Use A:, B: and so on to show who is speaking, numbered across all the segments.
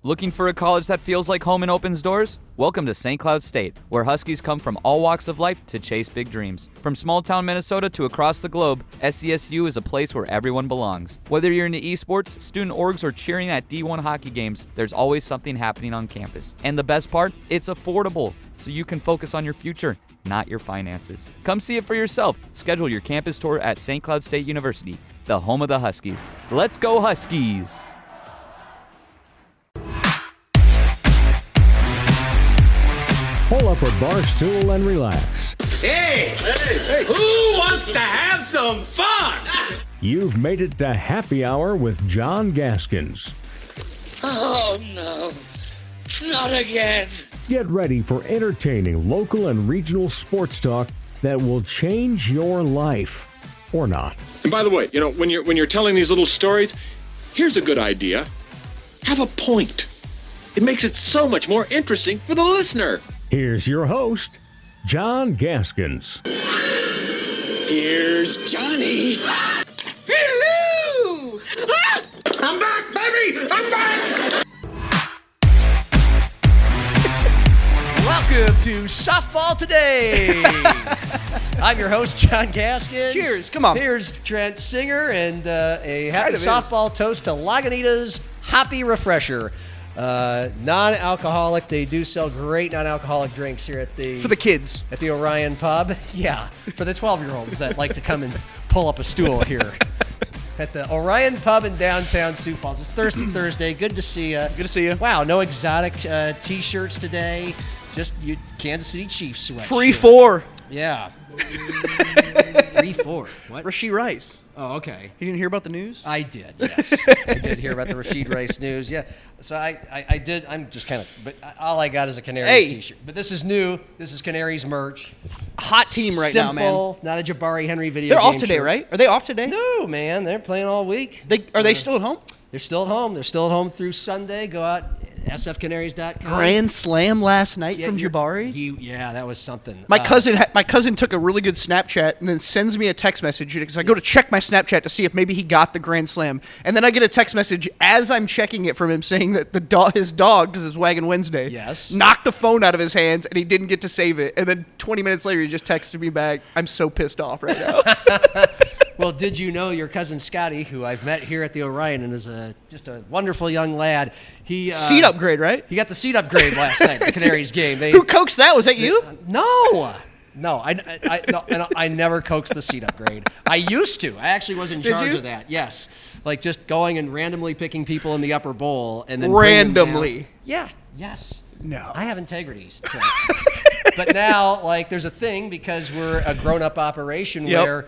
A: Looking for a college that feels like home and opens doors? Welcome to St. Cloud State, where Huskies come from all walks of life to chase big dreams. From small-town Minnesota to across the globe, SCSU is a place where everyone belongs. Whether you're into esports, student orgs, or cheering at D1 hockey games, there's always something happening on campus. And the best part? It's affordable, so you can focus on your future, not your finances. Come see it for yourself. Schedule your campus tour at St. Cloud State University, the home of the Huskies. Let's go Huskies!
B: Pull up a bar stool and relax.
C: Hey, who wants to have some fun?
B: You've made it to Happy Hour with John Gaskins.
D: Oh, no. Not again.
B: Get ready for entertaining local and regional sports talk that will change your life. Or not.
E: And by the way, when you're telling these little stories, here's a good idea. Have a point. It makes it so much more interesting for the listener.
B: Here's your host, John Gaskins.
D: Here's Johnny. Hello! Ah!
C: I'm back, baby! I'm back!
F: Welcome to Softball Today. I'm your host, John Gaskins.
G: Cheers, come on.
F: Here's Trent Singer and a happy softball toast to Lagunitas Hoppy Refresher. Non-alcoholic. They do sell great non-alcoholic drinks here at
G: For the kids.
F: At the Orion Pub. Yeah, for the 12-year-olds that like to come and pull up a stool here. At the Orion Pub in downtown Sioux Falls. It's Thirsty Thursday. Good to see you.
G: Good to see you.
F: Wow, no exotic T-shirts today. Just you Kansas City Chiefs sweatshirt.
G: Free four.
F: Yeah. 3-4. What?
G: Rasheed Rice.
F: Oh, okay.
G: You didn't hear about the news?
F: I did, yes. I did hear about the Rasheed Rice news, yeah. So I did, I'm just kind of, but all I got is a Canaries t-shirt. But this is new. This is Canaries merch.
G: Hot team right now, man.
F: Simple, not a Jabari Henry video
G: They're
F: game
G: off today,
F: shirt.
G: right? Are they off today?
F: No, man. They're playing all week.
G: Are they still at home?
F: They're still at home. They're still at home through Sunday. Go out, sfcanaries.com.
G: Grand slam last night from Jabari.
F: Yeah, that was something.
G: My cousin took a really good Snapchat and then sends me a text message because I go to check my Snapchat to see if maybe he got the grand slam, and then I get a text message as I'm checking it from him saying that his dog, because it's Wagon Wednesday, knocked the phone out of his hands and he didn't get to save it. And then 20 minutes later, he just texted me back. I'm so pissed off right now.
F: Well, did you know your cousin Scotty, who I've met here at the Orion and is just a wonderful young lad? He
G: seat upgrade, right?
F: He got the seat upgrade last night at the Canaries game.
G: Who coaxed that? Was that you?
F: No, I never coaxed the seat upgrade. I used to. I actually was in charge of that. Yes, like just going and randomly picking people in the upper bowl and then
G: randomly.
F: Yeah. Yes.
G: No.
F: I have integrity. But now, like, there's a thing because we're a grown-up operation where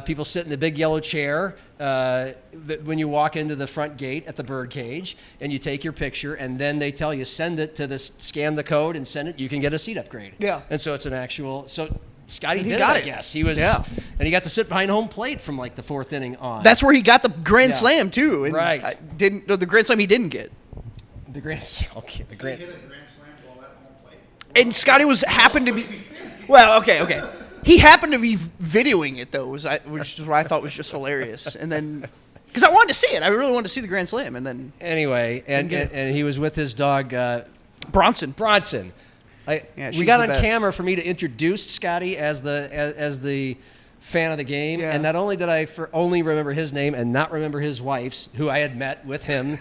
F: people sit in the big yellow chair when you walk into the front gate at the bird cage, and you take your picture, and then they tell you, send it to this, scan the code and send it, you can get a seat upgrade.
G: Yeah.
F: And so it's an actual, so Scotty did
G: got
F: it,
G: it.
F: I guess. He was, and he got to sit behind home plate from like the fourth inning on.
G: That's where he got the grand slam, too. And
F: right.
G: The grand slam he didn't get.
F: The grand slam.
G: And Scotty happened to be. Well, okay. He happened to be videoing it though, which is what I thought was just hilarious. And then, because I wanted to see it, I really wanted to see the grand slam. And then
F: anyway, and he was with his dog
G: Bronson.
F: We got on camera for me to introduce Scotty as the fan of the game, and not only did I only remember his name and not remember his wife's, who I had met with him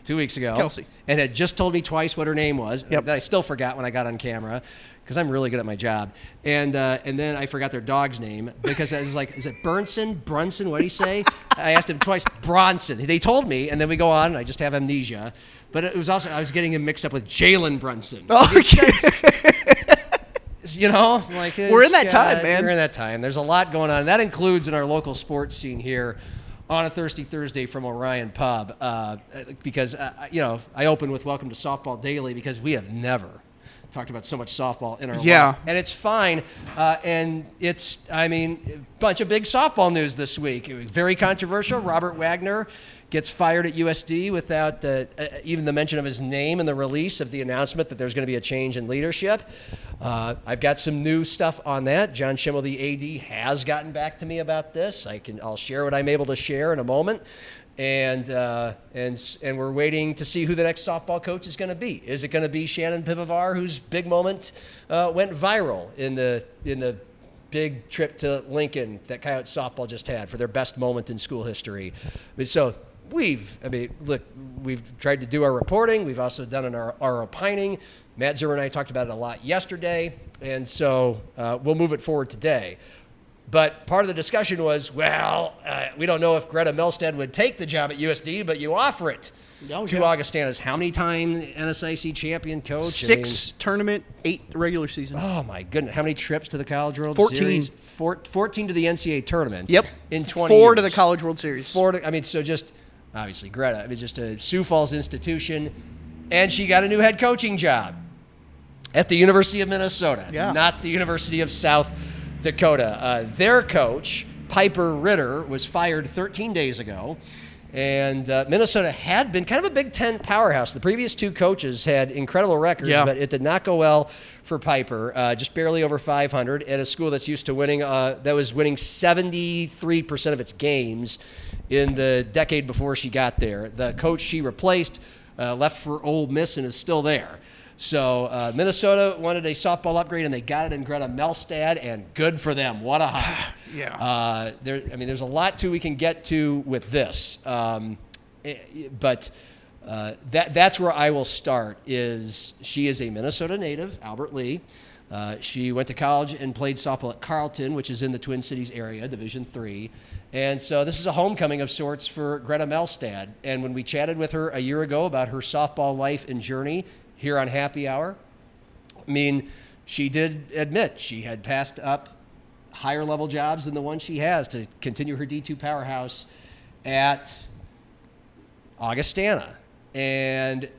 F: 2 weeks ago,
G: Kelsey,
F: and had just told me twice what her name was.
G: Yep.
F: That I still forgot when I got on camera because I'm really good at my job. And then I forgot their dog's name because I was like, is it Brunson? What did he say? I asked him twice. Bronson. They told me, and then we go on, and I just have amnesia. But it was also, I was getting him mixed up with Jalen Brunson.
G: Oh,
F: you know, like
G: we're in that time, man.
F: We're in that time. There's a lot going on. That includes in our local sports scene here on a Thirsty Thursday from Orion Pub, because I open with Welcome to Softball Daily because we have never talked about so much softball in our lives. And it's fine. And it's, a bunch of big softball news this week. Very controversial. Robert Wagner gets fired at USD without even the mention of his name in the release of the announcement that there's going to be a change in leadership. I've got some new stuff on that. John Schimmel, the AD, has gotten back to me about this. I'll share what I'm able to share in a moment. And we're waiting to see who the next softball coach is going to be. Is it going to be Shannon Pivovar, whose big moment went viral in the big trip to Lincoln that Coyote softball just had for their best moment in school history? So we've tried to do our reporting. We've also done our opining. Matt Zimmer and I talked about it a lot yesterday, and so we'll move it forward today. But part of the discussion was, we don't know if Greta Melstead would take the job at USD, but you offer it to Augustana's how many time NSIC champion coach?
G: 6 tournament, 8 regular season.
F: Oh, my goodness. How many trips to the College World
G: 14.
F: Series? 14 to the NCAA tournament.
G: Yep.
F: In 20
G: 4
F: years.
G: to the College World Series.
F: So just, obviously, Greta. Just a Sioux Falls institution. And she got a new head coaching job at the University of Minnesota, not the University of South Dakota. Their coach, Piper Ritter, was fired 13 days ago, and Minnesota had been kind of a Big Ten powerhouse. The previous 2 coaches had incredible records, but it did not go well for Piper. Just barely over 500 at a school that's used to winning, that was winning 73% of its games in the decade before she got there. The coach she replaced left for Ole Miss and is still there. So Minnesota wanted a softball upgrade, and they got it in Greta Melstead, and good for them. What a hire. There's a lot we can get to with this. But that's where I will start. She is a Minnesota native, Albert Lee. She went to college and played softball at Carleton, which is in the Twin Cities area, Division III. And so this is a homecoming of sorts for Greta Melstead. And when we chatted with her a year ago about her softball life and journey here on Happy Hour, she did admit she had passed up higher level jobs than the one she has to continue her D2 powerhouse at Augustana. And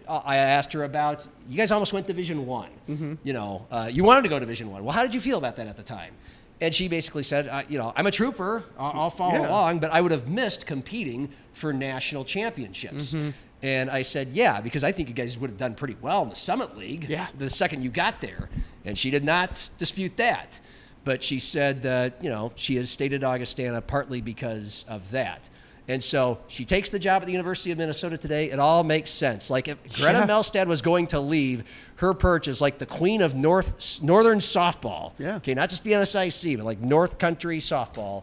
F: I asked her about, you guys almost went Division I. Mm-hmm. You wanted to go Division I. Well, how did you feel about that at the time? And she basically said, I'm a trooper. I'll follow along, but I would have missed competing for national championships. Mm-hmm. And I said, because I think you guys would have done pretty well in the Summit League the second you got there. And she did not dispute that. But she said that, she has stated Augustana partly because of that. And so she takes the job at the University of Minnesota today. It all makes sense. Like if Greta Melstead was going to leave, her perch is like the queen of northern softball. Yeah. Okay, not just the NSIC, but like North Country softball.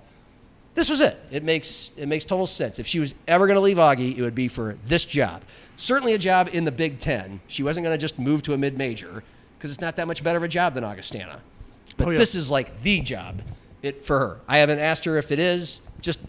F: This was it. It makes total sense. If she was ever going to leave Augie, it would be for this job. Certainly a job in the Big Ten. She wasn't going to just move to a mid-major because it's not that much better of a job than Augustana. But this is like the job for her. I haven't asked her if it is. Just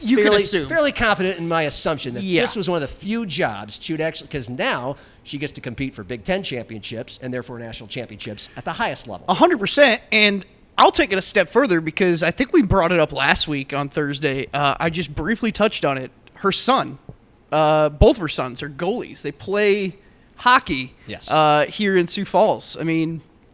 G: you can assume.
F: Fairly confident in my assumption that this was one of the few jobs she would actually, because now she gets to compete for Big Ten championships and therefore national championships at the highest level.
G: 100%. And I'll take it a step further because I think we brought it up last week on Thursday. I just briefly touched on it. Her son, both of her sons are goalies. They play hockey here in Sioux Falls.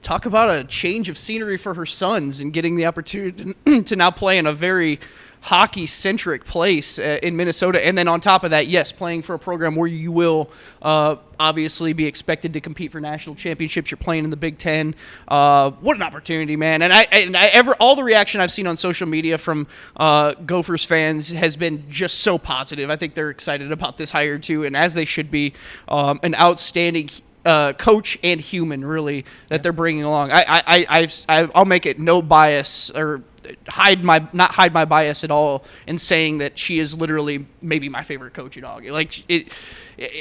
G: Talk about a change of scenery for her sons and getting the opportunity to now play in a very hockey-centric place in Minnesota. And then on top of that, playing for a program where you will obviously be expected to compete for national championships. You're playing in the Big Ten. What an opportunity, man. And all the reaction I've seen on social media from Gophers fans has been just so positive. I think they're excited about this hire too, and as they should be. An outstanding coach and human, really, that they're bringing along. I'll make it no bias or not hide my bias at all in saying that she is literally maybe my favorite coach at Augie.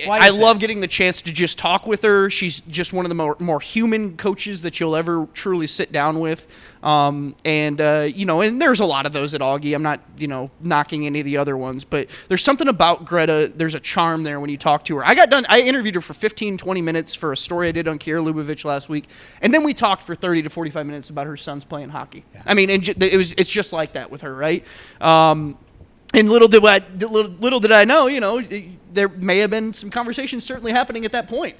G: I love getting the chance to just talk with her. She's just one of the more human coaches that you'll ever truly sit down with. And there's a lot of those at Augie. I'm not, knocking any of the other ones, but there's something about Greta. There's a charm there when you talk to her. I interviewed her for 15, 20 minutes for a story I did on Kiera Lubavitch last week. And then we talked for 30 to 45 minutes about her sons playing hockey. Yeah. It's just like that with her, right? And little did I know, there may have been some conversations certainly happening at that point,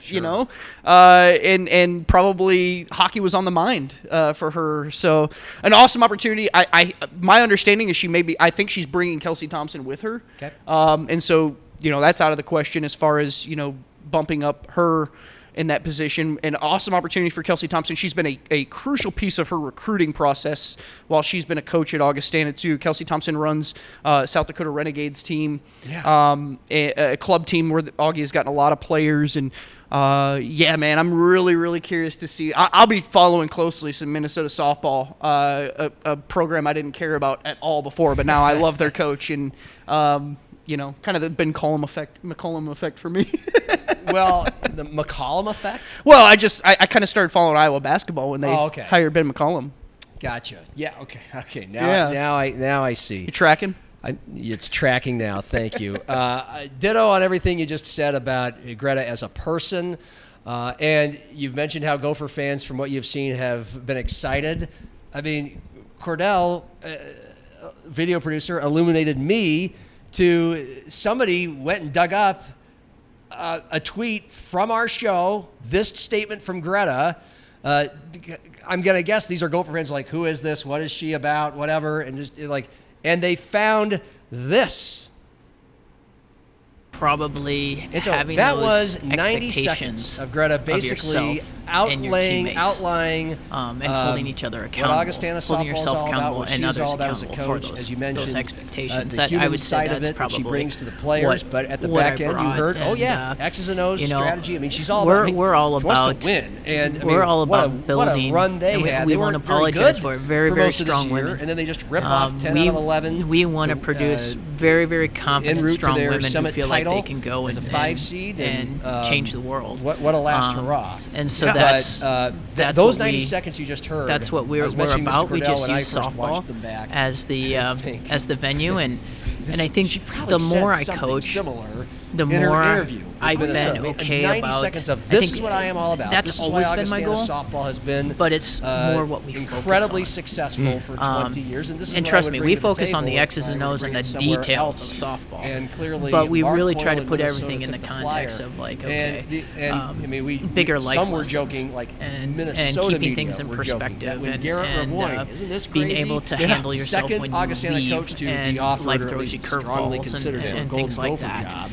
G: and probably hockey was on the mind for her. So an awesome opportunity. My understanding is I think she's bringing Kelsey Thompson with her. Okay. And so, that's out of the question as far as, bumping up her in that position. An awesome opportunity for Kelsey Thompson. She's been a crucial piece of her recruiting process while she's been a coach at Augustana too. Kelsey Thompson runs South Dakota Renegades team, a club team where Augie has gotten a lot of players. And yeah, man, I'm really, really curious to see. I'll be following closely some Minnesota softball, a program I didn't care about at all before, but now I love their coach. And you know, kind of the Ben McCollum effect for me.
F: Well, the McCollum effect?
G: Well, I kind of started following Iowa basketball when they hired Ben McCollum.
F: Gotcha. Yeah. Okay. Now I see.
G: You tracking?
F: It's tracking now. Thank you. Ditto on everything you just said about Greta as a person. And you've mentioned how Gopher fans, from what you've seen, have been excited. I mean, Cordell, video producer, illuminated me to somebody went and dug up a tweet from our show, this statement from Greta. I'm going to guess these are Gopher fans like, who is this? What is she about? Whatever. And just and they found this.
H: Probably having
F: that
H: those
F: was 90
H: expectations
F: seconds of Greta basically outlaying
H: and holding each other accountable,
F: what Augustana softball is all about, what she's all about as a coach, as you mentioned,
H: those expectations.
F: The human
H: I would
F: side
H: say
F: of
H: that's
F: it that she
H: probably
F: brings to the players, but at the back end, you heard, X's and O's strategy. I mean, she's all about.
H: We're all about
F: to win, and
H: we're all about building.
F: What a run they had.
H: We
F: They
H: want to
F: weren't very
H: apologize
F: good
H: for very,
F: for
H: very
F: most of this
H: strong
F: year,
H: women,
F: and then they just rip off 10 out of 11.
H: We want to produce very, very confident, strong women who feel like they can go
F: as a 5 seed
H: and change the world.
F: What a last hurrah!
H: And so that's
F: those 90 seconds you just heard.
H: That's what we're about. We just use softball as the venue, and I think the more I coach, the more I've been okay
F: 90
H: about.
F: seconds of this is what I am all about.
H: That's
F: this is
H: always
F: why
H: been my
F: Augustana
H: goal.
F: softball has been,
H: but it's more what we
F: incredibly
H: focus on.
F: successful for 20 years, and this is
H: and
F: what
H: trust
F: I would
H: me,
F: bring
H: we
F: to the
H: focus on the
F: table
H: X's and O's and the
F: somewhere
H: details
F: else.
H: of softball.
F: And clearly,
H: but we
F: Mark
H: really
F: Coyle
H: try to
F: in
H: put
F: Minnesota
H: everything in the
F: took
H: context
F: flyer.
H: of like
F: I mean, we
H: bigger life
F: some were
H: lessons
F: joking like
H: and
F: Minnesota
H: keeping
F: media
H: things in
F: were joking
H: perspective
F: that when
H: and,
F: Garrett Ramoy, isn't this
H: being
F: crazy?
H: able to handle yourself
F: Second
H: when you
F: Augustana
H: leave
F: coach to
H: and
F: be offered
H: life
F: or at
H: throws
F: least
H: you
F: strongly
H: curveballs
F: considered for a
H: and
F: Golden
H: things like
F: Gopher
H: that.
F: job.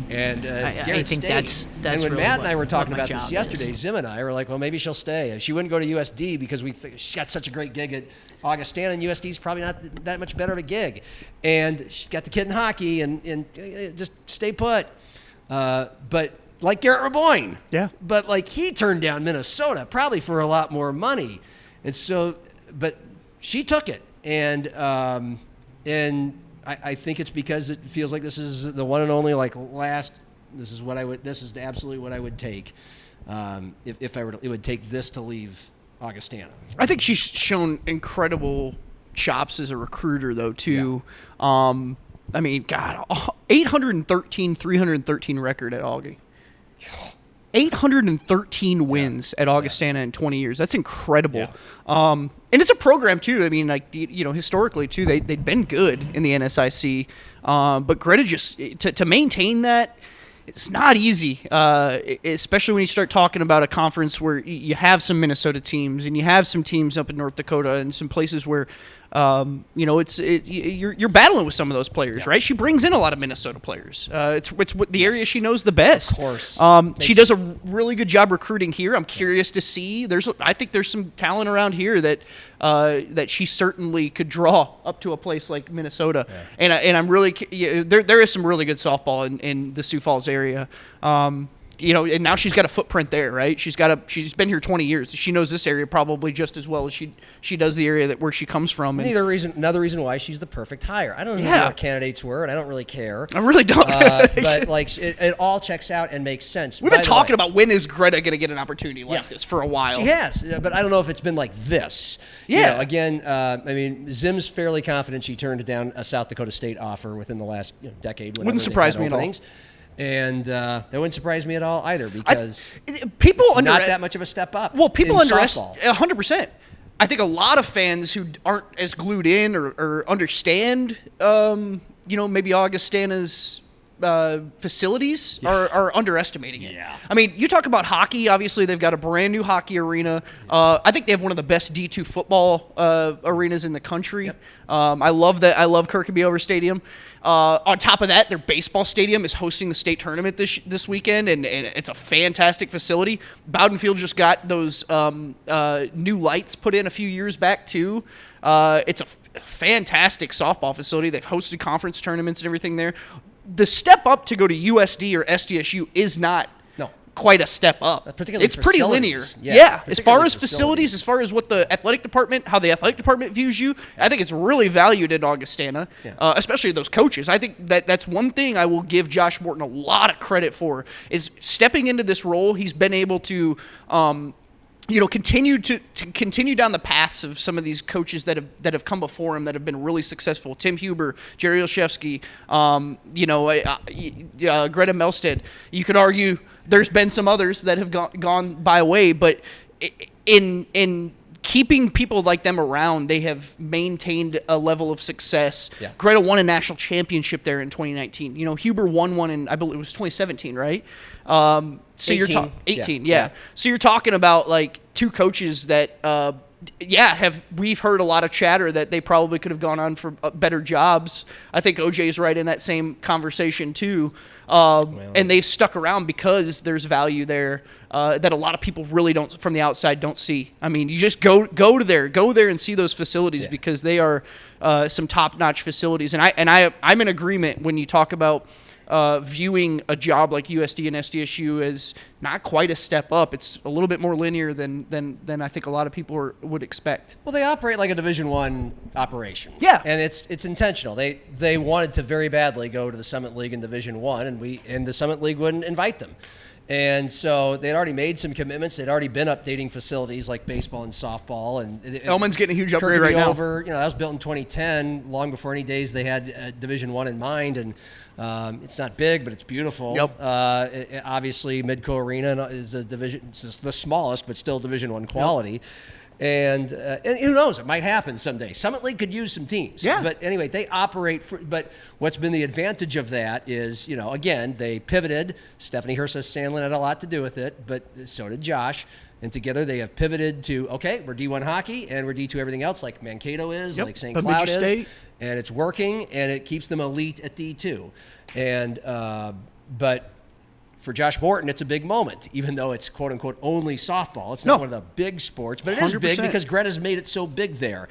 H: And I
F: Garrett
H: think
F: stayed.
H: that's
F: and when
H: really
F: Matt and I were talking
H: what my
F: about this
H: job
F: yesterday,
H: is.
F: Zim and I were like, well, maybe she'll stay. She wouldn't go to USD because she got such a great gig at Augustana, and USD is probably not that much better of a gig. And she got the kid in hockey and just stay put. But like Garrett Raboyne.
G: Yeah.
F: But like he turned down Minnesota probably for a lot more money. And so, but she took it. And I think it's because it feels like this is the one and only this is absolutely what I would take. If I were to, it would take this to leave Augustana.
G: I think she's shown incredible chops as a recruiter, though, too. Yeah. I mean, God, 813, 313 record at Augie. 813 wins at Augustana in 20 years. That's incredible.
F: Yeah.
G: And it's a program, too. I mean, like, historically, too, they'd been good in the NSIC. But Greta just, to maintain that, it's not easy, especially when you start talking about a conference where you have some Minnesota teams and you have some teams up in North Dakota and some places where, you're battling with some of those players, right? She brings in a lot of Minnesota players. It's what the area she knows the best.
F: Of course.
G: She does a really good job recruiting here. I'm curious to see. I think there's some talent around here that she certainly could draw up to a place like Minnesota. Yeah. And I'm really there is some really good softball in the Sioux Falls area. And now she's got a footprint there, right? She's been here 20 years. She knows this area probably just as well as she does the area where she comes from. And
F: another reason why she's the perfect hire. I don't know who the other candidates were, and I don't really care.
G: I really don't.
F: But like it all checks out and makes sense.
G: We've been talking about when is Greta going to get an opportunity like this for a while.
F: She has, but I don't know if it's been like this.
G: Yeah.
F: Again, I mean, Zim's fairly confident she turned down a South Dakota State offer within the last decade.
G: Wouldn't surprise me at all.
F: And that wouldn't surprise me at all either because
G: it's
F: not that much of a step up.
G: Well, people
F: underestimate
G: 100%. I think a lot of fans who aren't as glued in or understand, maybe Augustana's facilities are underestimating it. Yeah. I mean, you talk about hockey. Obviously, they've got a brand new hockey arena. I think they have one of the best D2 football arenas in the country. Yep. I love that. I love Kirkby Over Stadium. On top of that, their baseball stadium is hosting the state tournament this weekend, and it's a fantastic facility. Bowden Field just got those new lights put in a few years back, too. It's a fantastic softball facility. They've hosted conference tournaments and everything there. The step up to go to USD or SDSU is not quite a step up. It's pretty linear. Yeah. As far as facilities, as far as what the athletic department, how the athletic department views you, I think it's really valued in Augustana, especially those coaches. I think that's one thing I will give Josh Morton a lot of credit for, is stepping into this role. He's been able to continue down the paths of some of these coaches that have come before him that have been really successful. Tim Huber, Jerry Olszewski, Greta Melstead. You could argue there's been some others that have gone by way, but in keeping people like them around, they have maintained a level of success. Yeah. Greta won a national championship there in 2019. Huber won one in, I believe it was 2017, right? So 18. You're talking 18, yeah. So you're talking about like two coaches that, we've heard a lot of chatter that they probably could have gone on for better jobs. I think OJ's right in that same conversation too. And they've stuck around because there's value there that a lot of people really don't, from the outside, don't see. I mean, you just go there and see those facilities because they are some top-notch facilities. And I'm in agreement when you talk about viewing a job like USD and SDSU as not quite a step up. It's a little bit more linear than I think a lot of people would expect.
F: Well, they operate like a Division I operation.
G: Yeah,
F: and it's intentional. They wanted to very badly go to the Summit League in Division I, and the Summit League wouldn't invite them. And so they'd already made some commitments. They'd already been updating facilities like baseball and softball. And
G: Elman's getting a huge upgrade right now.
F: That was built in 2010, long before any days they had Division I in mind. And it's not big, but it's beautiful.
G: Yep.
F: Obviously, Midco Arena is a division. It's the smallest, but still Division I quality. Yep. And who knows? It might happen someday. Summit League could use some teams.
G: Yeah.
F: But anyway, they operate. But what's been the advantage of that is, again, they pivoted. Stephanie Herseth-Sandlin had a lot to do with it, but so did Josh. And together they have pivoted to, okay, we're D1 hockey and we're D2 everything else, like Mankato is, like St. Cloud is.
G: State.
F: And it's working, and it keeps them elite at D2. And but for Josh Morton, it's a big moment, even though it's quote-unquote only softball. It's not one of the big sports, but it is 100%. Big because Greta's made it so big there.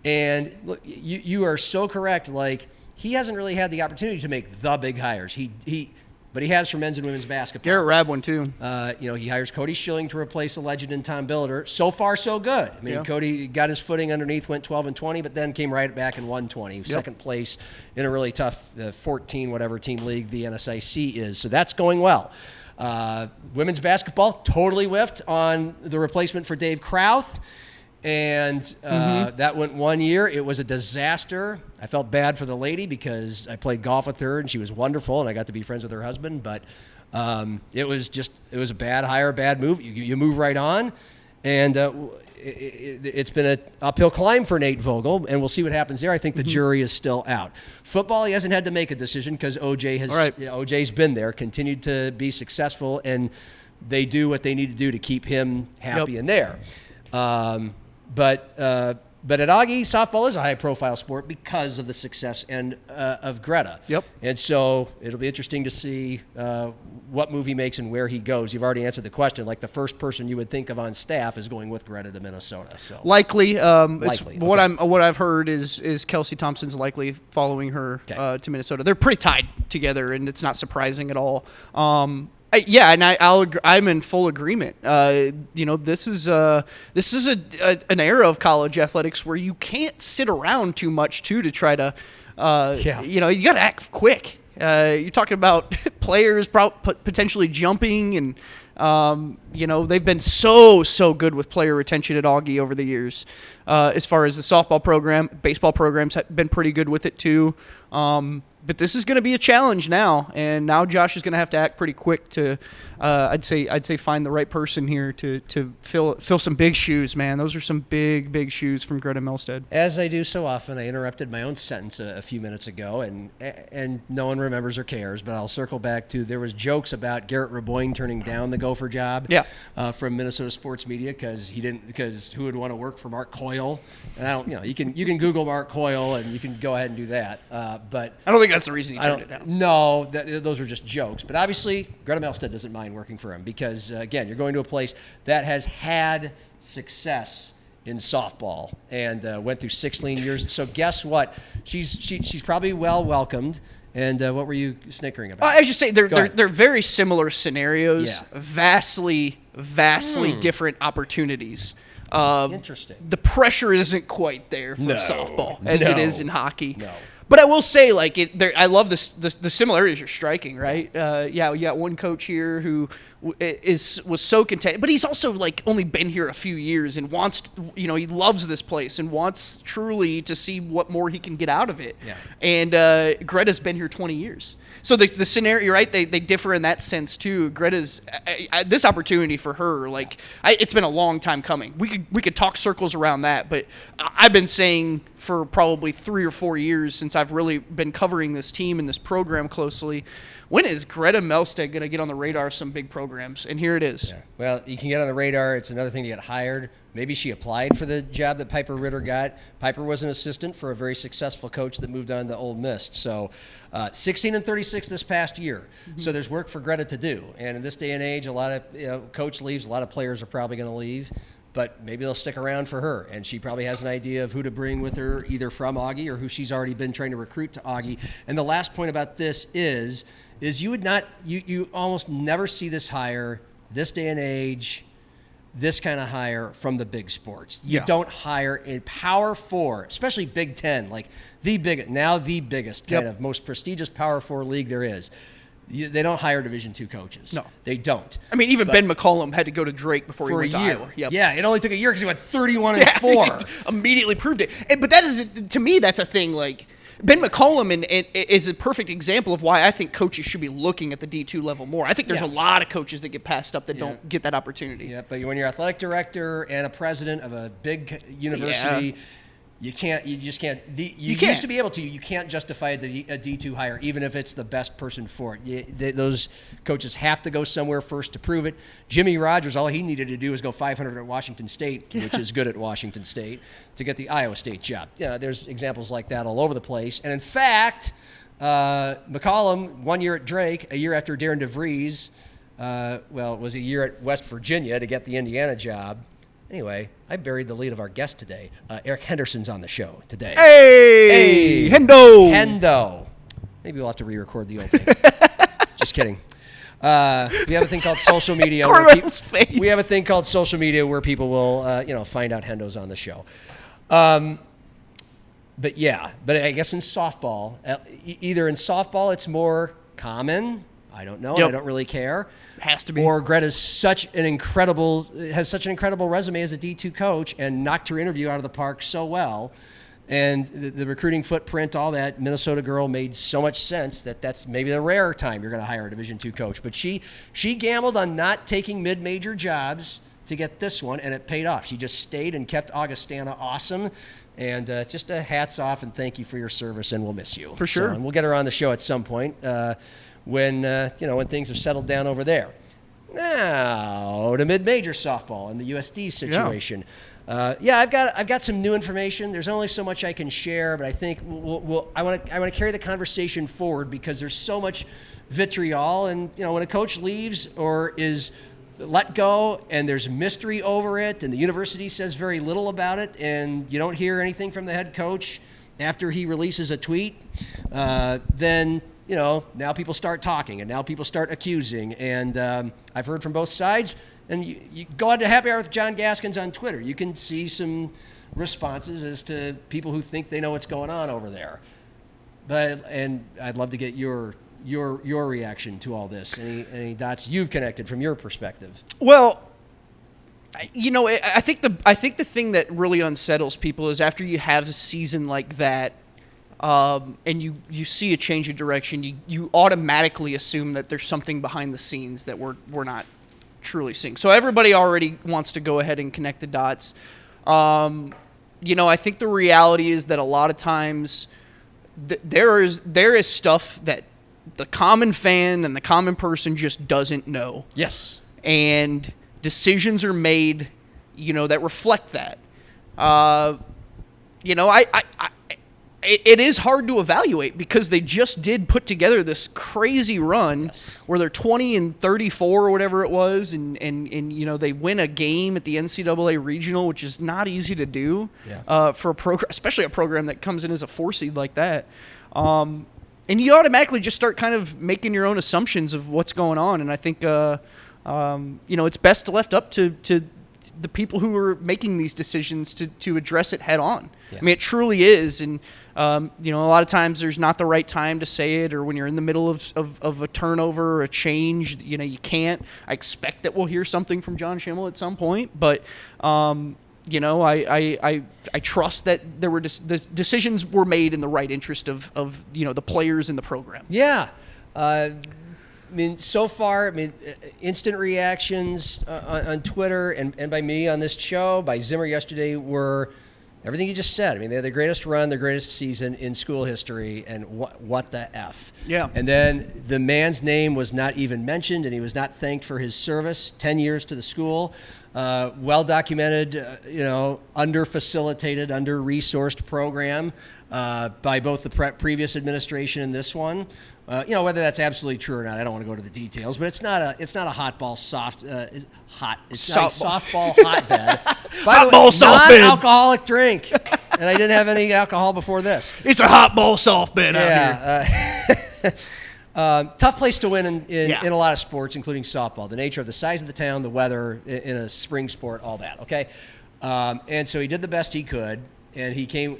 F: And look, you are so correct. Like, he hasn't really had the opportunity to make the big hires. But he has for men's and women's basketball.
G: Garrett Rabwin, too.
F: He hires Cody Schilling to replace a legend in Tom Billiter. So far, so good. I mean, Cody got his footing underneath, went 12-20, but then came right back and won 20. Second place in a really tough 14 whatever team league the NSIC is. So that's going well. Women's basketball totally whiffed on the replacement for Dave Krauth. And that went 1 year. It was a disaster. I felt bad for the lady because I played golf with her and she was wonderful and I got to be friends with her husband. But it was a bad hire, bad move. You move right on. And it's been an uphill climb for Nate Vogel, and we'll see what happens there. I think the jury is still out. Football, he hasn't had to make a decision because OJ's been there, continued to be successful, and they do what they need to do to keep him happy in there. But at Augie, softball is a high-profile sport because of the success of Greta.
G: Yep.
F: And so it'll be interesting to see what move he makes and where he goes. You've already answered the question. Like, the first person you would think of on staff is going with Greta to Minnesota. So
G: likely.
F: Likely.
G: What I've hersed is Kelsey Thompson's likely following her to Minnesota. They're pretty tied together, and it's not surprising at all. I'm in full agreement. This is an era of college athletics where you can't sit around too much to try to, you got to act quick. You're talking about players potentially jumping, and they've been so good with player retention at Augie over the years. As far as the softball program, baseball programs have been pretty good with it too. but this is going to be a challenge now, and now Josh is going to have to act pretty quick to, I'd say find the right person here to fill some big shoes, man. Those are some big shoes from Greta Melstead.
F: As I do so often, I interrupted my own sentence a few minutes ago, and no one remembers or cares, but I'll circle back to there was jokes about Garrett Raboyne turning down the Gopher job from Minnesota sports media because who would want to work for Mark Coyle? And I don't, you can Google Mark Coyle and you can go ahead and do that, but
G: I don't think that's the reason he turned it down.
F: No, those are just jokes. But obviously, Greta Melstead doesn't mind working for him because, again, you're going to a place that has had success in softball and went through 6 lean years. So guess what? She's probably well welcomed. And what were you snickering about?
G: I just say they're very similar scenarios, vastly different opportunities.
F: Interesting.
G: The pressure isn't quite there for softball as it is in hockey.
F: No.
G: But I will say, like, I love the similarities you're striking, right? You got one coach here who was so content, but he's also, like, only been here a few years and wants, he loves this place and wants truly to see what more he can get out of it.
F: Yeah.
G: And Greta's been here 20 years. So the scenario, right? They differ in that sense too. Greta's this opportunity for her, like, it's been a long time coming. We could talk circles around that, but I've been saying for probably 3 or 4 years since I've really been covering this team and this program closely. When is Greta Melstead going to get on the radar of some big programs? And here it is.
F: Yeah. Well, you can get on the radar. It's another thing to get hired. Maybe she applied for the job that Piper Ritter got. Piper was an assistant for a very successful coach that moved on to Ole Miss. So 16-36 this past year. Mm-hmm. So there's work for Greta to do. And in this day and age, a lot of coach leaves. A lot of players are probably going to leave. But maybe they'll stick around for her. And she probably has an idea of who to bring with her, either from Augie or who she's already been trying to recruit to Augie. And the last point about this is you almost never see this hire, this day and age, this kind of hire from the big sports. You don't hire in Power 4, especially Big Ten, like the biggest kind of most prestigious Power 4 league there is. They don't hire Division II coaches. No. They don't.
G: I mean, even Ben McCollum had to go to Drake before he went to Iowa.
F: Yep. Yeah, it only took a year because he went 31-4.
G: Immediately proved it. But that is, to me, that's a thing, like, Ben McCollum is a perfect example of why I think coaches should be looking at the D2 level more. I think there's a lot of coaches that get passed up that don't get that opportunity.
F: Yeah, but when you're athletic director and a president of a big university, you just can't. You used to be able to. You can't justify a D2 hire, even if it's the best person for it. Those coaches have to go somewhere first to prove it. Jimmy Rogers, all he needed to do was go 500 at Washington State, which is good at Washington State, to get the Iowa State job. There's examples like that all over the place. And in fact, McCollum, 1 year at Drake, a year after Darren DeVries, it was a year at West Virginia to get the Indiana job. Anyway, I buried the lead of our guest today. Eric Henderson's on the show today.
G: Hey!
F: Hendo! Maybe we'll have to re-record the opening. Just kidding. We have a thing called social media. We have a thing called social media where people will, find out Hendo's on the show. But I guess in softball, either in softball it's more common. I don't know. I don't really care.
G: Has to be.
F: Or Greta's has such an incredible resume as a D2 coach and knocked her interview out of the park so well. And the recruiting footprint, all that, Minnesota girl made so much sense that's maybe the rare time you're going to hire a Division II coach. But she gambled on not taking mid-major jobs to get this one, and it paid off. She just stayed and kept Augustana awesome. And just a hats off and thank you for your service, and we'll miss you.
G: For sure.
F: And we'll get her on the show at some point. When things have settled down over there. Now to mid-major softball and the USD situation. I've got some new information. There's only so much I can share, but I think I want to carry the conversation forward because there's so much vitriol, and when a coach leaves or is let go and there's mystery over it, and the university says very little about it, and you don't hear anything from the head coach after he releases a tweet, then. Now people start talking, and now people start accusing, and I've heard from both sides. And you go out to Happy Hour with John Gaskins on Twitter. You can see some responses as to people who think they know what's going on over there. And I'd love to get your reaction to all this. Any dots you've connected from your perspective?
G: Well, I think the thing that really unsettles people is after you have a season like that. and you see a change of direction, you automatically assume that there's something behind the scenes that we're not truly seeing. So everybody already wants to go ahead and connect the dots. I think the reality is that a lot of times there is stuff that the common fan and the common person just doesn't know.
F: Yes.
G: And decisions are made, that reflect that. It is hard to evaluate because they just did put together this crazy run where they're 20-34 or whatever it was, and they win a game at the NCAA regional, which is not easy to do for a program, especially a program that comes in as a 4 seed like that. And you automatically just start kind of making your own assumptions of what's going on, and I think it's best left up to the people who are making these decisions to address it head on. Yeah. I mean, it truly is. And, a lot of times there's not the right time to say it, or when you're in the middle of a turnover or a change, you can't. I expect that we'll hear something from John Schimmel at some point, but, I trust that the decisions were made in the right interest of the players in the program.
F: Yeah. So far, instant reactions on Twitter and by me on this show, by Zimmer yesterday, were everything you just said. They had the greatest run, the greatest season in school history, and what the F? Yeah. And then the man's name was not even mentioned, and he was not thanked for his service, 10 years to the school. Well-documented, under-facilitated, under-resourced program by both the previous administration and this one. Whether that's absolutely true or not, I don't want to go to the details, but it's not a hotball It's not a softball hotbed. By the way, non-alcoholic drink, and I didn't have any alcohol before this.
G: It's a hotball soft bed out
F: here. Tough place to win in a lot of sports, including softball. The nature of the size of the town, the weather in a spring sport, all that. Okay, and so he did the best he could, and he came.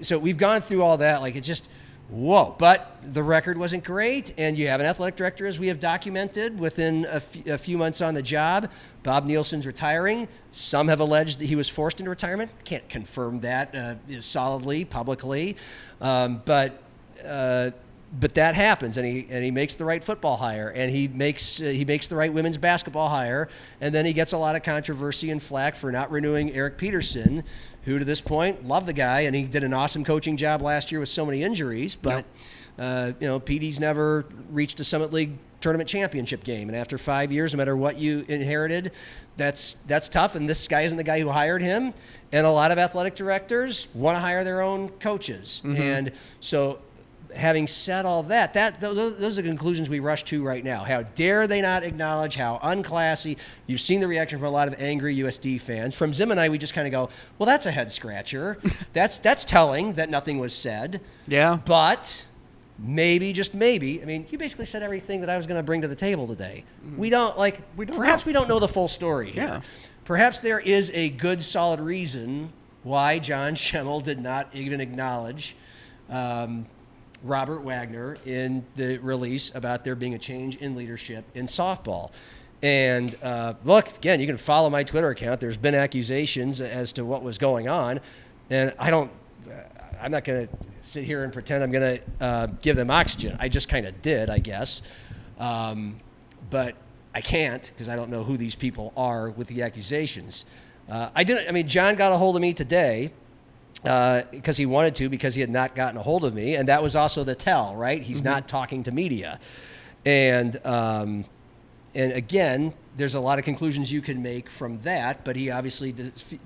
F: So we've gone through all that, like it just. Whoa, but the record wasn't great, and you have an athletic director, as we have documented, within a few months on the job. Bob Nielsen's retiring. Some have alleged that he was forced into retirement. Can't confirm that solidly, publicly, but that happens, and he makes the right football hire, and he makes the right women's basketball hire, and then he gets a lot of controversy and flack for not renewing Eric Peterson, who to this point, love the guy, and he did an awesome coaching job last year with so many injuries, but Petey's never reached a Summit League tournament championship game, and after 5 years, no matter what you inherited, that's tough, and this guy isn't the guy who hired him, and a lot of athletic directors want to hire their own coaches, and so having said all that, those are the conclusions we rush to right now. How dare they not acknowledge how unclassy? You've seen the reaction from a lot of angry USD fans. From Zim and I, we just kind of go, well, that's a head scratcher. That's telling that nothing was said. Yeah. But maybe, just maybe, you basically said everything that I was going to bring to the table today. We don't know the full story here. Yeah. Perhaps there is a good, solid reason why John Schimmel did not even acknowledge Robert Wagner in the release about there being a change in leadership in softball. And look, again, you can follow my Twitter account. There's been accusations as to what was going on, and I'm not going to sit here and pretend I'm going to give them oxygen. I just kind of did, I guess. But I can't because I don't know who these people are with the accusations. John got a hold of me today because he wanted to, because he had not gotten a hold of me, and that was also the tell, right? He's not talking to media, and again, there's a lot of conclusions you can make from that, but he obviously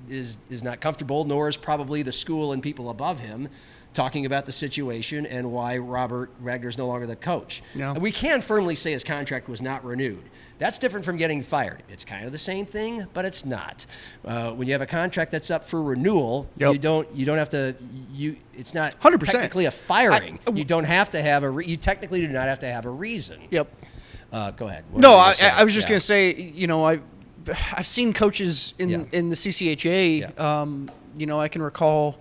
F: is not comfortable, nor is probably the school and people above him talking about the situation and why Robert Wagner's no longer the coach. No. We can firmly say his contract was not renewed. That's different from getting fired. It's kind of the same thing, but it's not. When you have a contract that's up for renewal, you don't have to. It's not 100%. Technically a firing. You don't have to have you technically do not have to have a reason. Yep. Go ahead.
G: I was just going to say, I've seen coaches in the CCHA. Yeah. I can recall,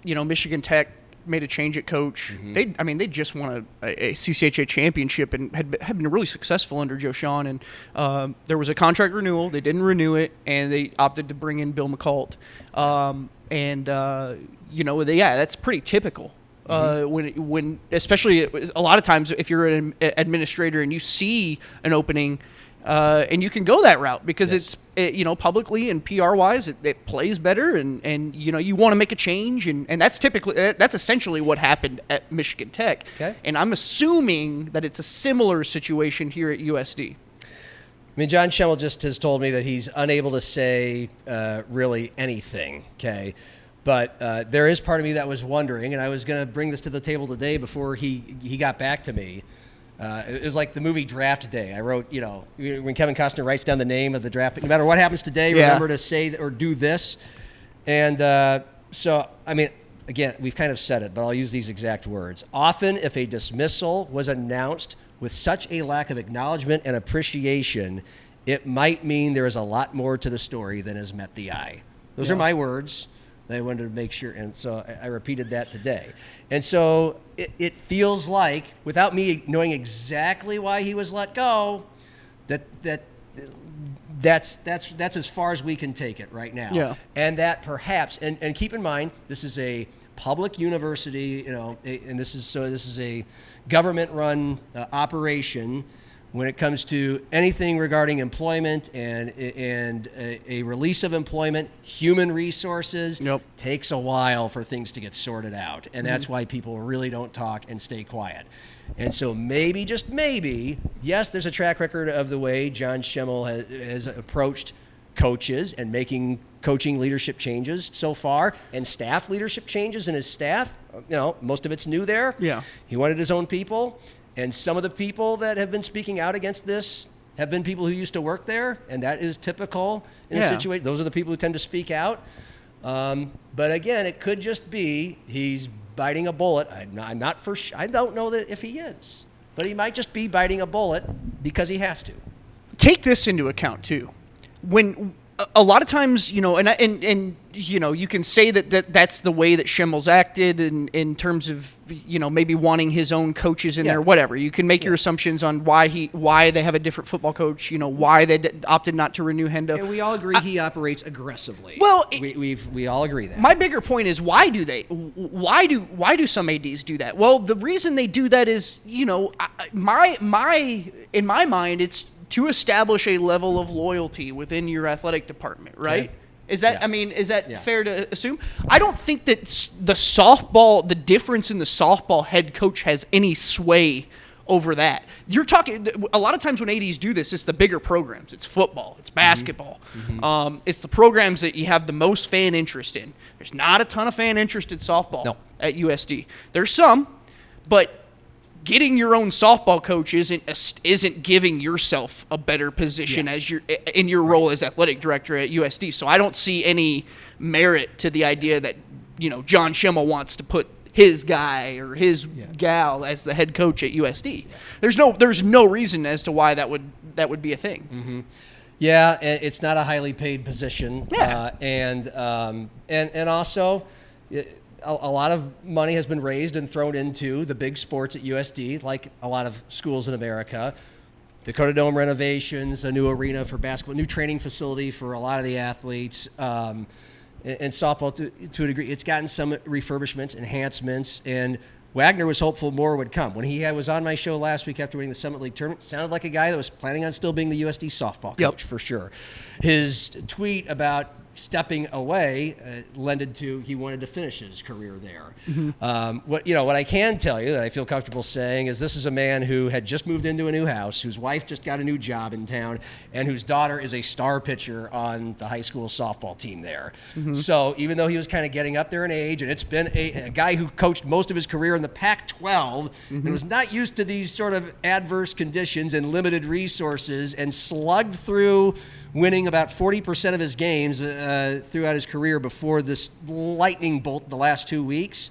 G: Michigan Tech made a change at coach. Mm-hmm. They just won a CCHA championship and had been really successful under Joe Sean. And there was a contract renewal. They didn't renew it, and they opted to bring in Bill McCult. And that's pretty typical. When especially a lot of times if you're an administrator and you see an opening, and you can go that route because it's publicly and PR wise it plays better, and you want to make a change, and that's essentially what happened at Michigan Tech.
F: Okay.
G: And I'm assuming that it's a similar situation here at USD.
F: I mean, John Schemmel just has told me that he's unable to say really anything, okay? But there is part of me that was wondering, and I was going to bring this to the table today before he got back to me. It was like the movie Draft Day. I wrote, when Kevin Costner writes down the name of the draft, no matter what happens today, remember to say or do this. And so, I mean, again, we've kind of said it, but I'll use these exact words. Often, if a dismissal was announced with such a lack of acknowledgement and appreciation, it might mean there is a lot more to the story than has met the eye. Those are my words. I wanted to make sure, and so I repeated that today. And so it feels like, without me knowing exactly why he was let go, that's as far as we can take it right now.
G: Yeah.
F: And that perhaps, and keep in mind, this is a public university, and this is a government-run operation. When it comes to anything regarding employment and a release of employment, human resources, takes a while for things to get sorted out. And that's why people really don't talk and stay quiet. And so maybe, just maybe, yes, there's a track record of the way John Schemmel has approached coaches and making coaching leadership changes so far, and staff leadership changes in his staff. Most of it's new there.
G: Yeah.
F: He wanted his own people. And some of the people that have been speaking out against this have been people who used to work there, and that is typical in a situation. Those are the people who tend to speak out. But again, it could just be he's biting a bullet. I'm not for sure. I don't know that if he is, but he might just be biting a bullet because he has to.
G: Take this into account too. When a lot of times, you can say that's the way that Schemmel's acted in terms of, maybe wanting his own coaches in there, whatever. You can make your assumptions on why they have a different football coach, why they opted not to renew Hendo.
F: And we all agree he operates aggressively.
G: Well,
F: we all agree that.
G: My bigger point is why do do some ADs do that? Well, the reason they do that is, in my mind, it's to establish a level of loyalty within your athletic department, right? Okay. Is that fair to assume? I don't think that the difference in the softball head coach has any sway over that. You're talking, a lot of times when ADs do this, it's the bigger programs. It's football, it's basketball. It's the programs that you have the most fan interest in. There's not a ton of fan interest in softball at USD. There's some, but getting your own softball coach isn't giving yourself a better position as in your role as athletic director at USD. So I don't see any merit to the idea that John Schemmel wants to put his guy or his gal as the head coach at USD. There's no reason as to why that would be a thing.
F: Yeah, it's not a highly paid position.
G: Yeah.
F: And also, a lot of money has been raised and thrown into the big sports at USD, like a lot of schools in America. Dakota Dome renovations, a new arena for basketball, new training facility for a lot of the athletes, and softball to a degree. It's gotten some refurbishments, enhancements, and Wagner was hopeful more would come. When he was on my show last week after winning the Summit League tournament, sounded like a guy that was planning on still being the USD softball coach for sure. His tweet about stepping away lended to he wanted to finish his career there. What I can tell you that I feel comfortable saying is this is a man who had just moved into a new house, whose wife just got a new job in town, and whose daughter is a star pitcher on the high school softball team there. So even though he was kind of getting up there in age, and it's been a guy who coached most of his career in the Pac-12 and was not used to these sort of adverse conditions and limited resources and slugged through winning about 40% of his games throughout his career before this lightning bolt the last 2 weeks.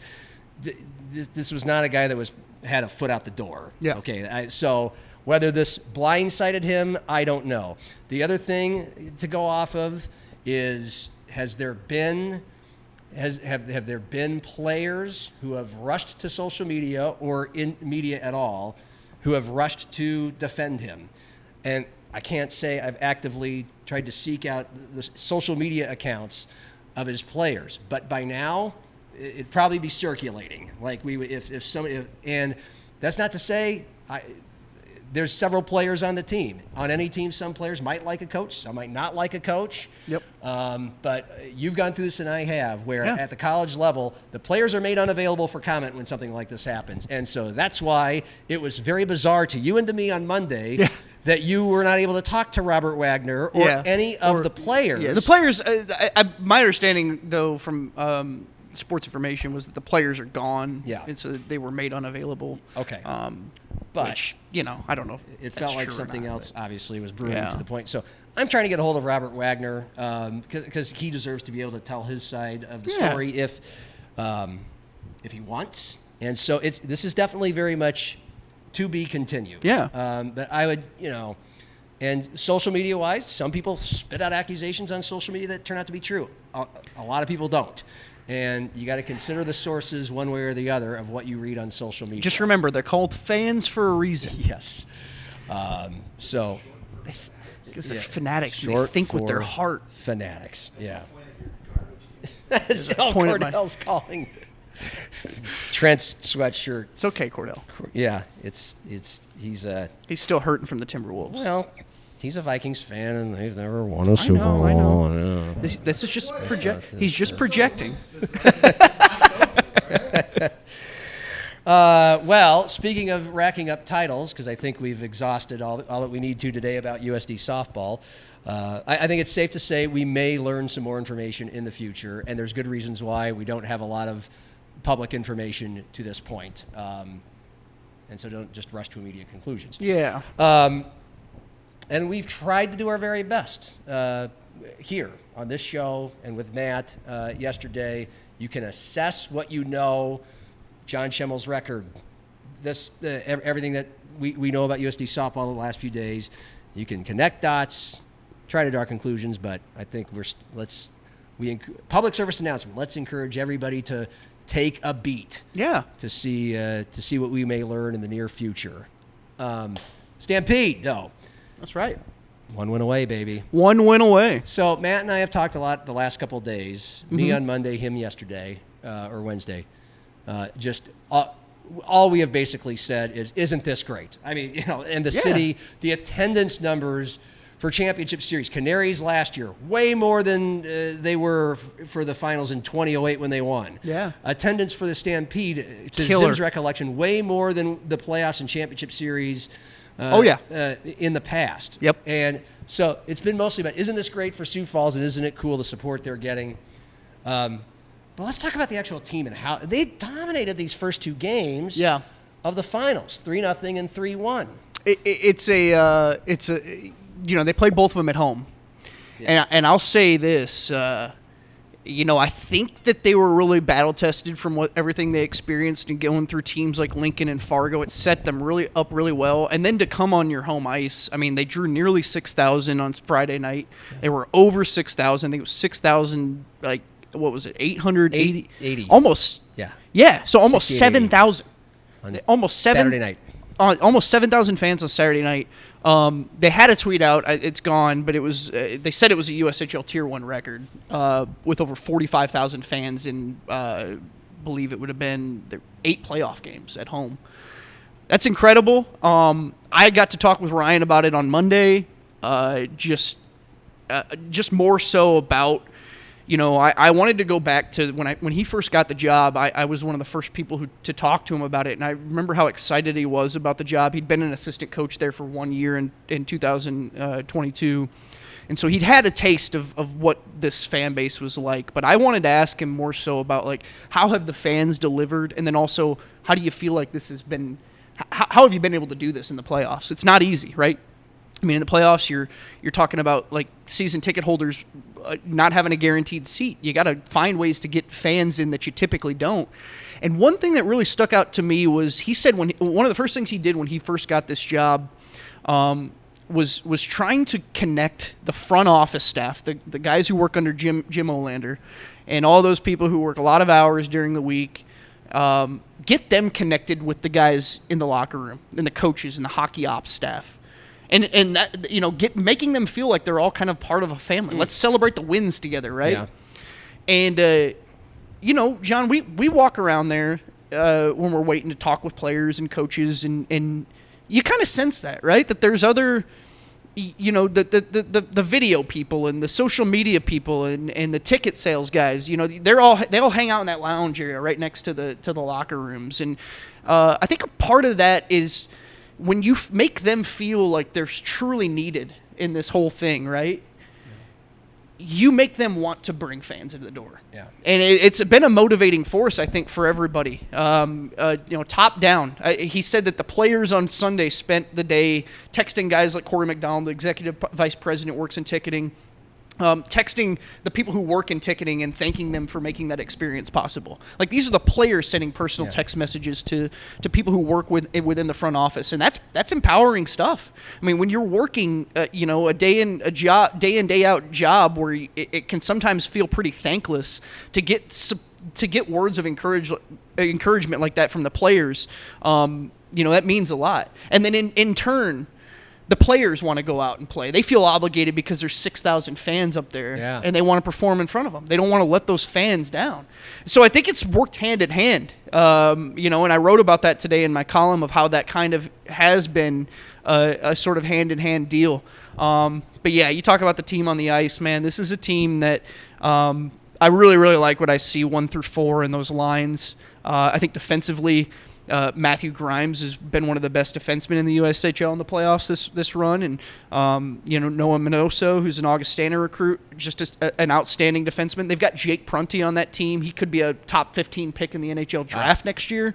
F: This was not a guy that had a foot out the door.
G: Yeah.
F: Okay. So whether this blindsided him, I don't know. The other thing to go off of is have there been players who have rushed to social media or in media at all who have rushed to defend him? And I can't say I've actively tried to seek out the social media accounts of his players. But by now, it'd probably be circulating. Like we would, if somebody, and that's not to say there's several players on the team. On any team, some players might like a coach, some might not like a coach.
G: Yep.
F: But you've gone through this, and I have, where at the college level, the players are made unavailable for comment when something like this happens. And so that's why it was very bizarre to you and to me on Monday that you were not able to talk to Robert Wagner or any of the players.
G: Yeah, the players, my understanding, though, from Sports Information was that the players are gone.
F: Yeah.
G: And so they were made unavailable.
F: Okay.
G: But, which, I don't know if
F: it felt like something else obviously was brewing to the point. So I'm trying to get a hold of Robert Wagner because he deserves to be able to tell his side of the story if he wants. And so this is definitely very much to be continued.
G: Yeah.
F: But I would, and social media wise, some people spit out accusations on social media that turn out to be true. A lot of people don't. And you got to consider the sources one way or the other of what you read on social media.
G: Just remember, they're called fans for a reason.
F: Yes. So.
G: Because they're fanatics. And they think with their heart.
F: Fanatics. Yeah. That's all Cordell's calling Trent's sweatshirt.
G: It's okay, Cordell.
F: Yeah. He's
G: still hurting from the Timberwolves.
F: Well, he's a Vikings fan, and they've never won a Super Bowl.
G: I know. This is just he's just projecting.
F: Well, speaking of racking up titles, because I think we've exhausted all that we need to today about USD softball, I think it's safe to say we may learn some more information in the future, and there's good reasons why we don't have a lot of public information to this point. And so don't just rush to immediate conclusions.
G: Yeah.
F: And we've tried to do our very best here on this show and with Matt yesterday. You can assess what you know, John Schimmel's record, everything that we know about USD softball the last few days. You can connect dots, try to draw conclusions, but I think public service announcement. Let's encourage everybody to take a beat.
G: Yeah.
F: To see what we may learn in the near future. Stampede, though.
G: That's right.
F: 1 win away, baby.
G: 1 win away.
F: So Matt and I have talked a lot the last couple of days. Mm-hmm. Me on Monday, him yesterday or Wednesday. All we have basically said is, isn't this great? I mean, and the city, the attendance numbers for championship series. Canaries last year, way more than they were for the finals in 2008 when they won.
G: Yeah.
F: Attendance for the Stampede, to
G: Killer.
F: Zim's recollection, way more than the playoffs and championship series. In the past.
G: Yep.
F: And so it's been mostly about, isn't this great for Sioux Falls, and isn't it cool the support they're getting? But let's talk about the actual team and how they dominated these first two games of the finals, 3-0 and 3-1.
G: They played both of them at home. Yeah. And I'll say this, I think that they were really battle tested from everything they experienced and going through teams like Lincoln and Fargo. It set them up really well. And then to come on your home ice, I mean, they drew nearly 6,000 on Friday night. They were over 6,000. I think it was 6,000, like, what was it, 880?
F: 80.
G: Almost.
F: Yeah.
G: Yeah, so almost 7,000. Almost
F: Saturday night.
G: Almost 7,000 fans on Saturday night. They had a tweet out. It's gone, but it was. They said it was a USHL Tier 1 record with over 45,000 fans in, believe it would have been 8 playoff games at home. That's incredible. I got to talk with Ryan about it on Monday. Just more so about. I wanted to go back to when he first got the job. I was one of the first people to talk to him about it, and I remember how excited he was about the job. He'd been an assistant coach there for 1 year in 2022, and so he'd had a taste of what this fan base was like. But I wanted to ask him more so about, like, how have the fans delivered, and then also how do you feel like this has been – how have you been able to do this in the playoffs? It's not easy, right? I mean, in the playoffs, you're talking about, like, season ticket holders not having a guaranteed seat. You got to find ways to get fans in that you typically don't. And one thing that really stuck out to me was he said one of the first things he did when he first got this job was trying to connect the front office staff, the guys who work under Jim Olander, and all those people who work a lot of hours during the week. Get them connected with the guys in the locker room and the coaches and the hockey ops staff. And that, making them feel like they're all kind of part of a family. Let's celebrate the wins together, right? And, John, we walk around there when we're waiting to talk with players and coaches, and you kind of sense that, right? That there's other, the video people and the social media people and the ticket sales guys. They all hang out in that lounge area right next to the locker rooms, and I think a part of that is when you make them feel like they're truly needed in this whole thing, right? You make them want to bring fans into the door.
F: Yeah.
G: And it's been a motivating force, I think, for everybody. Top down. He said that the players on Sunday spent the day texting guys like Corey McDonald, the executive vice president, works in ticketing, texting the people who work in ticketing and thanking them for making that experience possible. Like, these are the players sending personal text messages to people who work within the front office, and that's empowering stuff. I mean, when you're working, a day in day out job where it can sometimes feel pretty thankless to get words of encouragement like that from the players, that means a lot. And then in turn, the players want to go out and play. They feel obligated because there's 6,000 fans up there, and they want to perform in front of them. They don't want to let those fans down. So I think it's worked hand in hand. And I wrote about that today in my column of how that kind of has been a sort of hand-in-hand deal. But yeah, you talk about the team on the ice, man. This is a team that I really, really like what I see 1 through 4 in those lines. I think defensively, Matthew Grimes has been one of the best defensemen in the USHL in the playoffs this run, and Noah Minoso, who's an Augustana recruit, just an outstanding defenseman. They've got Jake Prunty on that team. He could be a top 15 pick in the NHL draft next year.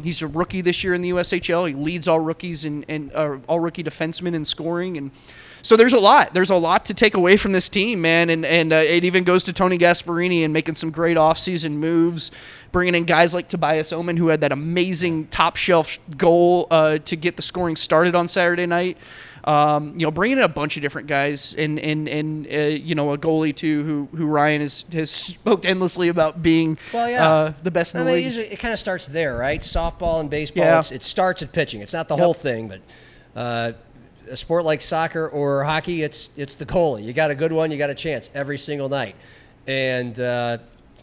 G: He's a rookie this year in the USHL. He leads all rookies and all rookie defensemen in scoring, and so there's a lot. There's a lot to take away from this team, man, and it even goes to Tony Gasparini and making some great offseason moves, bringing in guys like Tobias Omen, who had that amazing top-shelf goal to get the scoring started on Saturday night. Bringing in a bunch of different guys and a goalie, too, who Ryan has spoke endlessly about being the best in the league.
F: Usually it kind of starts there, right? Softball and baseball, it starts at pitching. It's not the whole thing, but a sport like soccer or hockey, it's the goalie. You got a good one, you got a chance every single night. And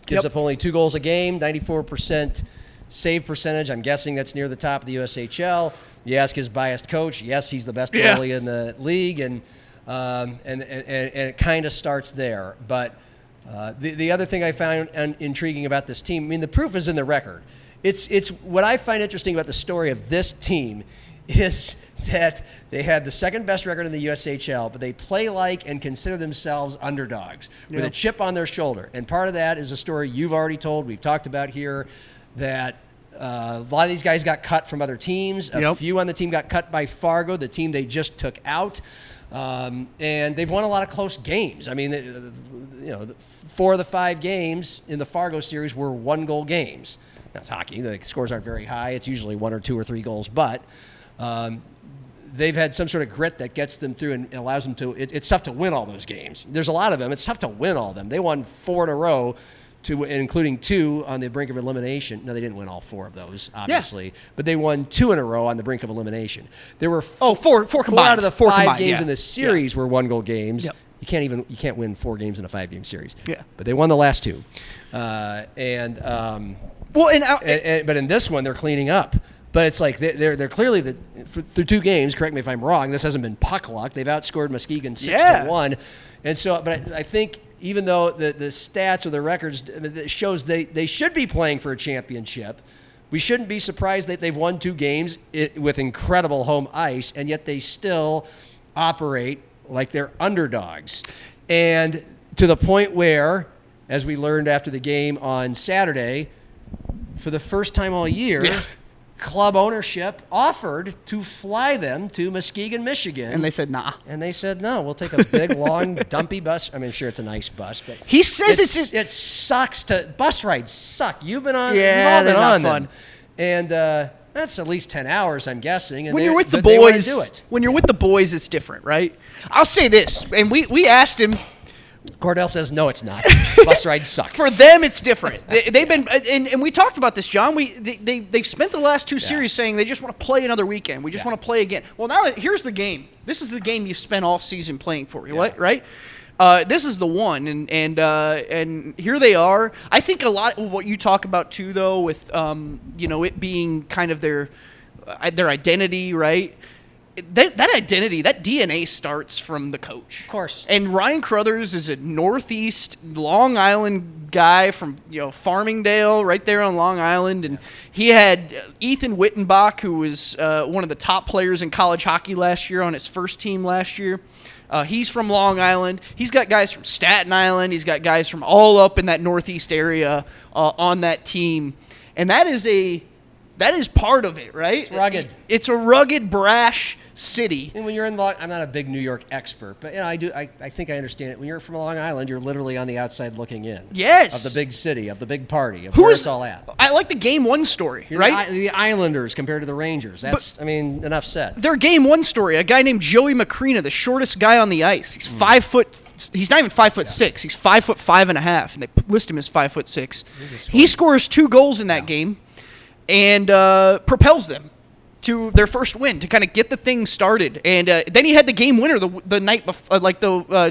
F: gives up only 2 goals a game, 94% save percentage. I'm guessing that's near the top of the USHL. You ask his biased coach, yes, he's the best goalie in the league, and it kind of starts there. But the other thing I found intriguing about this team, I mean, the proof is in the record. It's what I find interesting about the story of this team is that they had the second best record in the USHL, but they play like and consider themselves underdogs with a chip on their shoulder. And part of that is a story you've already told, we've talked about here, that a lot of these guys got cut from other teams. A few on the team got cut by Fargo, the team they just took out. And they've won a lot of close games. I mean, 4 of the 5 games in the Fargo series were 1-goal games. That's hockey. The scores aren't very high. It's usually 1 or 2 or 3 goals, but they've had some sort of grit that gets them through and allows them to. It's tough to win all those games. There's a lot of them. It's tough to win all of them. They won 4 in a row, including 2 on the brink of elimination. No, they didn't win all 4 of those, obviously, but they won 2 in a row on the brink of elimination. There were 4
G: combined.
F: out of the 5
G: combined,
F: games in the series were 1-goal games.
G: Yep.
F: You can't win 4 games in a 5-game series.
G: Yeah,
F: but they won the last 2, but in this one they're cleaning up. But it's like they're clearly through 2 games. Correct me if I'm wrong. This hasn't been puck luck. They've outscored Muskegon 6-1, and so. But I think even though the stats or the records shows they should be playing for a championship, we shouldn't be surprised that they've won 2 games with incredible home ice, and yet they still operate like they're underdogs, and to the point where, as we learned after the game on Saturday, for the first time all year. Yeah. Club ownership offered to fly them to Muskegon, Michigan.
G: And they said, nah.
F: And they said, no, we'll take a big, long, dumpy bus. I mean, sure, it's a nice bus, but
G: he says
F: it sucks bus rides suck. You've been on,
G: yeah,
F: you've all been on
G: fun.
F: Them. And that's at least 10 hours, I'm guessing. And
G: when you're with the boys, when you're with the boys, it's different, right? I'll say this, and we asked him.
F: Cordell says, no, it's not. Bus rides suck.
G: For them, it's different. They've been, and we talked about this, John. They've spent the last 2 series saying they just want to play another weekend. We just want to play again. Well, now here's the game. This is the game you've spent all season playing for, right? This is the one, and here they are. I think a lot of what you talk about too, though, with it being kind of their identity, right? That identity, that DNA starts from the coach.
F: Of course.
G: And Ryan Crothers is a Northeast Long Island guy from Farmingdale, right there on Long Island, and he had Ethan Wittenbach, who was one of the top players in college hockey last year on his first team last year. He's from Long Island. He's got guys from Staten Island. He's got guys from all up in that Northeast area on that team, and that is part of it, right?
F: It's rugged.
G: It's a rugged, brash city.
F: And when you're in I'm not a big New York expert, but I think I understand it. When you're from Long Island, you're literally on the outside looking in.
G: Yes.
F: Of the big city, of the big party, of where it's all at.
G: I like the Game 1 story, right?
F: The Islanders compared to the Rangers. Enough said.
G: Their Game 1 story, a guy named Joey Macrina, the shortest guy on the ice. He's 5 foot. He's not even 5'6". He's 5'5.5", and they list him as 5'6". He scores 2 goals in that game, and propels them to their first win to kind of get the thing started. And then he had the game winner the night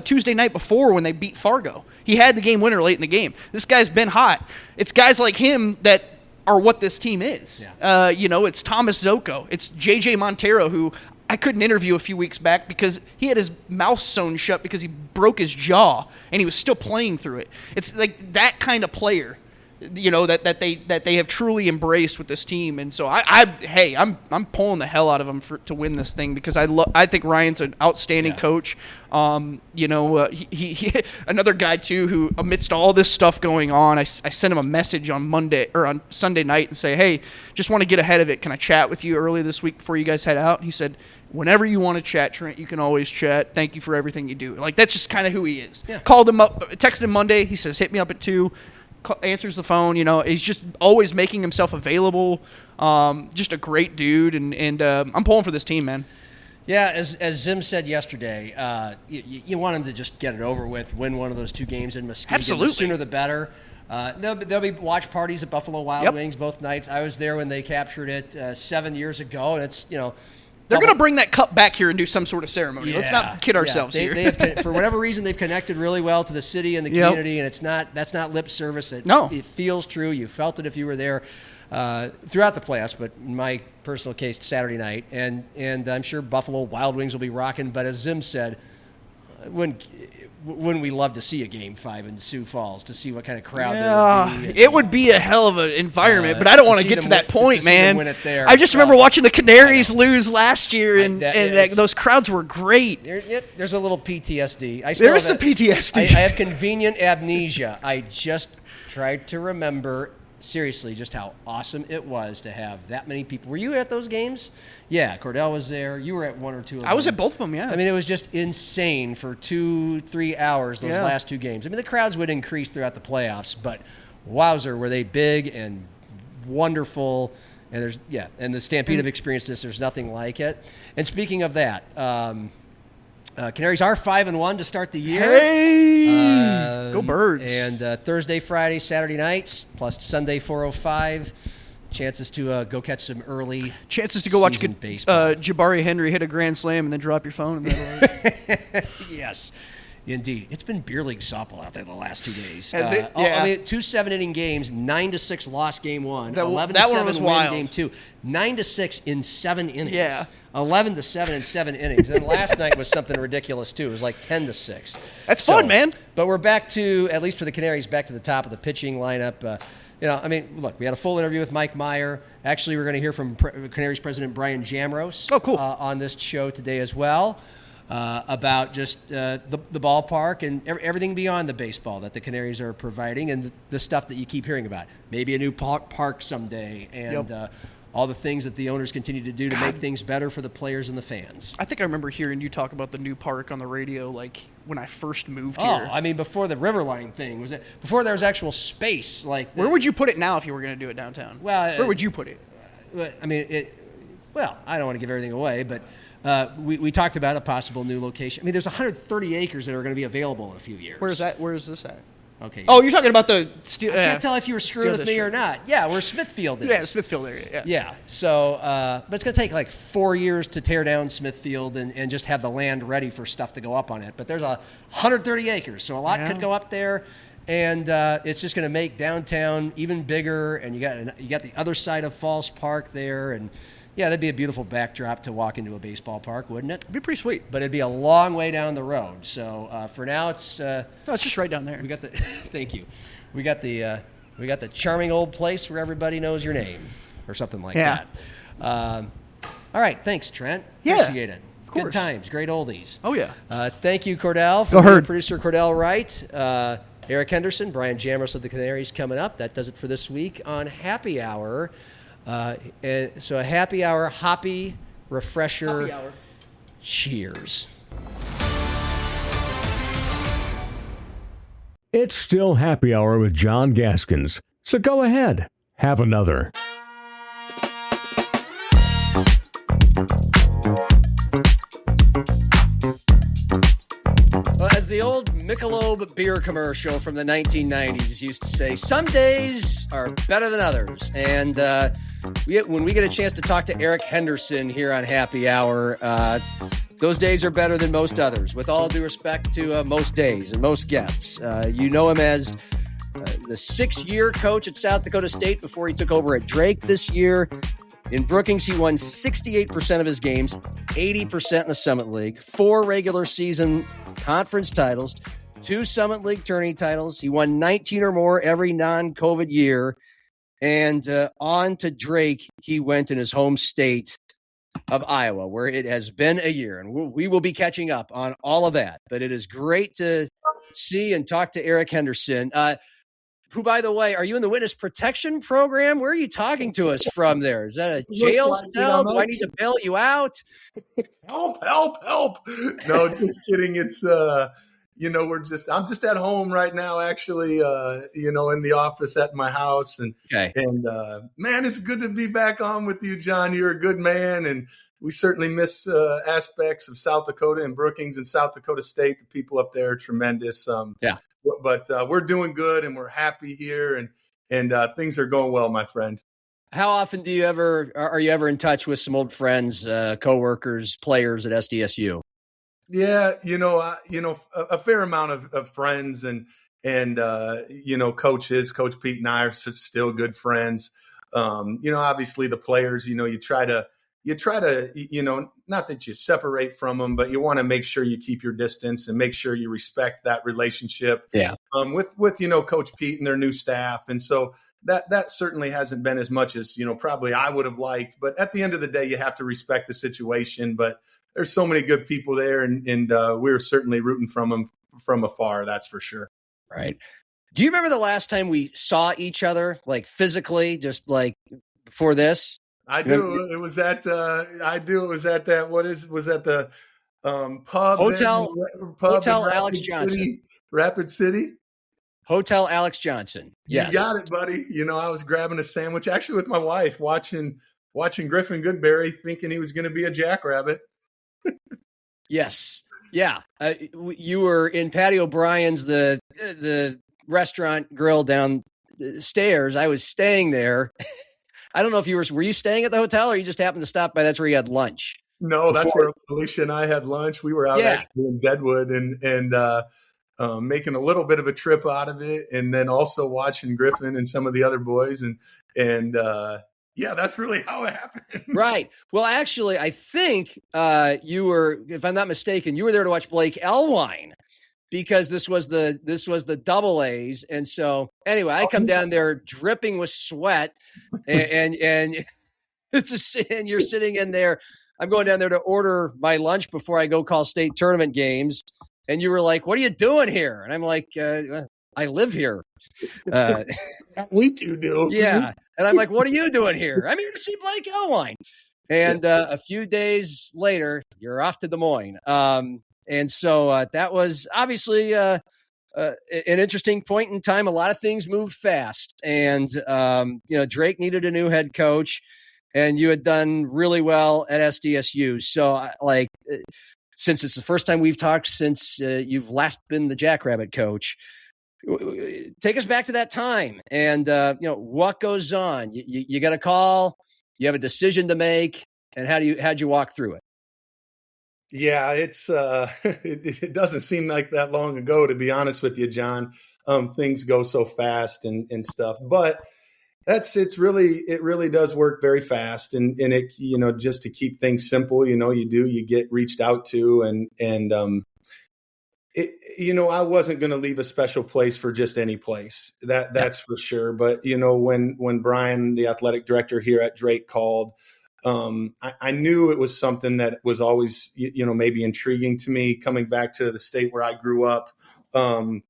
G: Tuesday night before when they beat Fargo. He had the game winner late in the game. This guy's been hot. It's guys like him that are what this team is. Yeah. It's Thomas Zocco. It's J.J. Montero, who I couldn't interview a few weeks back because he had his mouth sewn shut because he broke his jaw, and he was still playing through it. It's like that kind of player, that they have truly embraced with this team. And so I'm pulling the hell out of him to win this thing because I think Ryan's an outstanding coach. He another guy too who, amidst all this stuff going on, I sent him a message on Monday or on Sunday night and say, hey, just want to get ahead of it. Can I chat with you early this week before you guys head out? He said, whenever you want to chat, Trent, you can always chat. Thank you for everything you do. Like, that's just kind of who he is. Yeah. Called him up, texted him Monday. He says, hit me up at 2. Answers the phone. He's just always making himself available. Just a great dude, and I'm pulling for this team, man.
F: Yeah, as Zim said yesterday, you want him to just get it over with, win one of those 2 games in Muskegon.
G: Absolutely.
F: The sooner the better. There'll be watch parties at Buffalo Wild Wings both nights. I was there when they captured it 7 years ago, and it's,
G: they're going to bring that cup back here and do some sort of ceremony. Let's not kid ourselves here.
F: They have, for whatever reason, they've connected really well to the city and the community, and that's not lip service. It feels true. You felt it if you were there throughout the playoffs, but in my personal case, Saturday night. And I'm sure Buffalo Wild Wings will be rocking. But as Zim said, wouldn't we love to see a Game 5 in Sioux Falls to see what kind of crowd there would be?
G: It would be a hell of an environment, but I don't want to get to that point, man.
F: There.
G: I just remember watching the Canaries lose last year, and those crowds were great.
F: There's a little PTSD.
G: There's some PTSD.
F: I have convenient amnesia. I just tried to remember, seriously, just how awesome it was to have that many people. Were you at those games? Yeah, Cordell was there. You were at 1 or 2 of them.
G: I was at both of them, yeah.
F: I mean, it was just insane for 2-3 hours, those last 2 games. I mean, the crowds would increase throughout the playoffs, but wowzer, were they big and wonderful. And and the Stampede have experienced this. There's nothing like it. And speaking of that, Canaries are 5-1 to start the year.
G: Hey, go Birds!
F: And Thursday, Friday, Saturday nights, plus Sunday 4:05. Chances to go catch some early.
G: Chances to go watch
F: baseball.
G: Jabari Henry hit a grand slam and then drop your phone.
F: Yes, indeed. It's been beer league softball out there the last 2 days.
G: Has it? Yeah.
F: I mean, 2 7-inning games, 9-6 lost game 1, 11-7
G: was
F: win
G: wild.
F: game 2, 9-6 in 7 innings.
G: Yeah.
F: 11-7 in 7 innings. And then last night was something ridiculous too. It was like 10-6.
G: That's fun, man.
F: But we're back to, at least for the Canaries, back to the top of the pitching lineup. Look, we had a full interview with Mike Meyer. Actually, we're going to hear from Canaries president Brian Jamros.
G: Oh, cool.
F: On this show today as well. About just the ballpark and everything beyond the baseball that the Canaries are providing and the stuff that you keep hearing about. Maybe a new park someday and all the things that the owners continue to do to make things better for the players and the fans.
G: I think I remember hearing you talk about the new park on the radio like when I first moved here.
F: Oh, I mean, before the Riverline thing. Was it before there was actual space?
G: Where would you put it now if you were going to do it downtown?
F: Well,
G: where would you put it?
F: I mean, I don't want to give everything away, but we talked about a possible new location. I mean, there's 130 acres that are going to be available in a few years.
G: Where's that? Where is this at?
F: Okay.
G: Oh, you're talking about the steel.
F: I can't tell if you were screwing with me or not. Yeah, where Smithfield is.
G: Yeah, Smithfield area. Yeah.
F: Yeah. So, but it's going to take like 4 years to tear down Smithfield and just have the land ready for stuff to go up on it. But there's 130 acres, so a lot could go up there. And it's just going to make downtown even bigger. And you got the other side of Falls Park there, and yeah, that'd be a beautiful backdrop to walk into a baseball park, wouldn't it?
G: It'd be pretty sweet.
F: But it'd be a long way down the road. So for now, it's
G: no, it's just right down there.
F: We got the thank you. We got the charming old place where everybody knows your name, or something like that. All right, thanks, Trent.
G: Yeah,
F: appreciate it.
G: Of course.
F: Good times, great oldies.
G: Oh yeah.
F: Thank you, Cordell,
G: Go herd.
F: Producer Cordell Wright. Eric Henderson, Brian Jamros of the Canaries coming up. That does it for this week on Happy Hour. So a happy hour, hoppy, refresher.
G: Happy hour.
F: Cheers.
B: It's still Happy Hour with John Gaskins, so go ahead, have another.
F: Well, as the old Michelob beer commercial from the 1990s used to say, some days are better than others. And when we get a chance to talk to Eric Henderson here on Happy Hour, those days are better than most others, with all due respect to most days and most guests. You know him as the 6-year coach at South Dakota State before he took over at Drake this year. In Brookings, he won 68% of his games, 80% in the Summit League, 4 regular season conference titles, 2 Summit League tourney titles. He won 19 or more every non-COVID year. And on to Drake, he went in his home state of Iowa, where it has been a year. And we will be catching up on all of that. But it is great to see and talk to Eric Henderson. Who, by the way, are you in the witness protection program? Where are you talking to us from there? Is that a jail cell? Do I need to bail you out?
I: Help. No, just kidding. It's, I'm just at home right now, actually, in the office at my house. And man, it's good to be back on with you, John. You're a good man. And we certainly miss aspects of South Dakota and Brookings and South Dakota State. The people up there are tremendous. But we're doing good and we're happy here and things are going well, my friend.
F: How often are you ever in touch with some old friends, coworkers, players at SDSU?
I: Yeah, a fair amount of friends and coaches. Coach Pete and I are still good friends. Obviously the players, you try to, not that you separate from them, but you want to make sure you keep your distance and make sure you respect that relationship.
F: Yeah.
I: With Coach Pete and their new staff. And so that certainly hasn't been as much as, probably I would have liked, but at the end of the day, you have to respect the situation, but there's so many good people there and we're certainly rooting from them from afar. That's for sure.
F: Right. Do you remember the last time we saw each other, like physically, just like before this?
I: I do. It was at that. Was that the pub?
F: Hotel Alex Johnson.
I: Rapid City.
F: Hotel Alex Johnson. Yes.
I: You got it, buddy. I was grabbing a sandwich actually with my wife, watching Griffin Goodberry, thinking he was going to be a jackrabbit.
F: Yes. Yeah. You were in Patty O'Brien's, the restaurant grill downstairs. I was staying there. I don't know if were you staying at the hotel or you just happened to stop by? That's where you had lunch.
I: No, that's where Alicia and I had lunch. We were out actually in Deadwood and making a little bit of a trip out of it. And then also watching Griffin and some of the other boys. And that's really how it happened.
F: Right. Well, actually, I think you were, if I'm not mistaken, you were there to watch Blake Elwine. Because this was the double A's. And so anyway, I come down there dripping with sweat and and you're sitting in there. I'm going down there to order my lunch before I go call state tournament games. And you were like, what are you doing here? And I'm like, I live here.
I: We do.
F: Yeah. And I'm like, what are you doing here? I'm here to see Blake Elwine. And a few days later, you're off to Des Moines. And so that was obviously an interesting point in time. A lot of things moved fast. And, Drake needed a new head coach, and you had done really well at SDSU. So, since it's the first time we've talked since you've last been the Jackrabbit coach, take us back to that time and, what goes on? You got a call, you have a decision to make, and how'd you walk through it?
I: Yeah, it's it doesn't seem like that long ago, to be honest with you, John. Things go so fast and stuff, but it really does work very fast. And it, just to keep things simple, you get reached out to and I wasn't going to leave a special place for just any place that's for sure. But, when Brian, the athletic director here at Drake, called, I knew it was something that was always, maybe intriguing to me, coming back to the state where I grew up, the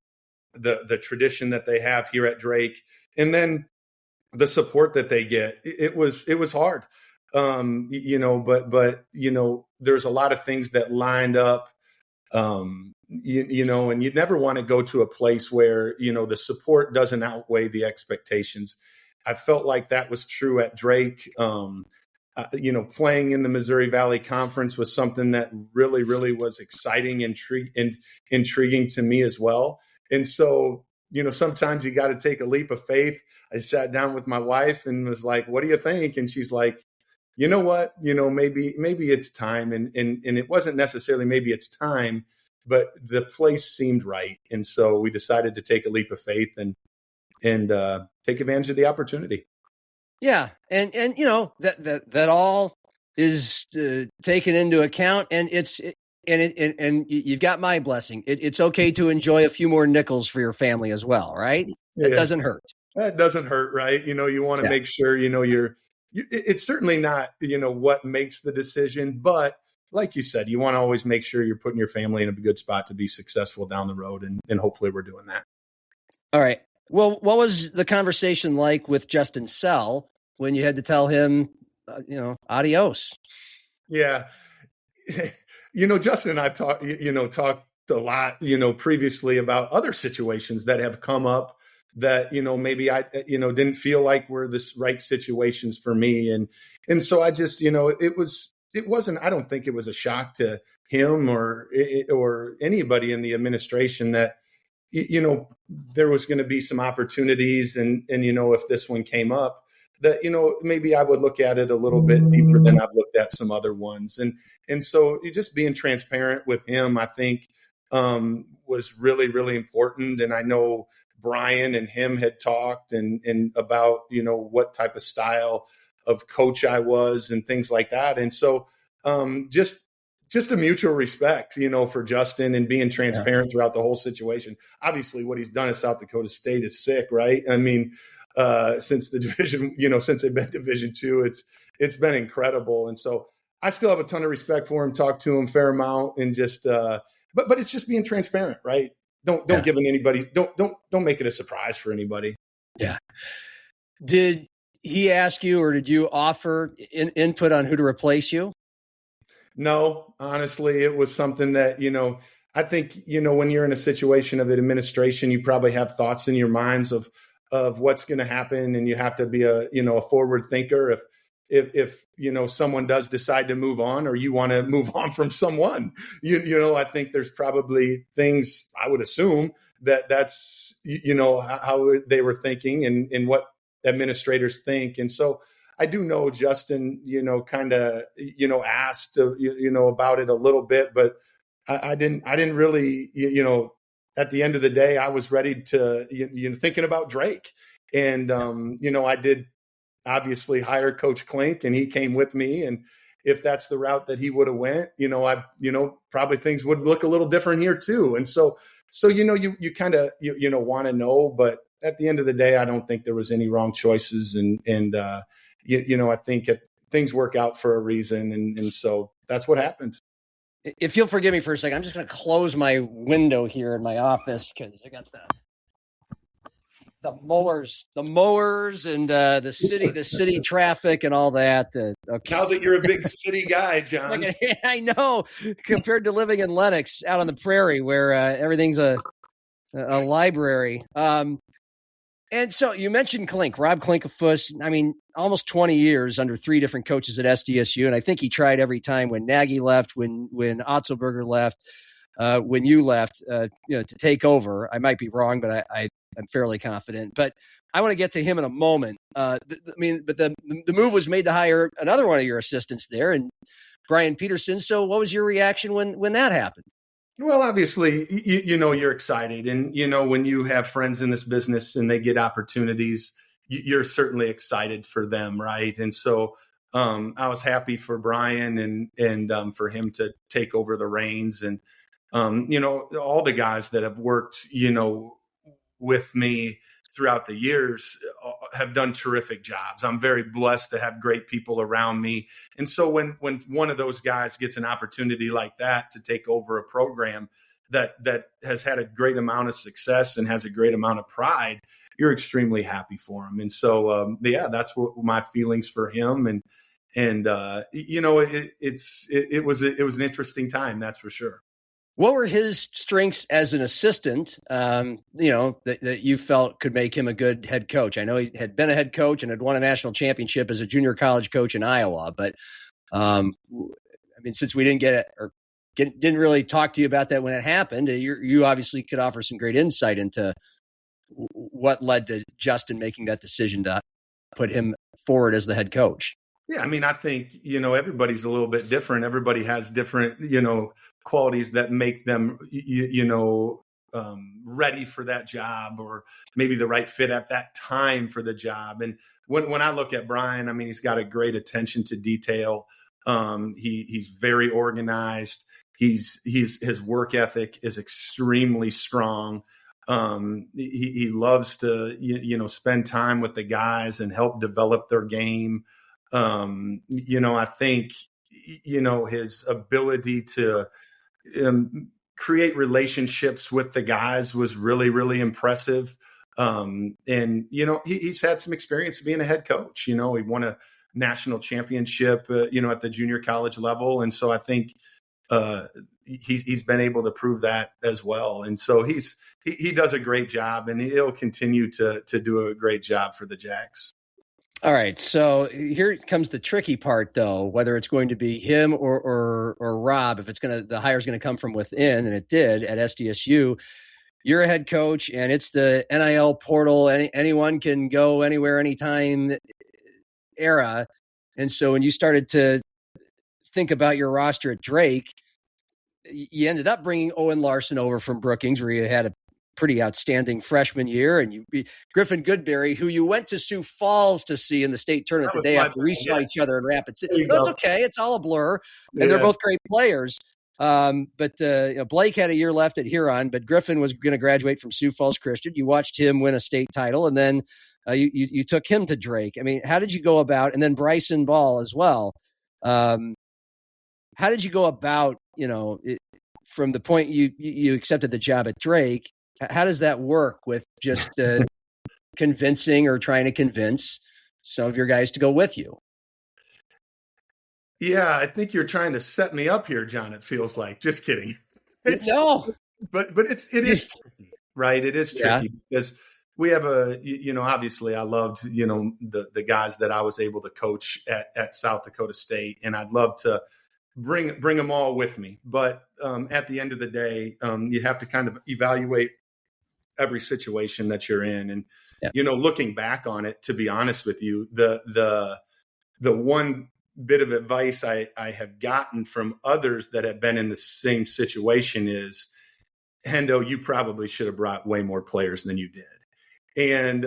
I: tradition that they have here at Drake, and then the support that they get. It was hard, but there's a lot of things that lined up, and you never want to go to a place where, the support doesn't outweigh the expectations. I felt like that was true at Drake. Playing in the Missouri Valley Conference was something that really, really was exciting and intriguing to me as well. And so, sometimes you got to take a leap of faith. I sat down with my wife and was like, "What do you think?" And she's like, "You know what? Maybe it's time." And it wasn't necessarily maybe it's time, but the place seemed right. And so we decided to take a leap of faith and take advantage of the opportunity.
F: Yeah. And that all is taken into account, and and you've got my blessing. It's okay to enjoy a few more nickels for your family as well, right? It doesn't hurt.
I: That doesn't hurt, right? You want to make sure, it's certainly not, what makes the decision, but like you said, you want to always make sure you're putting your family in a good spot to be successful down the road. And hopefully we're doing that.
F: All right. Well, what was the conversation like with Justin Sell when you had to tell him, adios?
I: Yeah. Justin and I've talked a lot, previously about other situations that have come up that, maybe I, didn't feel like were the right situations for me. And so I just, it wasn't, I don't think it was a shock to him or anybody in the administration that, there was going to be some opportunities and, if this one came up that, maybe I would look at it a little bit deeper than I've looked at some other ones. And so just being transparent with him, I think, was really, really important. And I know Brian and him had talked and about, what type of style of coach I was and things like that. And so, just a mutual respect, for Justin and being transparent throughout the whole situation. Obviously, what he's done at South Dakota State is sick, right? I mean, since the division, since they've been Division II, it's been incredible. And so I still have a ton of respect for him, talk to him a fair amount, and just, but it's just being transparent, right? Don't give anybody, don't make it a surprise for anybody.
F: Yeah. Did he ask you, or did you offer input on who to replace you?
I: No, honestly, it was something that, I think, when you're in a situation of administration, you probably have thoughts in your minds of what's going to happen. And you have to be a forward thinker. If someone does decide to move on, or you want to move on from someone, I think there's probably things I would assume that's, how they were thinking and what administrators think. And so I do know Justin, kind of, asked, about it a little bit, but I didn't really, at the end of the day, I was ready to, thinking about Drake. And, I did obviously hire Coach Klink, and he came with me. And if that's the route that he would have went, probably things would look a little different here too. And so, you kind of, want to know, but at the end of the day, I don't think there was any wrong choices. And I think things work out for a reason. And so that's what happened.
F: If you'll forgive me for a second, I'm just going to close my window here in my office because I got the mowers and the city traffic and all that.
I: Okay. Now that you're a big city guy, John.
F: I know, compared to living in Lenox out on the prairie where everything's a library. And so you mentioned Klink, Rob Klinkafus. I mean, almost 20 years under three different coaches at SDSU. And I think he tried every time when Nagy left, when Otzelberger left. when you left, to take over. I might be wrong, but I'm fairly confident. But I want to get to him in a moment. But the move was made to hire another one of your assistants there, and Brian Peterson. So what was your reaction when that happened?
I: Well, obviously, you're excited. And, when you have friends in this business and they get opportunities, you're certainly excited for them, right? And so I was happy for Brian and for him to take over the reins. And, all the guys that have worked, with me throughout the years have done terrific jobs. I'm very blessed to have great people around me. And so when one of those guys gets an opportunity like that to take over a program that has had a great amount of success and has a great amount of pride, you're extremely happy for him. And so, that's what my feelings for him. And it was an interesting time, that's for sure.
F: What were his strengths as an assistant, that you felt could make him a good head coach? I know he had been a head coach and had won a national championship as a junior college coach in Iowa. But, since we didn't get it or didn't really talk to you about that when it happened, you obviously could offer some great insight into what led to Justin making that decision to put him forward as the head coach.
I: Yeah, I think, everybody's a little bit different. Everybody has different, qualities that make them, ready for that job, or maybe the right fit at that time for the job. And when I look at Brian, he's got a great attention to detail. He's very organized. His work ethic is extremely strong. He loves to, spend time with the guys and help develop their game. I think, his ability to create relationships with the guys was really, really impressive. He's had some experience being a head coach. He won a national championship, at the junior college level. And so I think he's been able to prove that as well. And so he does a great job, and he'll continue to do a great job for the Jacks.
F: All right, so here comes the tricky part, though. Whether it's going to be him or Rob, if the hire's going to come from within, and it did at SDSU. You're a head coach, and it's the NIL portal. Anyone can go anywhere, anytime era. And so when you started to think about your roster at Drake, you ended up bringing Owen Larson over from Brookings, where you had a pretty outstanding freshman year, and Griffin Goodberry, who you went to Sioux Falls to see in the state tournament the day after we saw each other in Rapid City. No, it's okay. It's all a blur, and they're both great players. But Blake had a year left at Huron, but Griffin was going to graduate from Sioux Falls Christian. You watched him win a state title, and then you took him to Drake. How did you go about, and then Bryson Ball as well. How did you go about, from the point you accepted the job at Drake? How does that work with just convincing or trying to convince some of your guys to go with you?
I: Yeah, I think you're trying to set me up here, John. It feels like. Just kidding.
F: No,
I: but it is tricky, right? It is tricky because we have obviously I loved, the guys that I was able to coach at South Dakota State, and I'd love to bring them all with me. But at the end of the day, you have to kind of evaluate every situation that you're in. And, looking back on it, to be honest with you, the one bit of advice I have gotten from others that have been in the same situation is, Hendo, you probably should have brought way more players than you did. And,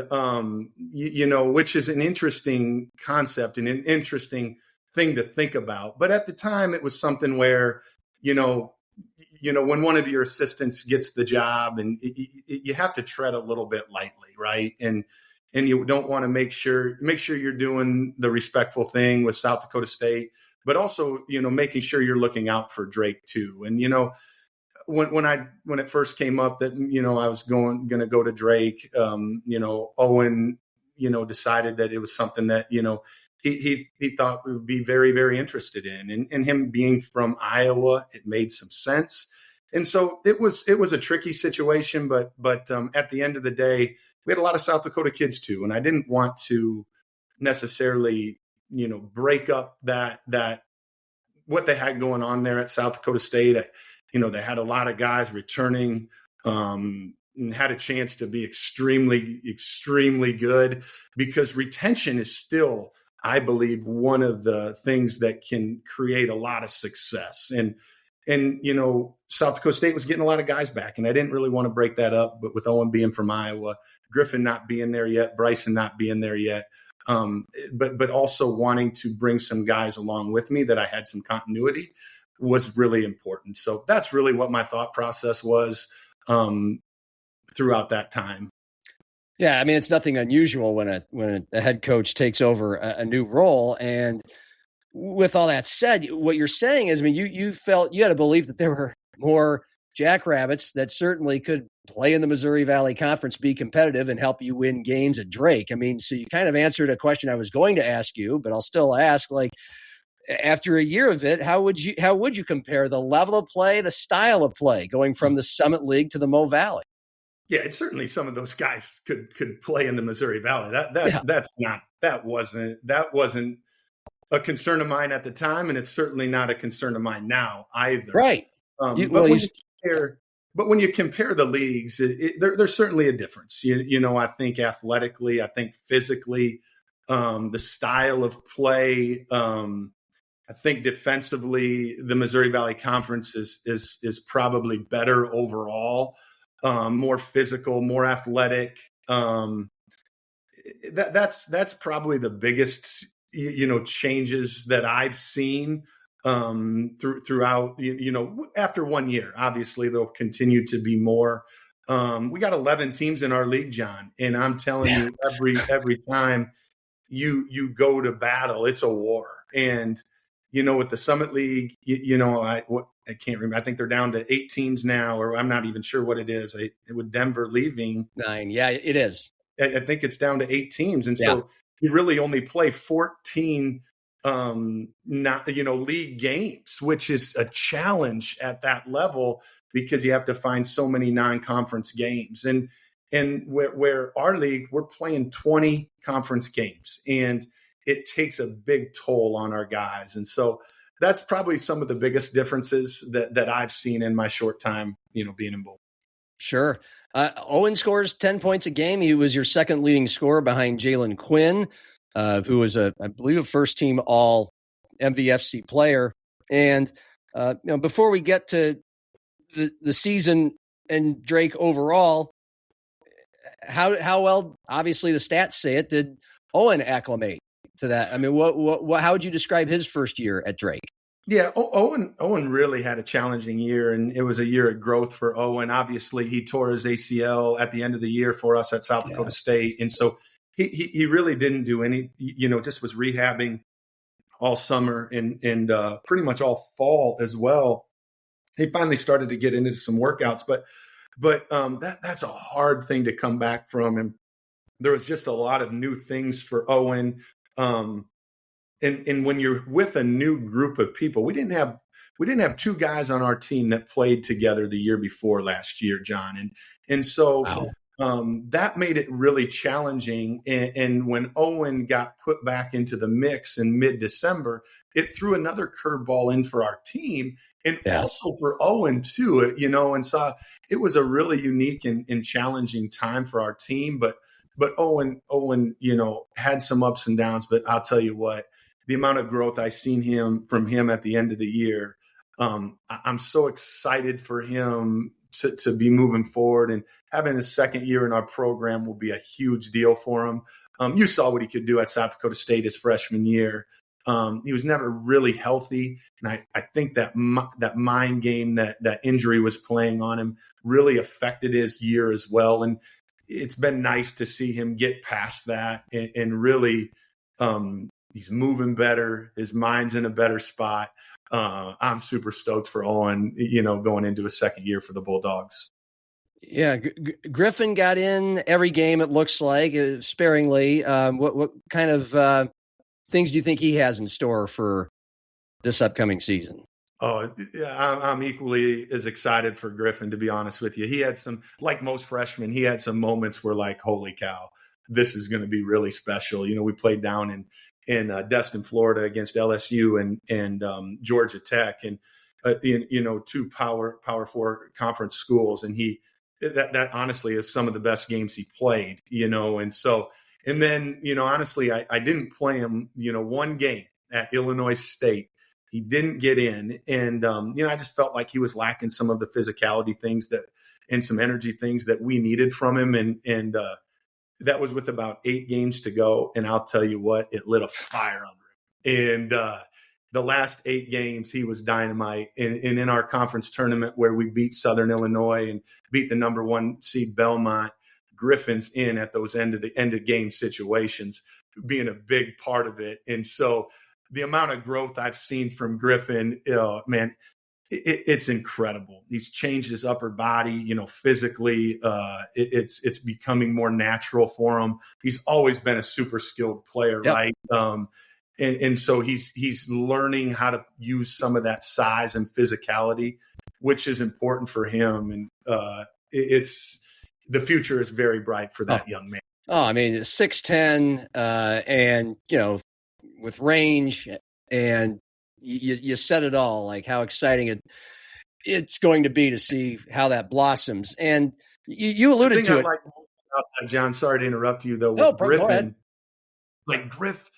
I: which is an interesting concept and an interesting thing to think about. But at the time, it was something where, when one of your assistants gets the job, and you have to tread a little bit lightly, right? And you don't want to make sure you're doing the respectful thing with South Dakota State, but also, making sure you're looking out for Drake too. And, when it first came up that, I was going to go to Drake, Owen, decided that it was something that, he thought we would be very, very interested in, and him being from Iowa, it made some sense. And so it was a tricky situation, but at the end of the day, we had a lot of South Dakota kids too. And I didn't want to necessarily, break up that what they had going on there at South Dakota State. They had a lot of guys returning, and had a chance to be extremely, extremely good, because retention is still, I believe, one of the things that can create a lot of success. And South Dakota State was getting a lot of guys back, and I didn't really want to break that up, but with Owen being from Iowa, Griffin not being there yet, Bryson not being there yet, but also wanting to bring some guys along with me that I had some continuity was really important. So that's really what my thought process was throughout that time.
J: Yeah, I mean, it's nothing unusual when a head coach takes over a new role. And with all that said, what you're saying is, I mean, you felt you had a belief that there were more Jackrabbits that certainly could play in the Missouri Valley Conference, be competitive, and help you win games at Drake. I mean, so you kind of answered a question I was going to ask you, but I'll still ask, like, after a year of it, how would you compare the level of play, the style of play, going from the Summit League to the Mo Valley?
I: Yeah, it's certainly some of those guys could play in the Missouri Valley. That wasn't a concern of mine at the time, and it's certainly not a concern of mine now either.
J: Right.
I: But when you compare the leagues, there's certainly a difference. I think athletically, I think physically, the style of play. I think defensively, the Missouri Valley Conference is probably better overall, more physical, more athletic. That's probably the biggest changes that I've seen throughout. After 1 year, obviously there'll continue to be more. We got 11 teams in our league, John, and I'm telling you, every time you go to battle, it's a war. And with the Summit League, I can't remember. I think they're down to 8 teams now, or I'm not even sure what it is. With Denver leaving
J: 9, yeah, it is.
I: I think it's down to 8 teams, and so you really only play 14, league games, which is a challenge at that level because you have to find so many non-conference games. And where our league, we're playing 20 conference games, and it takes a big toll on our guys. And so that's probably some of the biggest differences that I've seen in my short time, being in both.
J: Sure. Owen scores 10 points a game. He was your second leading scorer behind Jalen Quinn, who was I believe a first team all MVFC player. And, before we get to the season and Drake overall, how well, obviously the stats say it, did Owen acclimate to that? I mean, how would you describe his first year at Drake?
I: Yeah, Owen really had a challenging year, and it was a year of growth for Owen. Obviously, he tore his ACL at the end of the year for us at South Dakota State, and so he really didn't do any, just was rehabbing all summer and pretty much all fall as well. He finally started to get into some workouts, but that's a hard thing to come back from, and there was just a lot of new things for Owen. And when you're with a new group of people, we didn't have 2 guys on our team that played together the year before last year, John. And so that made it really challenging. And when Owen got put back into the mix in mid-December, it threw another curveball in for our team and also for Owen too, and so it was a really unique and challenging time for our team. But Owen, had some ups and downs, but I'll tell you what, the amount of growth I seen from him at the end of the year, I'm so excited for him to be moving forward, and having his second year in our program will be a huge deal for him. You saw what he could do at South Dakota State his freshman year. He was never really healthy, and I think that mind game that injury was playing on him really affected his year as well. And it's been nice to see him get past that and really he's moving better. His mind's in a better spot. I'm super stoked for Owen, going into his second year for the Bulldogs.
J: Yeah, Griffin got in every game, it looks like, sparingly. What kind of things do you think he has in store for this upcoming season?
I: Oh, I'm equally as excited for Griffin, to be honest with you. He had some, like most freshmen, he had some moments where, like, holy cow, this is going to be really special. We played down in Destin, Florida against LSU and Georgia Tech. And, two power four conference schools. And that honestly is some of the best games he played, and then, honestly, I didn't play him, one game at Illinois State. He didn't get in. And, I just felt like he was lacking some of the physicality things and some energy things that we needed from him. And that was with about 8 games to go. And I'll tell you what, it lit a fire under him. And the last 8 games, he was dynamite. And in our conference tournament where we beat Southern Illinois and beat the number 1 seed Belmont, Griffin's in at those end of game situations, being a big part of it. And so the amount of growth I've seen from Griffin, man, it's incredible. He's changed his upper body, physically. It's becoming more natural for him. He's always been a super skilled player, yep. Right? And so he's learning how to use some of that size and physicality, which is important for him. And the future is very bright for that young man.
J: Oh, I mean, 6'10", and with range, and you said it all. Like how exciting it's going to be to see how that blossoms. And you alluded to it,
I: John. Sorry to interrupt you though. With Griffin, like Griff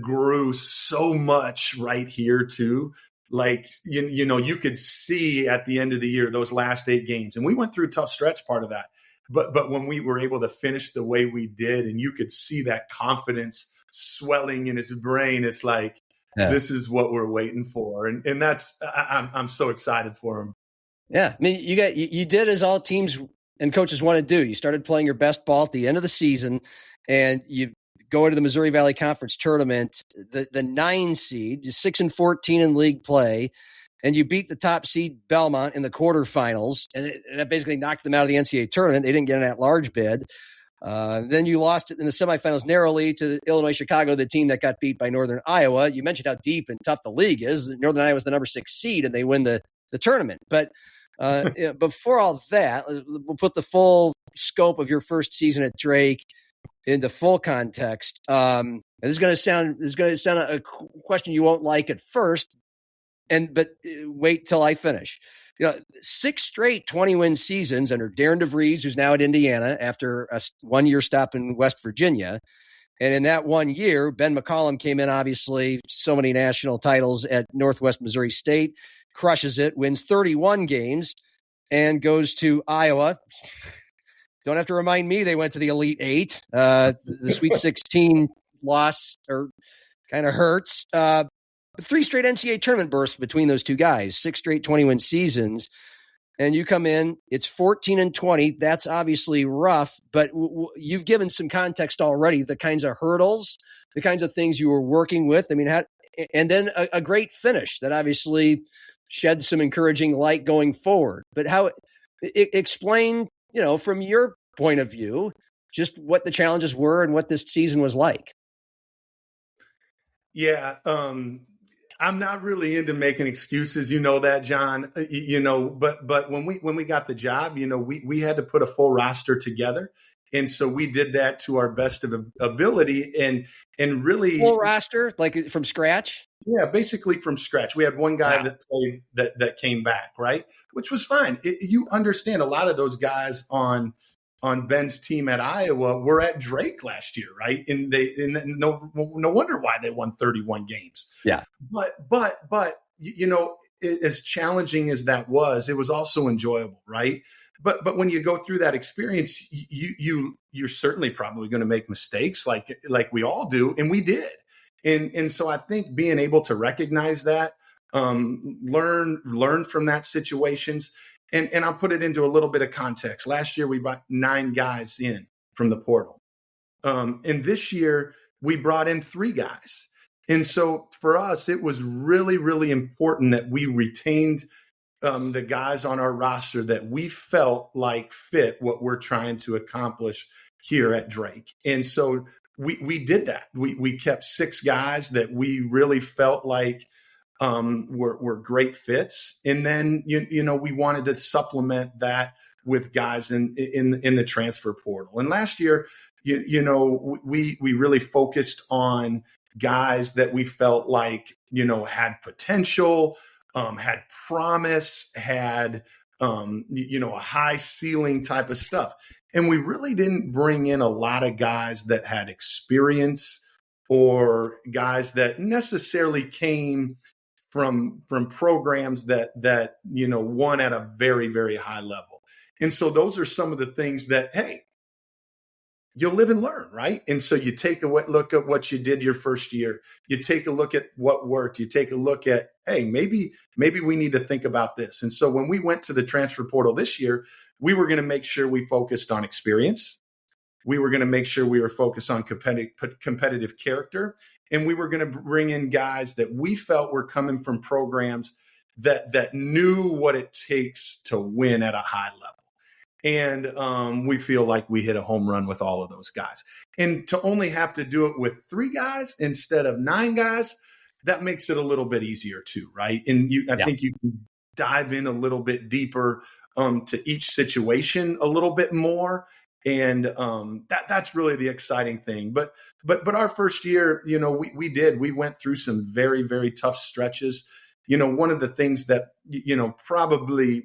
I: grew so much right here too. Like, you could see at the end of the year, those last 8 games, and we went through a tough stretch part of that. But when we were able to finish the way we did, and you could see that confidence swelling in his brain, it's like, this is what we're waiting for. And that's, I'm so excited for him.
J: Yeah. I mean, you did as all teams and coaches want to do. You started playing your best ball at the end of the season, and you go into the Missouri Valley Conference tournament, the 9 seed, 6-14 in league play, and you beat the top seed Belmont in the quarterfinals, and that basically knocked them out of the NCAA tournament. They didn't get an at-large bid. Then you lost in the semifinals narrowly to Illinois Chicago, the team that got beat by Northern Iowa. You mentioned how deep and tough the league is. Northern Iowa was the number 6 seed, and they win the tournament. But before all that, we'll put the full scope of your first season at Drake into full context. And this is going to sound a question you won't like at first, but wait till I finish. 6 straight 20-win seasons under Darren DeVries, who's now at Indiana after a 1-year stop in West Virginia. And in that 1 year, Ben McCollum came in, obviously, so many national titles at Northwest Missouri State, crushes it, wins 31 games, and goes to Iowa. Don't have to remind me they went to the Elite 8. The Sweet 16 loss kind of hurts. 3 straight NCAA tournament bursts between those two guys, 6 straight 20-win seasons. And you come in, it's 14-20. That's obviously rough, but you've given some context already, the kinds of hurdles, the kinds of things you were working with. I mean, and then a great finish that obviously shed some encouraging light going forward. But explain, from your point of view, just what the challenges were and what this season was like.
I: Yeah. I'm not really into making excuses, that, John, but when we got the job, we had to put a full roster together. And so we did that to our best of ability and really
J: full roster, like from scratch.
I: Yeah, basically from scratch. We had one guy that played that came back, right? Which was fine. You understand a lot of those guys on Ben's team at Iowa were at Drake last year, right? And no wonder why they won 31 games.
J: Yeah.
I: But as challenging as that was, it was also enjoyable, right? But when you go through that experience, you're certainly probably going to make mistakes like we all do, and we did. And so I think being able to recognize that, learn from that situations. And I'll put it into a little bit of context. Last year, we brought 9 guys in from the portal. And this year, we brought in 3 guys. And so for us, it was really, really important that we retained the guys on our roster that we felt like fit what we're trying to accomplish here at Drake. And so we did that. We kept 6 guys that we really felt like were great fits. And then, we wanted to supplement that with guys in the transfer portal. And last year, we really focused on guys that we felt like, had potential, had promise, had, a high ceiling type of stuff. And we really didn't bring in a lot of guys that had experience or guys that necessarily came from programs that won at a very, very high level. And so those are some of the things that, hey, you'll live and learn, right? And so you take a look at what you did your first year. You take a look at what worked. You take a look at, hey, maybe we need to think about this. And so when we went to the transfer portal this year, we were going to make sure we focused on experience. We were going to make sure we were focused on competitive character. And we were going to bring in guys that we felt were coming from programs that knew what it takes to win at a high level. And we feel like we hit a home run with all of those guys. And to only have to do it with 3 guys instead of 9 guys, that makes it a little bit easier too, right? And I think you can dive in a little bit deeper to each situation a little bit more. And that's really the exciting thing. But our first year, we went through some very, very tough stretches. One of the things that, probably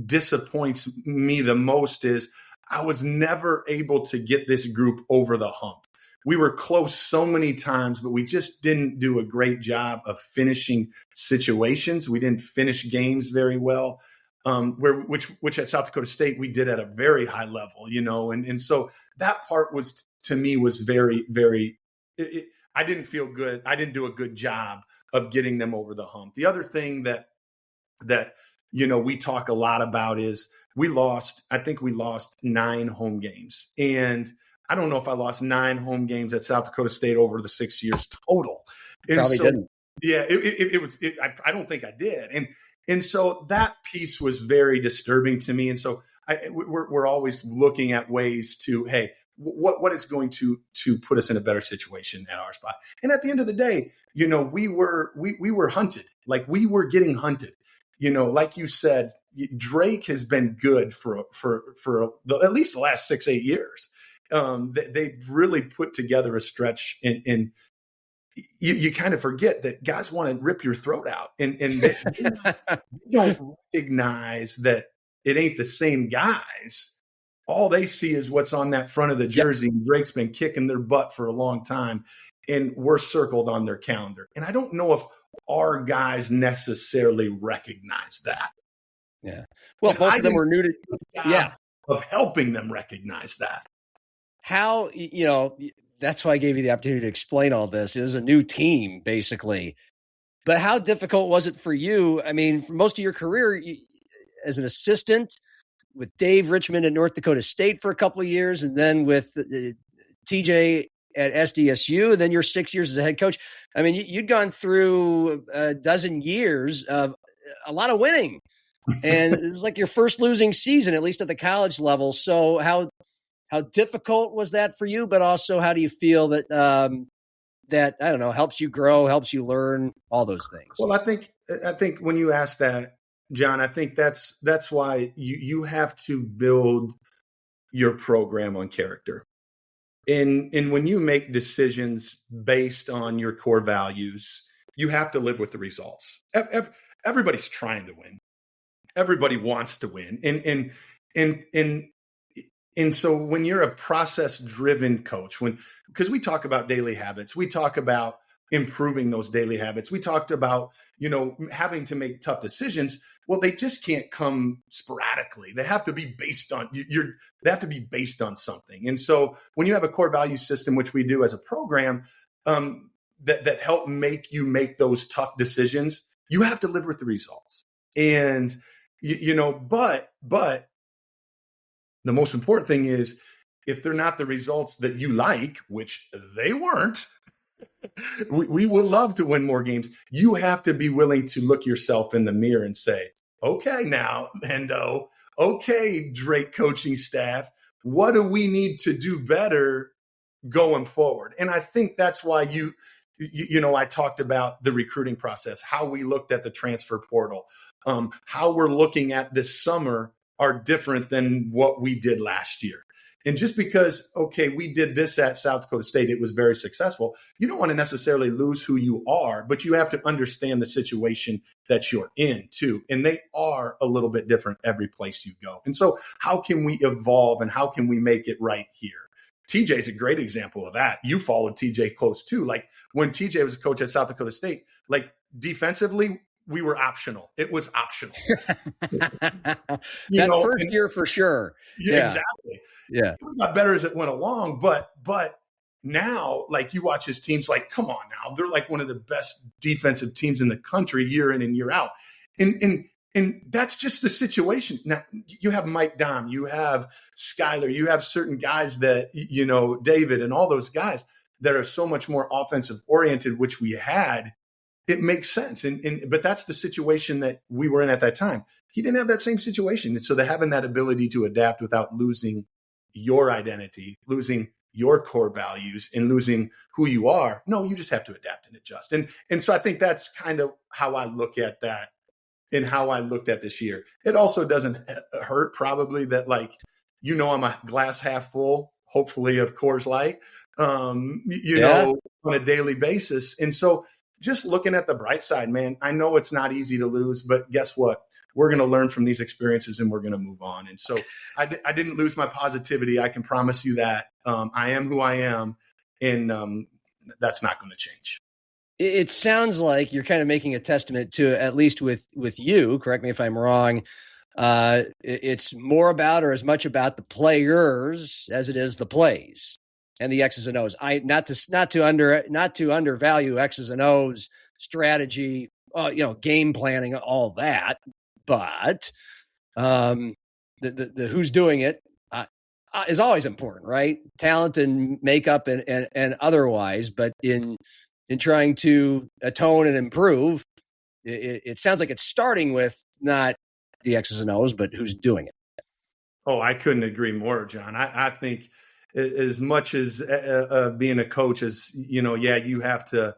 I: disappoints me the most is I was never able to get this group over the hump. We were close so many times, but we just didn't do a great job of finishing situations. We didn't finish games very well, which at South Dakota State we did at a very high level, and so that part was, to me, was very, very, I didn't feel good. I didn't do a good job of getting them over the hump. The other thing that we talk a lot about is I think we lost 9 home games. And I don't know if I lost 9 home games at South Dakota State over the 6 years total. And
J: probably didn't.
I: Yeah, I don't think I did. And so that piece was very disturbing to me. And so we're always looking at ways to, hey, what is going to put us in a better situation at our spot. And at the end of the day, we were hunted. Like, we were getting hunted. Like you said, Drake has been good for at least the last 6-8 years. They've really put together a stretch, and you kind of forget that guys want to rip your throat out, and they don't recognize that it ain't the same guys. All they see is what's on that front of the jersey, and Drake's been kicking their butt for a long time, and we're circled on their calendar. And I don't know if our guys necessarily recognize that.
J: Yeah. Well, most of them were new to
I: of helping them recognize that.
J: How, that's why I gave you the opportunity to explain all this. It was a new team, basically. But how difficult was it for you? I mean, for most of your career as an assistant with Dave Richmond at North Dakota State for a couple of years, and then with TJ at SDSU, and then your 6 years as a head coach. I mean, you'd gone through a dozen years of a lot of winning, and it's like your first losing season, at least at the college level. So how difficult was that for you? But also, how do you feel that that, I don't know, helps you grow, helps you learn, all those things?
I: Well, I think when you ask that, John, I think that's why you have to build your program on character. And when you make decisions based on your core values, you have to live with the results. Everybody's trying to win. Everybody wants to win. And so when you're a process-driven coach, because we talk about daily habits, we talk about improving those daily habits. We talked about, having to make tough decisions. Well, they just can't come sporadically. They have to be based on they have to be based on something. And so when you have a core value system, which we do as a program, that help make you make those tough decisions, you have to live with the results. And but the most important thing is, if they're not the results that you like, which they weren't, we would love to win more games. You have to be willing to look yourself in the mirror and say, okay, now, Hendo, okay, Drake coaching staff, what do we need to do better going forward? And I think that's why I talked about the recruiting process, how we looked at the transfer portal, how we're looking at this summer are different than what we did last year. And just because, okay, we did this at South Dakota State, it was very successful. You don't want to necessarily lose who you are, but you have to understand the situation that you're in too. And they are a little bit different every place you go. And so how can we evolve and how can we make it right here? TJ is a great example of that. You followed TJ close too. Like when TJ was a coach at South Dakota State, like defensively, we were optional. It was optional.
J: First year for sure.
I: Yeah, exactly.
J: Yeah.
I: We got better as it went along, but now, like you watch his teams, like, come on now. They're like one of the best defensive teams in the country year in and year out. And that's just the situation. Now, you have Mike Dom, you have Skyler, you have certain guys that, David and all those guys that are so much more offensive oriented, which we had. It makes sense. But that's the situation that we were in at that time. He didn't have that same situation. And so having that ability to adapt without losing your identity, losing your core values, and losing who you are. No, you just have to adapt and adjust. And so I think that's kind of how I look at that and how I looked at this year. It also doesn't hurt probably that, like, I'm a glass half full, hopefully, of Coors Light, know, on a daily basis. And so just looking at the bright side, man, I know it's not easy to lose, but guess what? We're going to learn from these experiences and we're going to move on. And so I didn't lose my positivity. I can promise you that. I am who I am, and that's not going to change.
J: It sounds like you're kind of making a testament to, at least with you, correct me if I'm wrong, it's more about or as much about the players as it is the plays and the X's and O's. Not to undervalue X's and O's, strategy, game planning, all that, but the who's doing it is always important, right? Talent and makeup and otherwise, but in trying to atone and improve, it sounds like it's starting with not the X's and O's, but who's doing it.
I: Oh, I couldn't agree more, John. I think as much as being a coach as, you have to,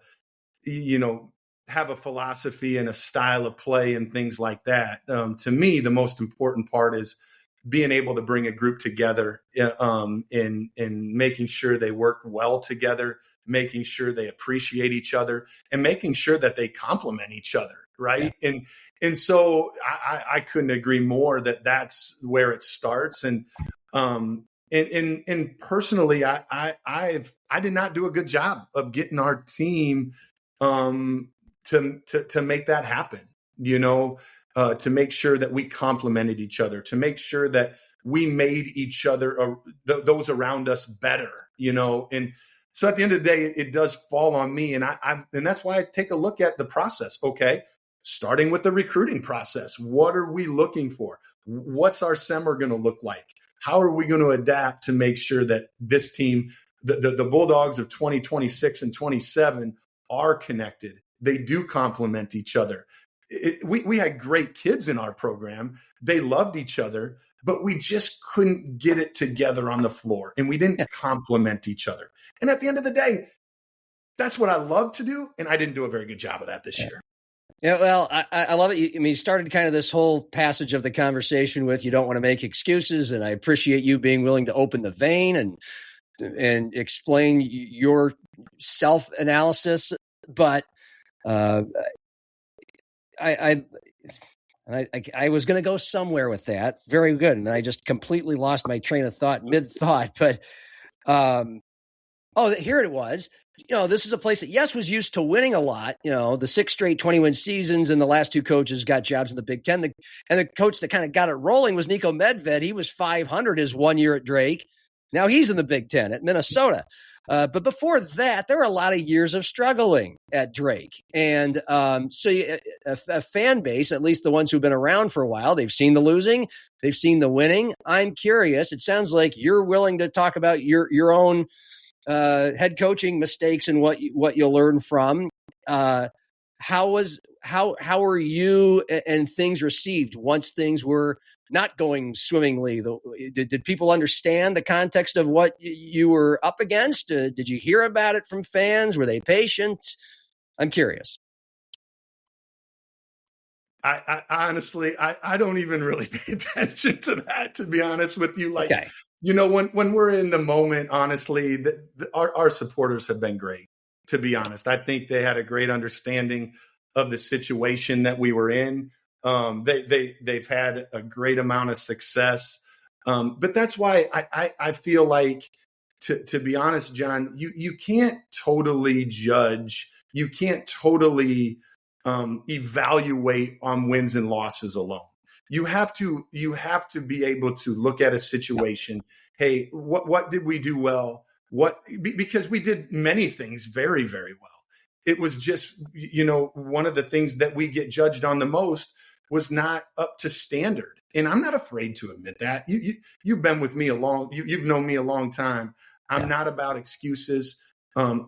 I: have a philosophy and a style of play and things like that. To me, the most important part is being able to bring a group together in making sure they work well together, making sure they appreciate each other, and making sure that they complement each other. Right. Yeah. And so I couldn't agree more that that's where it starts. And personally, I did not do a good job of getting our team to make that happen, to make sure that we complemented each other, to make sure that we made each other, those around us better, and so at the end of the day, it does fall on me. And and that's why I take a look at the process. Okay. Starting with the recruiting process. What are we looking for? What's our summer going to look like? How are we going to adapt to make sure that this team, the Bulldogs of 2026 and 27 are connected? They do complement each other. We had great kids in our program. They loved each other, but we just couldn't get it together on the floor, and we didn't complement each other. And at the end of the day, that's what I love to do, and I didn't do a very good job of that this year.
J: Yeah, well, I love it. You started kind of this whole passage of the conversation with, you don't want to make excuses, and I appreciate you being willing to open the vein and explain your self-analysis. But I was going to go somewhere with that. Very good. And I just completely lost my train of thought mid-thought. But, here it was. This is a place that, yes, was used to winning a lot. The 6 straight 20-win seasons, and the last 2 coaches got jobs in the Big Ten. And the coach that kind of got it rolling was Nico Medved. He was 500 his 1 year at Drake. Now he's in the Big Ten at Minnesota. But before that, there were a lot of years of struggling at Drake. And so a fan base, at least the ones who've been around for a while, they've seen the losing, they've seen the winning. I'm curious. It sounds like you're willing to talk about your own head coaching mistakes and what you'll learn from. How were you and things received once things were not going swimmingly? Did people understand the context of what you were up against? Did you hear about it from fans? Were they patient? I'm curious.
I: I honestly, I don't even really pay attention to that, to be honest with you. Like,
J: okay.
I: when we're in the moment, honestly, our supporters have been great, to be honest. I think they had a great understanding of the situation that we were in. They've had a great amount of success. But that's why I feel like, to be honest, John, you can't totally judge. You can't totally evaluate on wins and losses alone. You have to be able to look at a situation. Hey, what did we do well? Because we did many things very, very well. It was just, one of the things that we get judged on the most was not up to standard. And I'm not afraid to admit that. You've been with me you've known me a long time. I'm not about excuses. I'm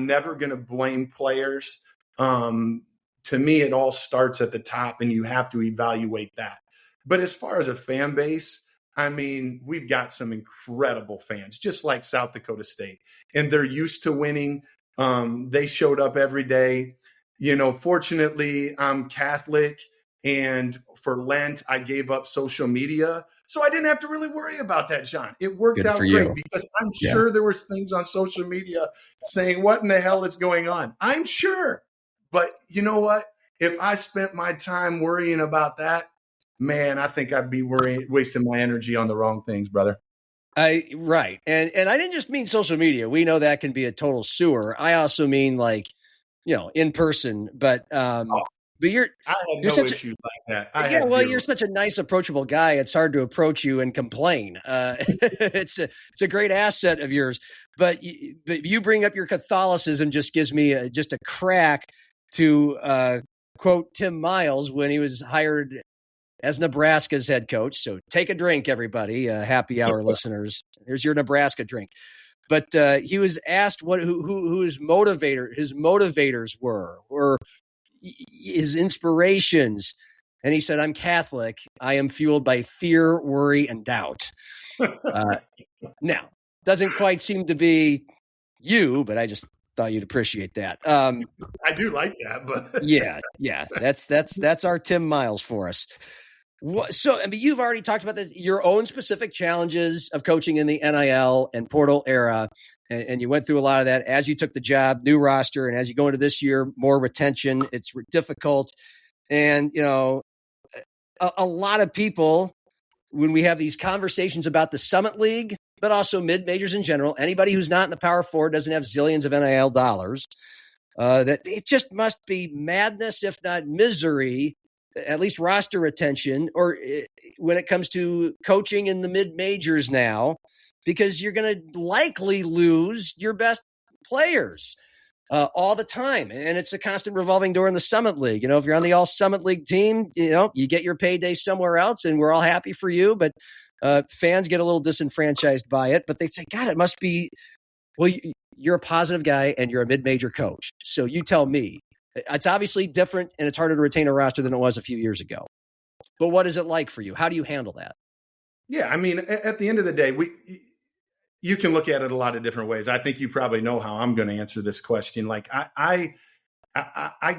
I: never going to blame players. To me, it all starts at the top, and you have to evaluate that. But as far as a fan base, I mean, we've got some incredible fans, just like South Dakota State, and they're used to winning. They showed up every day. Fortunately, I'm Catholic, and for Lent, I gave up social media. So I didn't have to really worry about that, John. It worked out great because I'm sure there was things on social media saying, what in the hell is going on? I'm sure. But you know what? If I spent my time worrying about that, man, I think I'd be wasting my energy on the wrong things, brother.
J: Right. And I didn't just mean social media. We know that can be a total sewer. I also mean in person, but I had
I: no issues like that.
J: You're such a nice, approachable guy. It's hard to approach you and complain. It's a great asset of yours, but you bring up your Catholicism just gives me just a crack to quote Tim Miles when he was hired as Nebraska's head coach. So take a drink, everybody, happy hour listeners. Here's your Nebraska drink. But he was asked who his motivators were, or his inspirations. And he said, I'm Catholic. I am fueled by fear, worry, and doubt. Now, doesn't quite seem to be you, but I just thought you'd appreciate that.
I: I do like that, but
J: yeah. That's our Tim Miles for us. So, you've already talked about your own specific challenges of coaching in the NIL and portal era, and you went through a lot of that as you took the job, new roster, and as you go into this year, more retention. It's difficult, and a lot of people, when we have these conversations about the Summit League, but also mid-majors in general, anybody who's not in the Power Four doesn't have zillions of NIL dollars. That it just must be madness, if not misery, at least roster retention, or when it comes to coaching in the mid-majors now, because you're going to likely lose your best players all the time. And it's a constant revolving door in the Summit League. If you're on the All-Summit League team, you get your payday somewhere else, and we're all happy for you. But fans get a little disenfranchised by it. But they say, God, it must be, well, you're a positive guy, and you're a mid-major coach. So you tell me. It's obviously different, and it's harder to retain a roster than it was a few years ago. But what is it like for you? How do you handle that?
I: Yeah, at the end of the day, you can look at it a lot of different ways. I think you probably know how I'm going to answer this question. Like I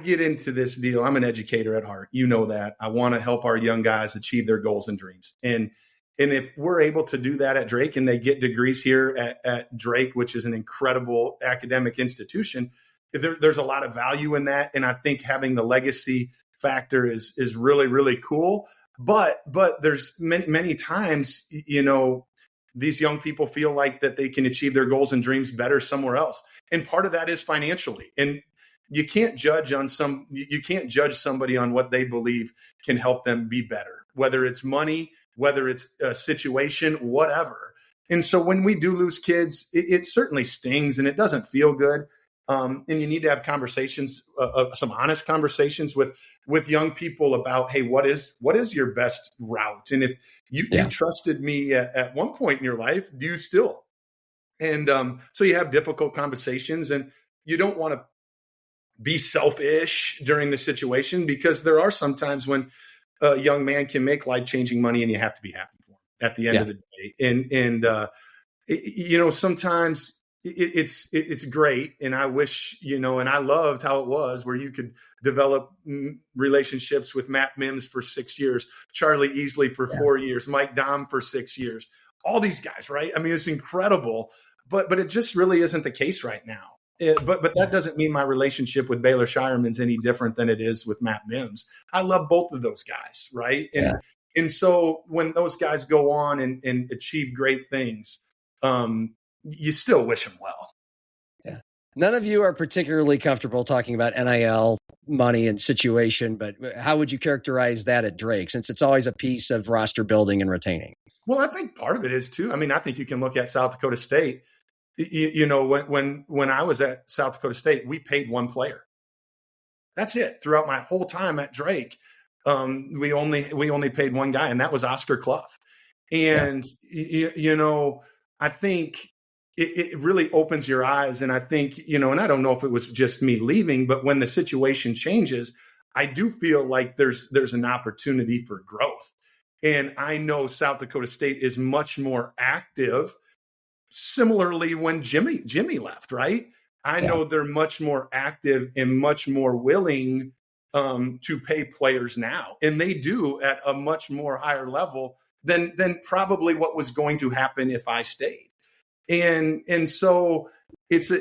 I: get into this deal. I'm an educator at heart. You know that. I want to help our young guys achieve their goals and dreams. And if we're able to do that at Drake, and they get degrees here at Drake, which is an incredible academic institution, there's a lot of value in that. And I think having the legacy factor is really, really cool. But there's many times, these young people feel like that they can achieve their goals and dreams better somewhere else. And part of that is financially. And you can't judge somebody on what they believe can help them be better, whether it's money, whether it's a situation, whatever. And so when we do lose kids, it certainly stings and it doesn't feel good. And you need to have conversations, some honest conversations with young people about, hey, what is your best route? And if you trusted me at one point in your life, do you still? And so you have difficult conversations, and you don't want to be selfish during the situation, because there are some times when a young man can make life-changing money, and you have to be happy for him at the end of the day. And sometimes it's great. And I wish, and I loved how it was where you could develop relationships with Matt Mims for 6 years, Charlie Easley for 4 years, Mike Dom for 6 years, all these guys, right? I mean, it's incredible, but it just really isn't the case right now. But that doesn't mean my relationship with Baylor Shireman's any different than it is with Matt Mims. I love both of those guys, right? And so when those guys go on and achieve great things, you still wish them well.
J: Yeah. None of you are particularly comfortable talking about NIL money and situation, but how would you characterize that at Drake, since it's always a piece of roster building and retaining?
I: Well, I think part of it is too. I mean, I think you can look at South Dakota State. When I was at South Dakota State, we paid one player. That's it. Throughout my whole time at Drake, we only paid one guy, and that was Oscar Clough. And I think it really opens your eyes. And I think, and I don't know if it was just me leaving, but when the situation changes, I do feel like there's an opportunity for growth. And I know South Dakota State is much more active. Similarly, when Jimmy left, right? I know they're much more active and much more willing to pay players now. And they do at a much more higher level than probably what was going to happen if I stayed. And so it's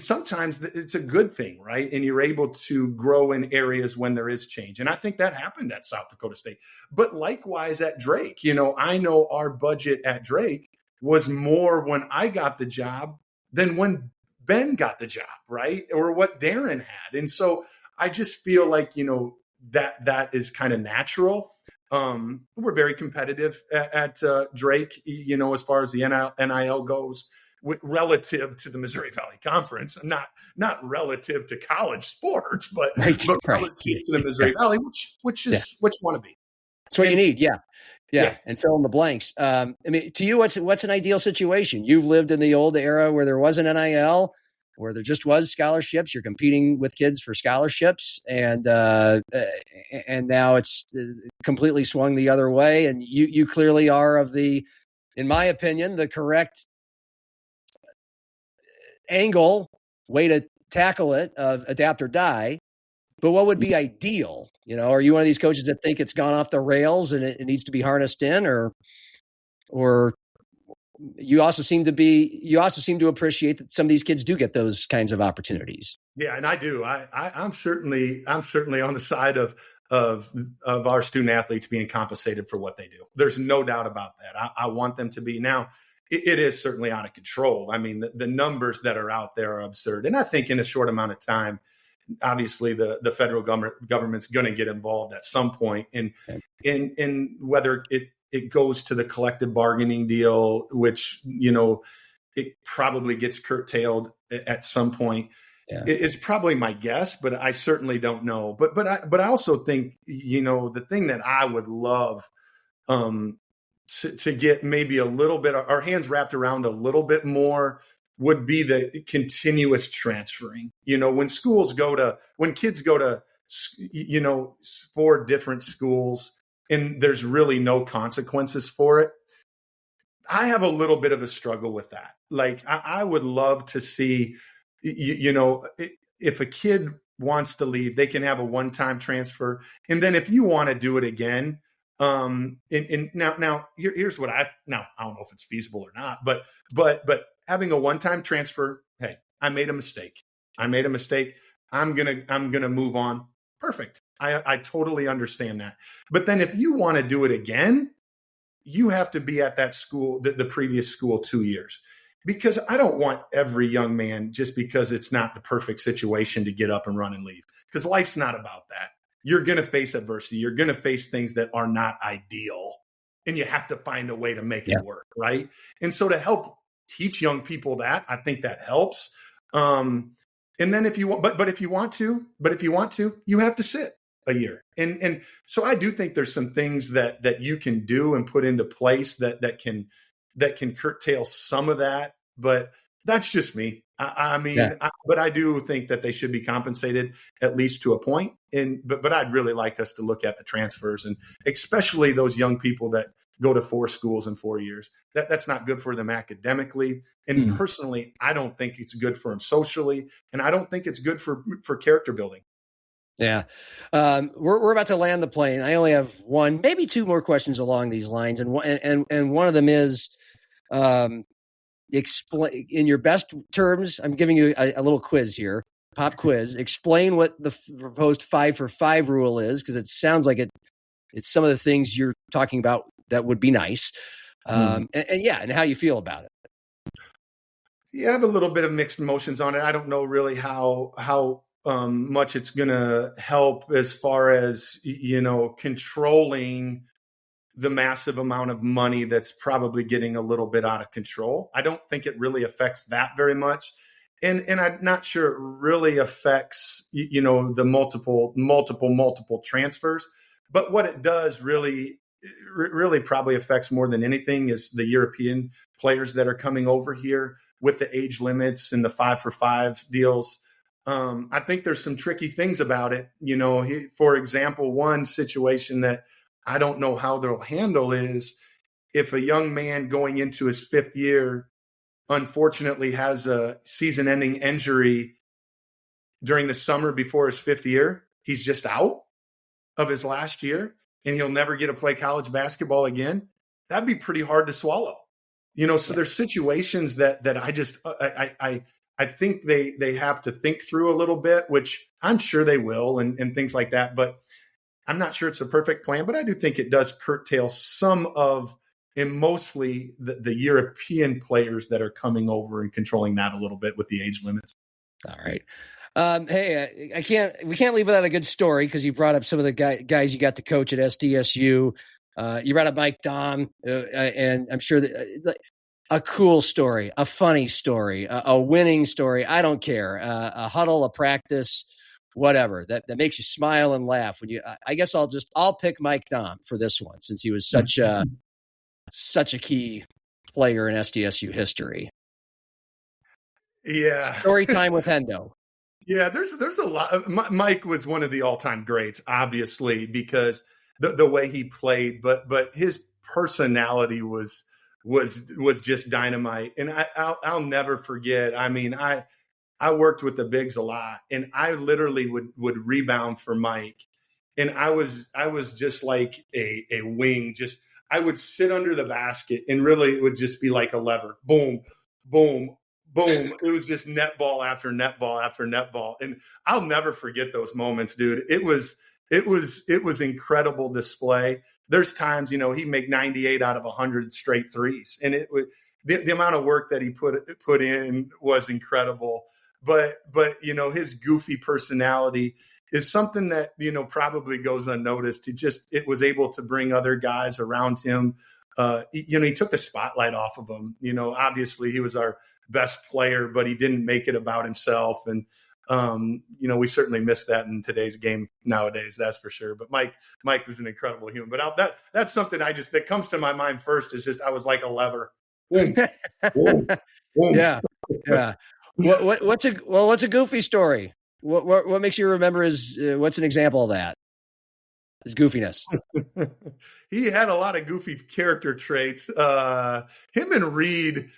I: sometimes it's a good thing, right? And you're able to grow in areas when there is change. And I think that happened at South Dakota State. But likewise at Drake, I know our budget at Drake was more when I got the job than when Ben got the job, right? Or what Darren had. And so I just feel like, that is kind of natural. We're very competitive at Drake, as far as the NIL goes, relative to the Missouri Valley Conference, not relative to college sports, but relative to the Missouri Valley, which is what you want to be.
J: That's what you need. Yeah. And fill in the blanks. I mean, to you, what's an ideal situation? You've lived in the old era where there wasn't NIL, where there just was scholarships. You're competing with kids for scholarships, and now it's completely swung the other way. And you clearly are in my opinion, the correct way to tackle it of adapt or die. But what would be ideal? Are you one of these coaches that think it's gone off the rails and it needs to be harnessed in, or you also seem to appreciate that some of these kids do get those kinds of opportunities?
I: Yeah, and I do. I'm certainly on the side of our student athletes being compensated for what they do. There's no doubt about that. I want them to be. Now, it is certainly out of control. I mean, the numbers that are out there are absurd. And I think in a short amount of time, obviously the federal government's going to get involved at some point, and whether it goes to the collective bargaining deal, which it probably gets curtailed at some point. It's probably my guess, but I certainly don't know. But I also think the thing that I would love to get maybe a little bit our hands wrapped around a little bit more would be the continuous transferring. When kids go to 4 different schools and there's really no consequences for it. I have a little bit of a struggle with that. Like I would love to see, if a kid wants to leave, they can have a one-time transfer. And then if you want to do it again, here's what I don't know if it's feasible or not, but having a one-time transfer, hey, I made a mistake. I'm gonna move on. Perfect. I totally understand that. But then if you want to do it again, you have to be at that school, the previous school 2 years. Because I don't want every young man, just because it's not the perfect situation, to get up and run and leave. Because life's not about that. You're going to face adversity. You're going to face things that are not ideal. And you have to find a way to make it work, right? And so to help teach young people that, I think that helps. And then if you want, but if you want to, you have to sit a year. And so I do think there's some things that you can do and put into place that can curtail some of that. But that's just me. But I do think that they should be compensated at least to a point. But I'd really like us to look at the transfers, and especially those young people that go to 4 schools in 4 years. That's not good for them academically. And personally, I don't think it's good for them socially. And I don't think it's good for character building.
J: Yeah. We're about to land the plane. I only have one, maybe 2 more questions along these lines. And one of them is, explain in your best terms. I'm giving you a little quiz here, pop quiz. Explain what the proposed 5 for 5 rule is, because it sounds like it's some of the things you're talking about that would be nice. And how you feel about it.
I: Yeah, I have a little bit of mixed emotions on it. I don't know really how much it's going to help as far as, controlling the massive amount of money that's probably getting a little bit out of control. I don't think it really affects that very much. And I'm not sure it really affects, the multiple transfers. But what it does really probably affects more than anything is the European players that are coming over here with the age limits and the 5 for 5 deals. I think there's some tricky things about it. For example, one situation that I don't know how they'll handle is if a young man going into his 5th year, unfortunately has a season-ending injury during the summer before his 5th year, he's just out of his last year and he'll never get to play college basketball again. That'd be pretty hard to swallow. So there's situations that I just, I think they have to think through a little bit, which I'm sure they will and things like that. But I'm not sure it's a perfect plan, but I do think it does curtail some of, and mostly the European players that are coming over and controlling that a little bit with the age limits.
J: All right. Hey, we can't leave without a good story, because you brought up some of the guys you got to coach at SDSU. You brought up Mike Dahm, and I'm sure that a cool story, a funny story, a winning story. I don't care. A huddle, a practice, whatever that makes you smile and laugh. I guess I'll pick Mike Dahm for this one, since he was such a key player in SDSU history.
I: Yeah.
J: Story time with Hendo.
I: Yeah, there's a lot. Mike was one of the all-time greats, obviously, because the way he played, but his personality was just dynamite. And I'll never forget. I mean, I worked with the bigs a lot, and I literally would rebound for Mike, and I was just like a wing. Just I would sit under the basket, and really it would just be like a lever, boom, boom. Boom. It was just net ball after net ball after net ball. And I'll never forget those moments, dude. It was incredible display. There's times, he'd make 98 out of 100 straight threes. And the amount of work that he put in was incredible. But his goofy personality is something that, probably goes unnoticed. It was able to bring other guys around him. He took the spotlight off of them. Obviously he was our best player, but he didn't make it about himself. And, we certainly miss that in today's game nowadays, that's for sure. But Mike was an incredible human. But that's something that comes to my mind first is just, I was like a lever. Boom, boom, boom.
J: Yeah. What's a goofy story? What makes you remember what's an example of that? His goofiness.
I: He had a lot of goofy character traits. Him and Reed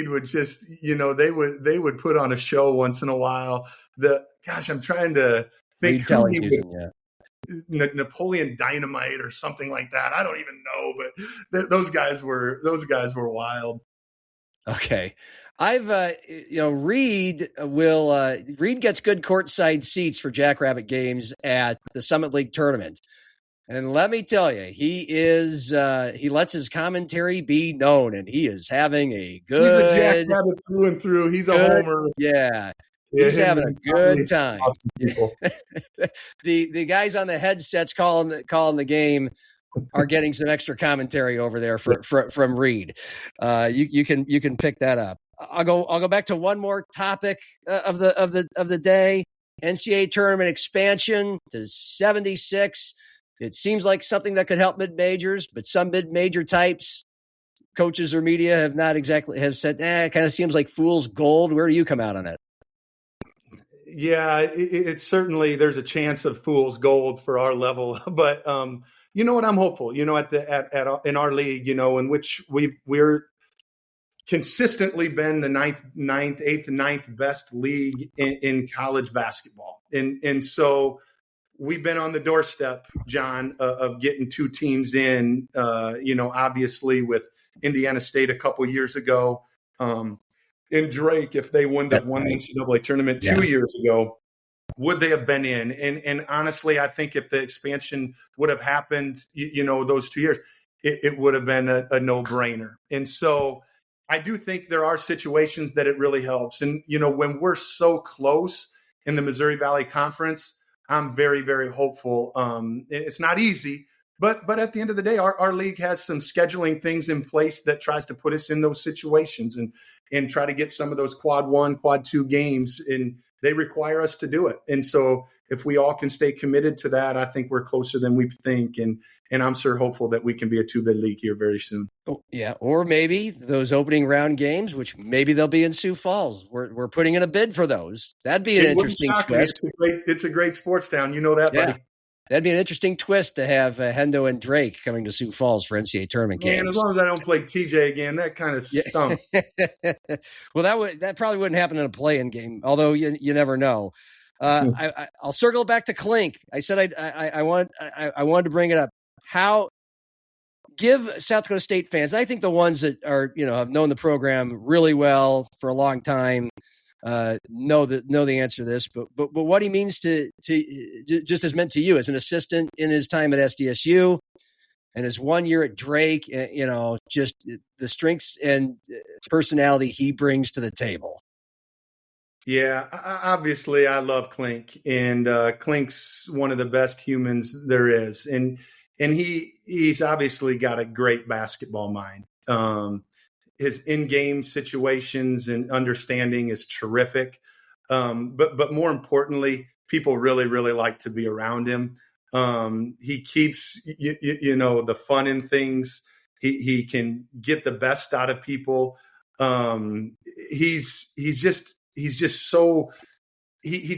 I: would just, they would put on a show once in a while. I'm trying to think who he would, Napoleon Dynamite or something like that. I don't even know, but those guys were wild.
J: Okay. I've, Reed gets good courtside seats for Jackrabbit games at the Summit League tournament. And let me tell you, he lets his commentary be known, and he is having a good.
I: He's a Jackrabbit through and through. He's a homer.
J: Yeah. He's having a good time. The guys on the headsets calling the game are getting some extra commentary over there from Reed. You can pick that up. I'll go back to one more topic of the day. NCAA tournament expansion to 76. It seems like something that could help mid-majors, but some mid-major types, coaches or media have said, it kind of seems like fool's gold. Where do you come out on it?
I: Yeah, it's certainly, there's a chance of fool's gold for our level, but You know what? I'm hopeful. You know, in our league, you know, in which we're consistently been the eighth, ninth best league in college basketball, and so we've been on the doorstep, John, of getting two teams in. You know, obviously with Indiana State a couple years ago, and Drake, if they wouldn't have won the NCAA tournament 2 years ago, would they have been in? And honestly, I think if the expansion would have happened, you know, those 2 years, it would have been a no-brainer. And so I do think there are situations that it really helps. And, you know, when we're so close in the Missouri Valley Conference, I'm very, very hopeful. It's not easy, but at the end of the day, our league has some scheduling things in place that tries to put us in those situations and try to get some of those quad 1, quad 2 games, and they require us to do it. And so if we all can stay committed to that, I think we're closer than we think. And I'm sure hopeful that we can be a 2-bid league here very soon.
J: Oh, yeah. Or maybe those opening round games, which maybe they'll be in Sioux Falls. We're putting in a bid for those. That'd be an interesting twist.
I: It's a great sports town. You know that, buddy.
J: That'd be an interesting twist to have Hendo and Drake coming to Sioux Falls for NCAA tournament games.
I: Man, as long as I don't play TJ again, that kind of stunk.
J: Well, that probably wouldn't happen in a play-in game, although you never know. I'll circle back to Clink. I said I wanted to bring it up. How give South Dakota State fans, I think the ones that are, you know, have known the program really well for a long time, know the answer to this, but what he means to just as meant to you as an assistant in his time at SDSU and his 1 year at Drake, you know, just the strengths and personality he brings to the table.
I: Yeah, obviously I love Clink, and Clink's one of the best humans there is. And he's obviously got a great basketball mind. His in-game situations and understanding is terrific. But more importantly, people really, really like to be around him. He keeps, you know, the fun in things. He can get the best out of people. He's a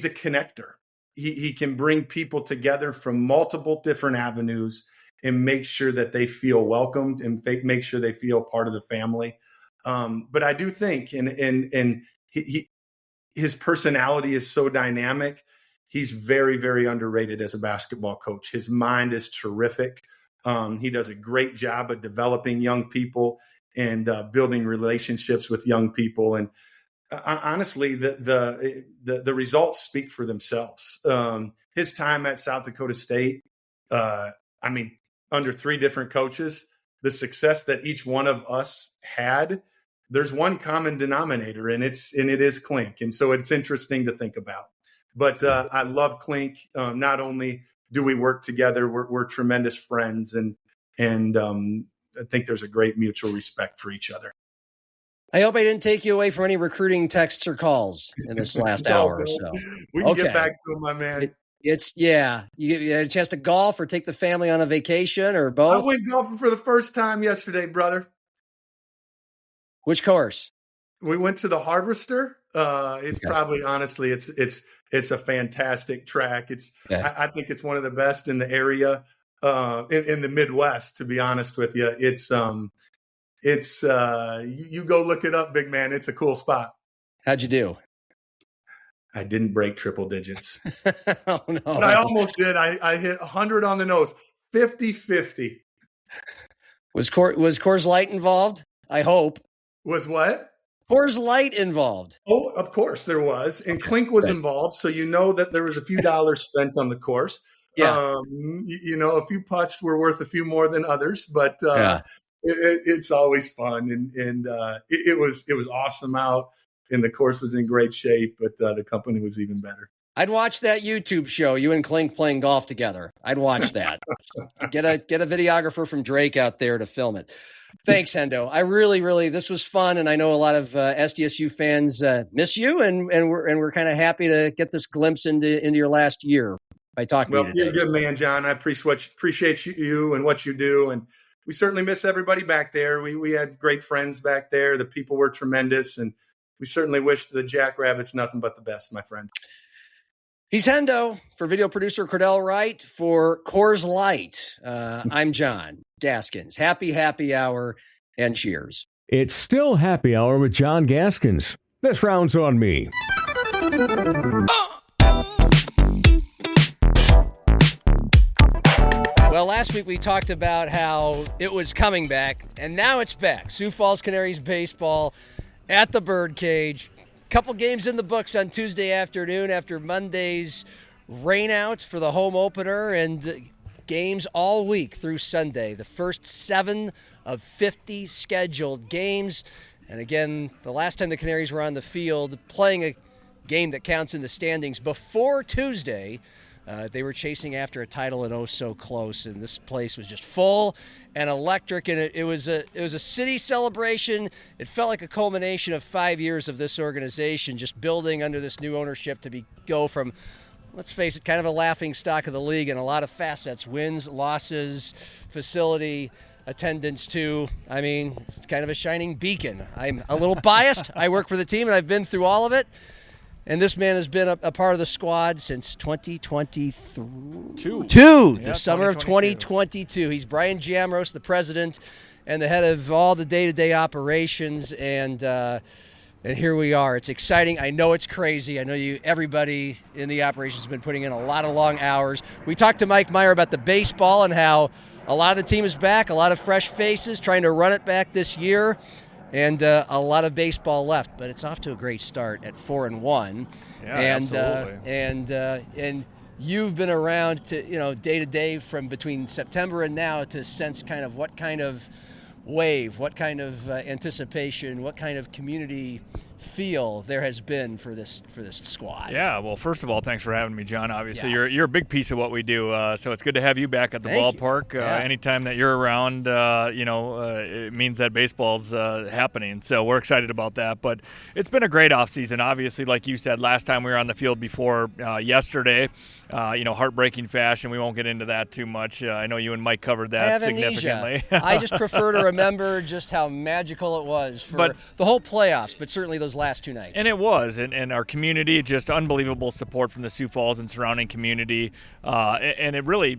I: connector. He can bring people together from multiple different avenues and make sure that they feel welcomed and make sure they feel part of the family. But I do think, and his personality is so dynamic. He's very, very underrated as a basketball coach. His mind is terrific. He does a great job of developing young people and building relationships with young people. And honestly, the results speak for themselves. His time at South Dakota State, under 3 different coaches, the success that each one of us had, there's one common denominator, and it is Clink. And so it's interesting to think about. But I love Clink. Not only do we work together, we're tremendous friends, and I think there's a great mutual respect for each other.
J: I hope I didn't take you away from any recruiting texts or calls in this last hour or so.
I: We can get back to him, my man.
J: You had a chance to golf or take the family on a vacation or both?
I: I went golfing for the first time yesterday, brother.
J: Which course?
I: We went to the Harvester. It's probably, honestly, it's a fantastic track. I think it's one of the best in the area, in the Midwest, to be honest with you. You go look it up, big man. It's a cool spot.
J: How'd you do?
I: I didn't break triple digits.
J: Oh, no.
I: But I almost did. I hit 100 on the nose, 50-50.
J: Was Coors Light involved? I hope.
I: Was what?
J: Coors Light involved.
I: Oh, of course there was. And Clink was involved. So you know that there was a few dollars spent on the course.
J: Yeah.
I: A few putts were worth a few more than others, but it's always fun. And it was awesome out. And the course was in great shape, but the company was even better.
J: I'd watch that YouTube show, you and Clink playing golf together. I'd watch that. Get a videographer from Drake out there to film it. Thanks, Hendo. I really, this was fun, and I know a lot of SDSU fans miss you, and we're kind of happy to get this glimpse into your last year by talking to you today.
I: You're a good man, John. I appreciate you and what you do, and we certainly miss everybody back there. We had great friends back there. The people were tremendous, and we certainly wish the Jackrabbits nothing but the best, my friend.
J: He's Hendo for video producer Cordell Wright for Coors Light. I'm John Gaskins. Happy hour and cheers.
B: It's still happy hour with John Gaskins. This round's on me.
F: Well, last week we talked about how it was coming back, and now it's back. Sioux Falls Canaries baseball at the Birdcage. Couple games in the books on Tuesday afternoon after Monday's rainout for the home opener, and games all week through Sunday. The first 7 of 50 scheduled games. And again, the last time the Canaries were on the field playing a game that counts in the standings before Tuesday, they were chasing after a title and oh so close, and this place was just full and electric, and it was a city celebration. It felt like a culmination of 5 years of this organization just building under this new ownership to go from, let's face it, kind of a laughing stock of the league in a lot of facets, wins, losses, facility, attendance too. I mean, it's kind of a shining beacon. I'm a little biased. I work for the team, and I've been through all of it. And this man has been a part of the squad since 2022. The summer of 2022. He's Brian Jamros, the president and the head of all the day-to-day operations. And here we are. It's exciting. I know it's crazy. I know everybody in the operations has been putting in a lot of long hours. We talked to Mike Meyer about the baseball and how a lot of the team is back, a lot of fresh faces trying to run it back this year. And a lot of baseball left, but it's off to a great start at 4-1.
K: Yeah,
F: and,
K: absolutely.
F: And you've been around to day to day from between September and now to sense kind of what kind of wave, what kind of anticipation, what kind of community feel there has been for this squad.
K: Yeah, well, first of all, thanks for having me, John. Obviously, you're a big piece of what we do, so it's good to have you back at the ballpark. Anytime that you're around, it means that baseball's happening, so we're excited about that. But it's been a great offseason. Obviously, like you said, last time we were on the field before yesterday, heartbreaking fashion. We won't get into that too much. I know you and Mike covered that significantly.
F: I just prefer to remember just how magical it was for the whole playoffs, but certainly those last 2 nights.
K: And it was, and our community, just unbelievable support from the Sioux Falls and surrounding community, and it really,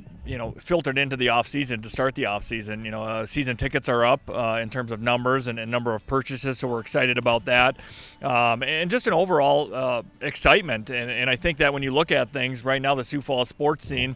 K: filtered into the off-season to start the off-season. Season tickets are up in terms of numbers and number of purchases, so we're excited about that, and just an overall excitement. And I think that when you look at things right now, the Sioux Falls sports scene,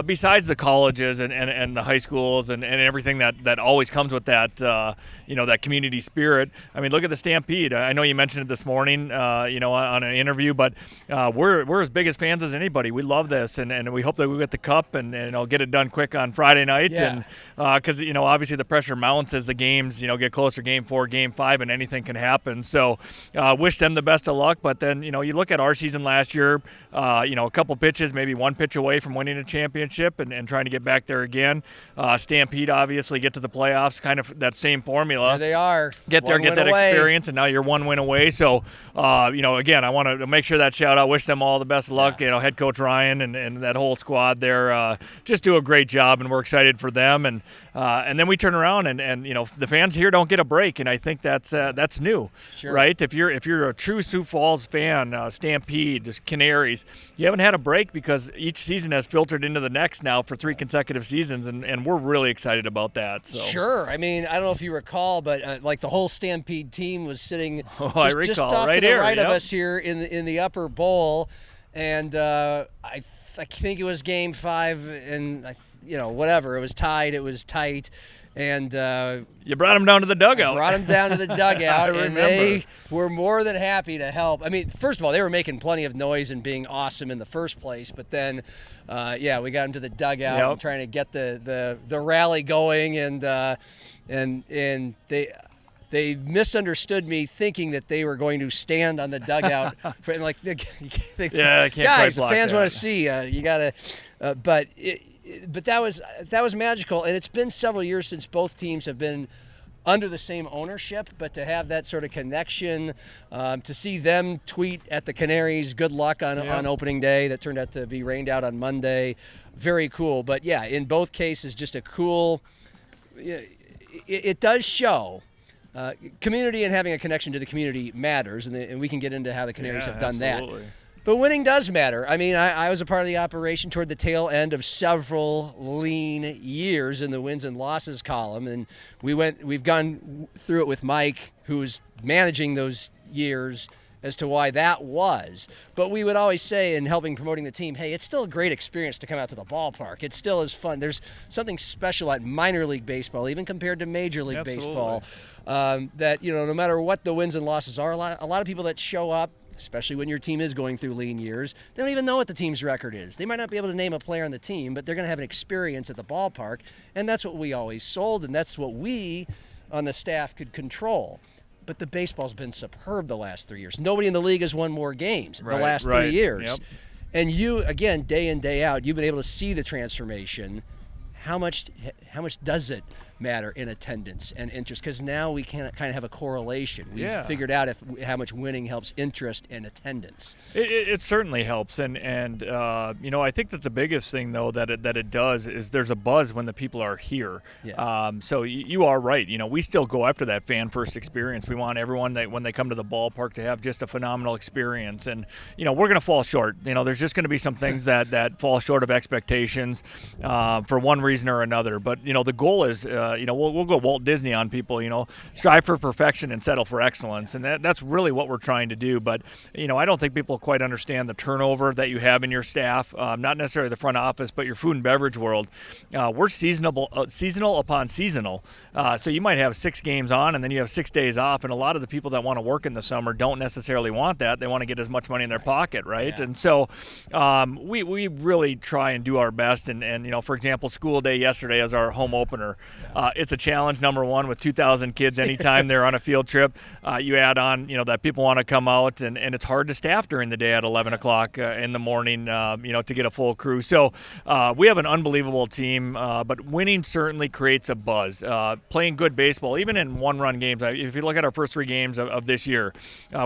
K: besides the colleges and the high schools and everything that always comes with that, that community spirit. I mean, look at the Stampede. I know you mentioned it this morning, on an interview, but we're as big as fans as anybody. We love this, and we hope that we get the cup and I'll get it done quick on Friday night.
F: Yeah.
K: And because obviously the pressure mounts as the games get closer, Game 4, Game 5, and anything can happen. So wish them the best of luck. But then you look at our season last year, a couple pitches, maybe one pitch away from winning a championship and trying to get back there again. Stampede obviously get to the playoffs, kind of that same formula.
F: There they are.
K: Get there, get that experience, and now you're 1 win away. So, again, I want to make sure that shout out, wish them all the best of luck. Head coach Ryan and that whole squad there just do a great job, and we're excited for them. And then we turn around and the fans here don't get a break, and I think that's new, right? If you're a true Sioux Falls fan, Stampede, just Canaries, you haven't had a break because each season has filtered into the next now for 3 consecutive seasons, and we're really excited about that. So.
F: Sure. I mean, I don't know if you recall, but the whole Stampede team was sitting just off
K: right
F: to the
K: here,
F: right of us here in the upper bowl, and I think it was Game 5, and whatever, it was tied, it was tight, and
K: you brought them down to the dugout.
F: I brought them down to the dugout, and they were more than happy to help. I mean, first of all, they were making plenty of noise and being awesome in the first place, but then, we got them to the dugout and trying to get the rally going, and they misunderstood me, thinking that they were going to stand on the dugout for, and like, I can't guys, the fans want to see you gotta, but that was magical, and it's been several years since both teams have been under the same ownership, but to have that sort of connection, to see them tweet at the Canaries, good luck on opening day, that turned out to be rained out on Monday, very cool. But yeah, in both cases, just a cool. It does show. Community and having a connection to the community matters, and we can get into how the Canaries have done
K: absolutely.
F: that.
J: But winning does matter. I mean, I was a part of the operation toward the tail end of several lean years in the wins and losses column, and we've gone through it with Mike, who's managing those years, as to why that was. But we would always say in helping promoting the team, hey, it's still a great experience to come out to the ballpark. It still is fun. There's something special at minor league baseball, even compared to major league baseball, that, no matter what the wins and losses are, a lot of people that show up, especially when your team is going through lean years, they don't even know what the team's record is. They might not be able to name a player on the team, but they're going to have an experience at the ballpark, and that's what we always sold, and that's what we on the staff could control. But the baseball's been superb the last 3 years. Nobody in the league has won more games the last 3 years.
K: Yep.
J: And you, again, day in, day out, you've been able to see the transformation. How much does it matter in attendance and interest? Because now we can kind of have a correlation. We've figured out how much winning helps interest and attendance.
K: It certainly helps, and I think that the biggest thing though that it does is there's a buzz when the people are here.
J: Yeah.
K: So you are right. We still go after that fan first experience. We want everyone that when they come to the ballpark to have just a phenomenal experience, and we're going to fall short. There's just going to be some things that fall short of expectations for one reason or another. But the goal is we'll go Walt Disney on people. Strive for perfection and settle for excellence, and that's really what we're trying to do. But I don't think people quite understand the turnover that you have in your staff, not necessarily the front office, but your food and beverage world. We're seasonal upon seasonal. So you might have 6 games on and then you have 6 days off. And a lot of the people that want to work in the summer don't necessarily want that. They want to get as much money in their pocket, right? Yeah. And so we really try and do our best. And for example, school day yesterday as our home opener. It's a challenge, number one, with 2,000 kids anytime they're on a field trip. You add on, that people want to come out, and it's hard to staff during the day at 11 o'clock in the morning, to get a full crew. So we have an unbelievable team, but winning certainly creates a buzz. Playing good baseball, even in one-run games. If you look at our first 3 games of this year,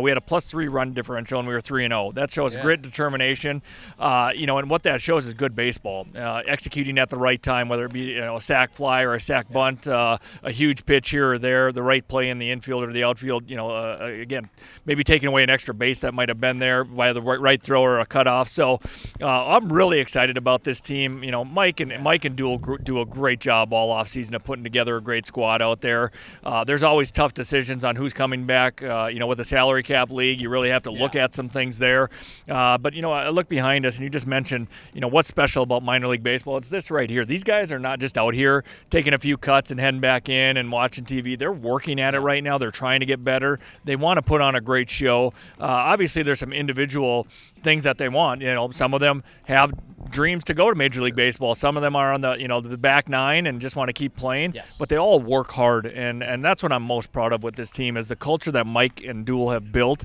K: we had a +3 run differential, and we were 3-0. That shows grit, determination, and what that shows is good baseball. Executing at the right time, whether it be a sac fly or a sac bunt, a huge pitch here or there, the right play in the infield or the outfield, again, maybe taking away an extra base that might have been there by the right throw or a cutoff. So I'm really excited about this team. Mike and Dual do a great job all offseason of putting together a great squad out there. There's always tough decisions on who's coming back. With the salary cap league, you really have to look at some things there. But I look behind us, and you just mentioned, what's special about minor league baseball. It's this right here. These guys are not just out here taking a few cuts and heading back in and watching TV. They're working at it right now. They're trying to get better. They want to put on a great show. Obviously, there's some individual things that they want. Some of them have dreams to go to Major League Baseball. Some of them are on the back nine and just want to keep playing.
J: Yes.
K: But they all work hard, and that's what I'm most proud of with this team is the culture that Mike and Dual have built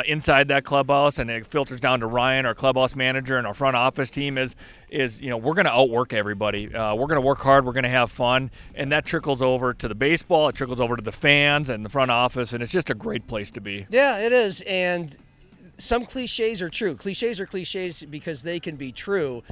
K: inside that clubhouse, and it filters down to Ryan, our clubhouse manager, and our front office team is we're going to outwork everybody. We're going to work hard. We're going to have fun, and that trickles over to the baseball. It trickles over to the fans and the front office, and it's just a great place to be.
J: Yeah, it is, and some cliches are true. Cliches are cliches because they can be true,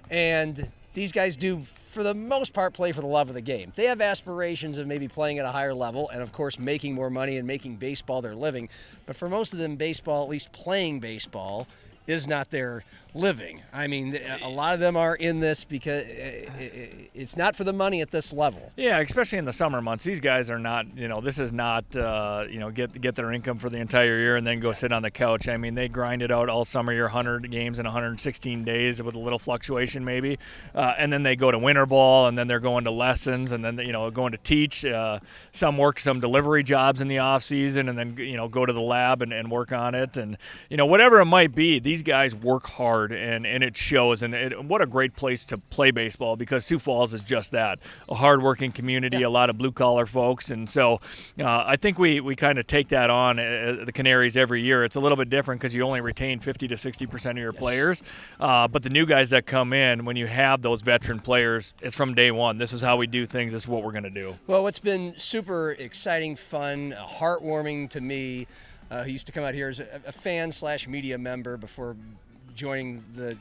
J: and these guys do, for the most part, play for the love of the game. They have aspirations of maybe playing at a higher level and, of course, making more money and making baseball their living. But for most of them, baseball, at least playing baseball, is not their living. I mean, a lot of them are in this because it's not for the money at this level.
K: Yeah, especially in the summer months. These guys are not, this is not, get their income for the entire year and then go sit on the couch. I mean, they grind it out all summer year, 100 games in 116 days with a little fluctuation maybe. And then they go to winter ball, and then they're going to lessons, and then, going to teach. Some work some delivery jobs in the off season, and then, go to the lab and work on it. And, whatever it might be, these guys work hard. And it shows, and what a great place to play baseball, because Sioux Falls is just that, a hard-working community, a lot of blue-collar folks, and so I think we kind of take that on the Canaries every year. It's a little bit different because you only retain 50 to 60% of your players, but the new guys that come in, when you have those veteran players, it's from day one. This is how we do things. This is what we're going to do.
J: Well, what's been super exciting, fun, heartwarming to me, who used to come out here as a fan/media member before joining the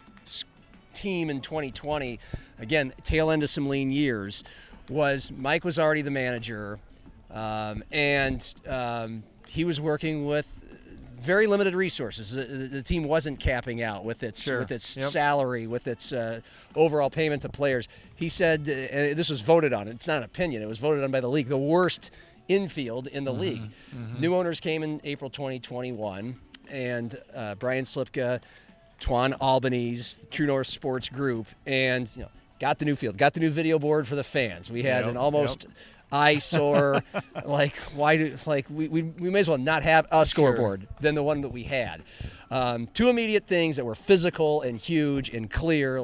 J: team in 2020, again, tail end of some lean years, was Mike was already the manager, and he was working with very limited resources. The team wasn't capping out with its salary, with its overall payment to players. He said, and this was voted on. It's not an opinion. It was voted on by the league. The worst infield in the league. New owners came in April 2021, and Brian Slipka, Twan Albanese, True North Sports Group, and got the new field, got the new video board for the fans. We had an almost eyesore, we may as well not have a scoreboard than the one that we had. Two immediate things that were physical and huge and clear,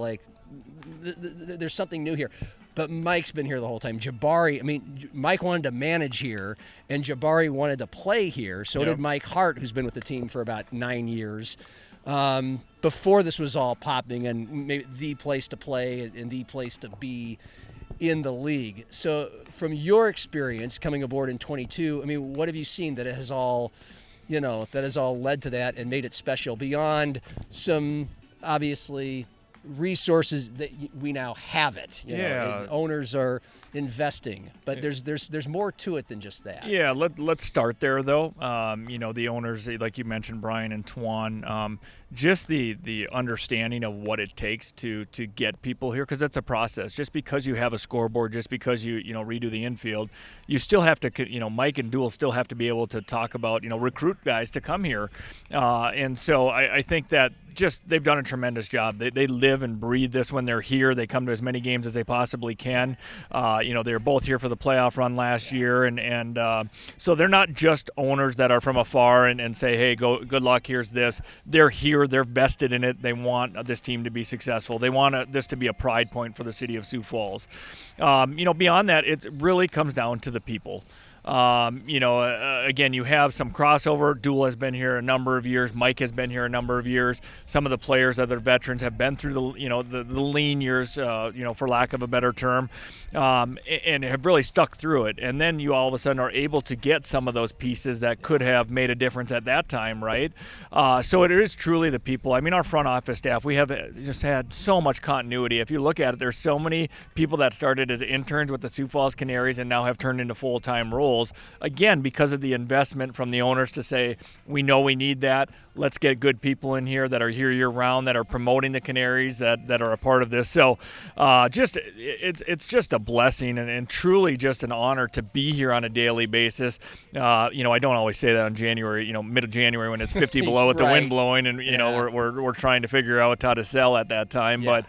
J: there's something new here. But Mike's been here the whole time. Mike wanted to manage here, and Jabari wanted to play here. So did Mike Hart, who's been with the team for about 9 years. Before this was all popping and maybe the place to play and the place to be in the league. So from your experience coming aboard in 22, what have you seen that it has all, that has all led to that and made it special beyond some obviously resources that we now have it. Owners are investing, but there's more to it than just that.
K: Yeah, let's start there though. The owners, like you mentioned, Brian and Twan, just the understanding of what it takes to get people here, because it's a process. Just because you have a scoreboard, just because you redo the infield, you still have to, Mike and Duel still have to be able to talk about, recruit guys to come here. And so I think that just they've done a tremendous job. They live and breathe this when they're here. They come to as many games as they possibly can. They're both here for the playoff run last year, and so they're not just owners that are from afar and say, hey, good luck, here's this. They're here. They're vested in it. They want this team to be successful. They want this to be a pride point for the city of Sioux Falls. Beyond that, it really comes down to the people. Again, you have some crossover. Duel has been here a number of years. Mike has been here a number of years. Some of the players, other veterans, have been through the lean years, for lack of a better term, and have really stuck through it. And then you all of a sudden are able to get some of those pieces that could have made a difference at that time, right? So it is truly the people. Our front office staff, we have just had so much continuity. If you look at it, there's so many people that started as interns with the Sioux Falls Canaries and now have turned into full-time roles. Again, because of the investment from the owners to say, we know we need that. Let's get good people in here that are here year-round, that are promoting the Canaries, that are a part of this. So it's just a blessing and truly just an honor to be here on a daily basis. I don't always say that on January, mid-January when it's 50 below with the wind blowing and, we're trying to figure out how to sell at that time. Yeah.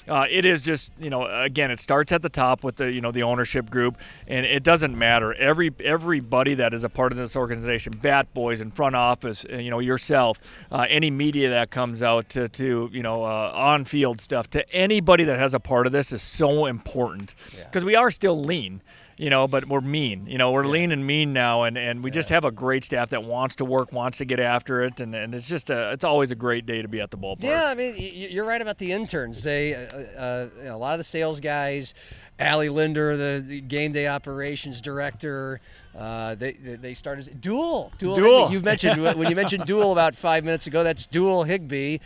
K: But it is just, again, it starts at the top with the ownership group, and it doesn't matter. Everybody that is a part of this organization, Bat Boys and front office, yourself, any media that comes out to on-field stuff, to anybody that has a part of this is so important because we are still lean. But we're mean. We're lean and mean now, and we just have a great staff that wants to work, wants to get after it, and it's just it's always a great day to be at the ballpark.
J: Yeah, you're right about the interns. They a lot of the sales guys, Allie Linder, the game day operations director, they started Duel. You've mentioned when you mentioned Duel about 5 minutes ago. That's Duel Higbee,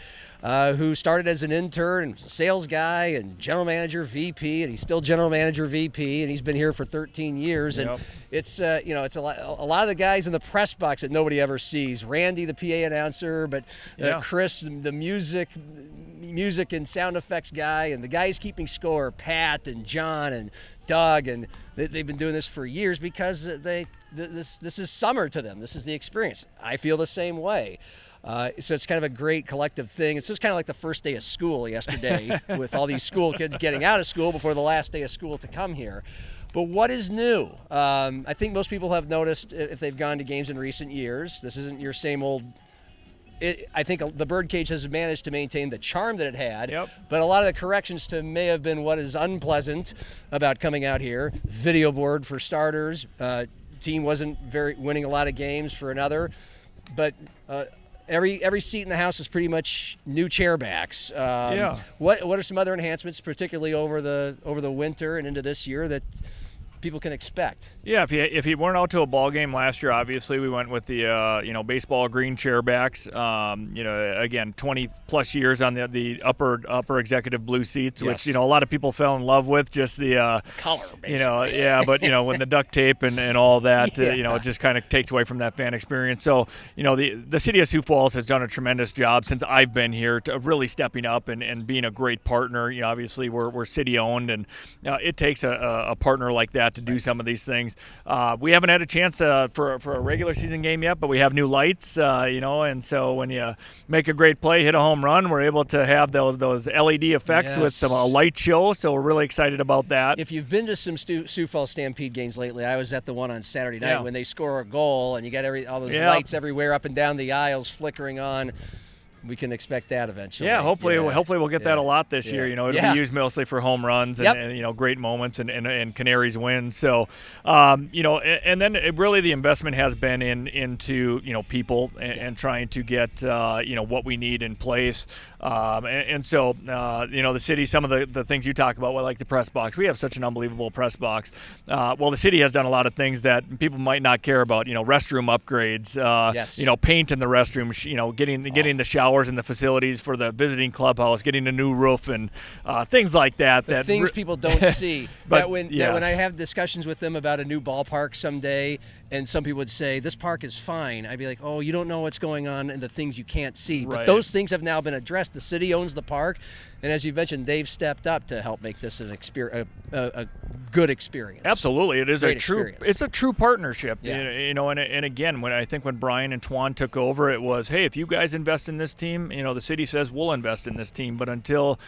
J: who started as an intern, sales guy, and general manager VP, and he's still general manager VP, and he's been here for 13 years. And it's it's a lot of the guys in the press box that nobody ever sees. Randy, the PA announcer, but Chris, the music and sound effects guy, and the guys keeping score, Pat and John and Doug, and they've been doing this for years because this is summer to them. This is the experience. I feel the same way. So it's kind of a great collective thing. It's just kind of like the first day of school yesterday with all these school kids getting out of school before the last day of school to come here. But what is new? I think most people have noticed if they've gone to games in recent years, this isn't your same old. I think the Birdcage has managed to maintain the charm that it had, but a lot of the corrections to may have been what is unpleasant about coming out here. Video board for starters. Team wasn't winning a lot of games for another, but every seat in the house is pretty much new chairbacks. What are some other enhancements, particularly over the winter and into this year, that people can expect.
K: Yeah, if you weren't out to a ball game last year, obviously we went with the baseball green chairbacks. Again, 20 plus years on the upper executive blue seats, which a lot of people fell in love with. Just the
J: color, basically.
K: But when the duct tape and all that, it just kind of takes away from that fan experience. So the city of Sioux Falls has done a tremendous job since I've been here to really stepping up and being a great partner. Obviously we're city owned, and it takes a partner like that to do some of these things. We haven't had a chance for a regular season game yet, but we have new lights, and so when you make a great play, hit a home run, we're able to have those LED effects with some light show. So we're really excited about that.
J: If you've been to some Sioux Falls Stampede games lately, I was at the one on Saturday night when they score a goal and you got all those lights everywhere up and down the aisles flickering on. We can expect that eventually.
K: Yeah, hopefully we'll get that a lot this year. It'll be used mostly for home runs and great moments and Canaries wins. So, and then really the investment has been into people and trying to get what we need in place. So the city, some of the things you talk about, like the press box, we have such an unbelievable press box. The city has done a lot of things that people might not care about. Restroom upgrades. Paint in the restrooms. Getting the shower in the facilities for the visiting clubhouse, getting a new roof and things like that.
J: The things people don't see. But when I have discussions with them about a new ballpark someday, and some people would say, this park is fine, I'd be like, oh, you don't know what's going on and the things you can't see. But those things have now been addressed. The city owns the park, and as you've mentioned, they've stepped up to help make this a good experience.
K: Absolutely. It is it's a true partnership.
J: Yeah.
K: And again, when Brian and Twan took over, it was, hey, if you guys invest in this team, the city says we'll invest in this team, but until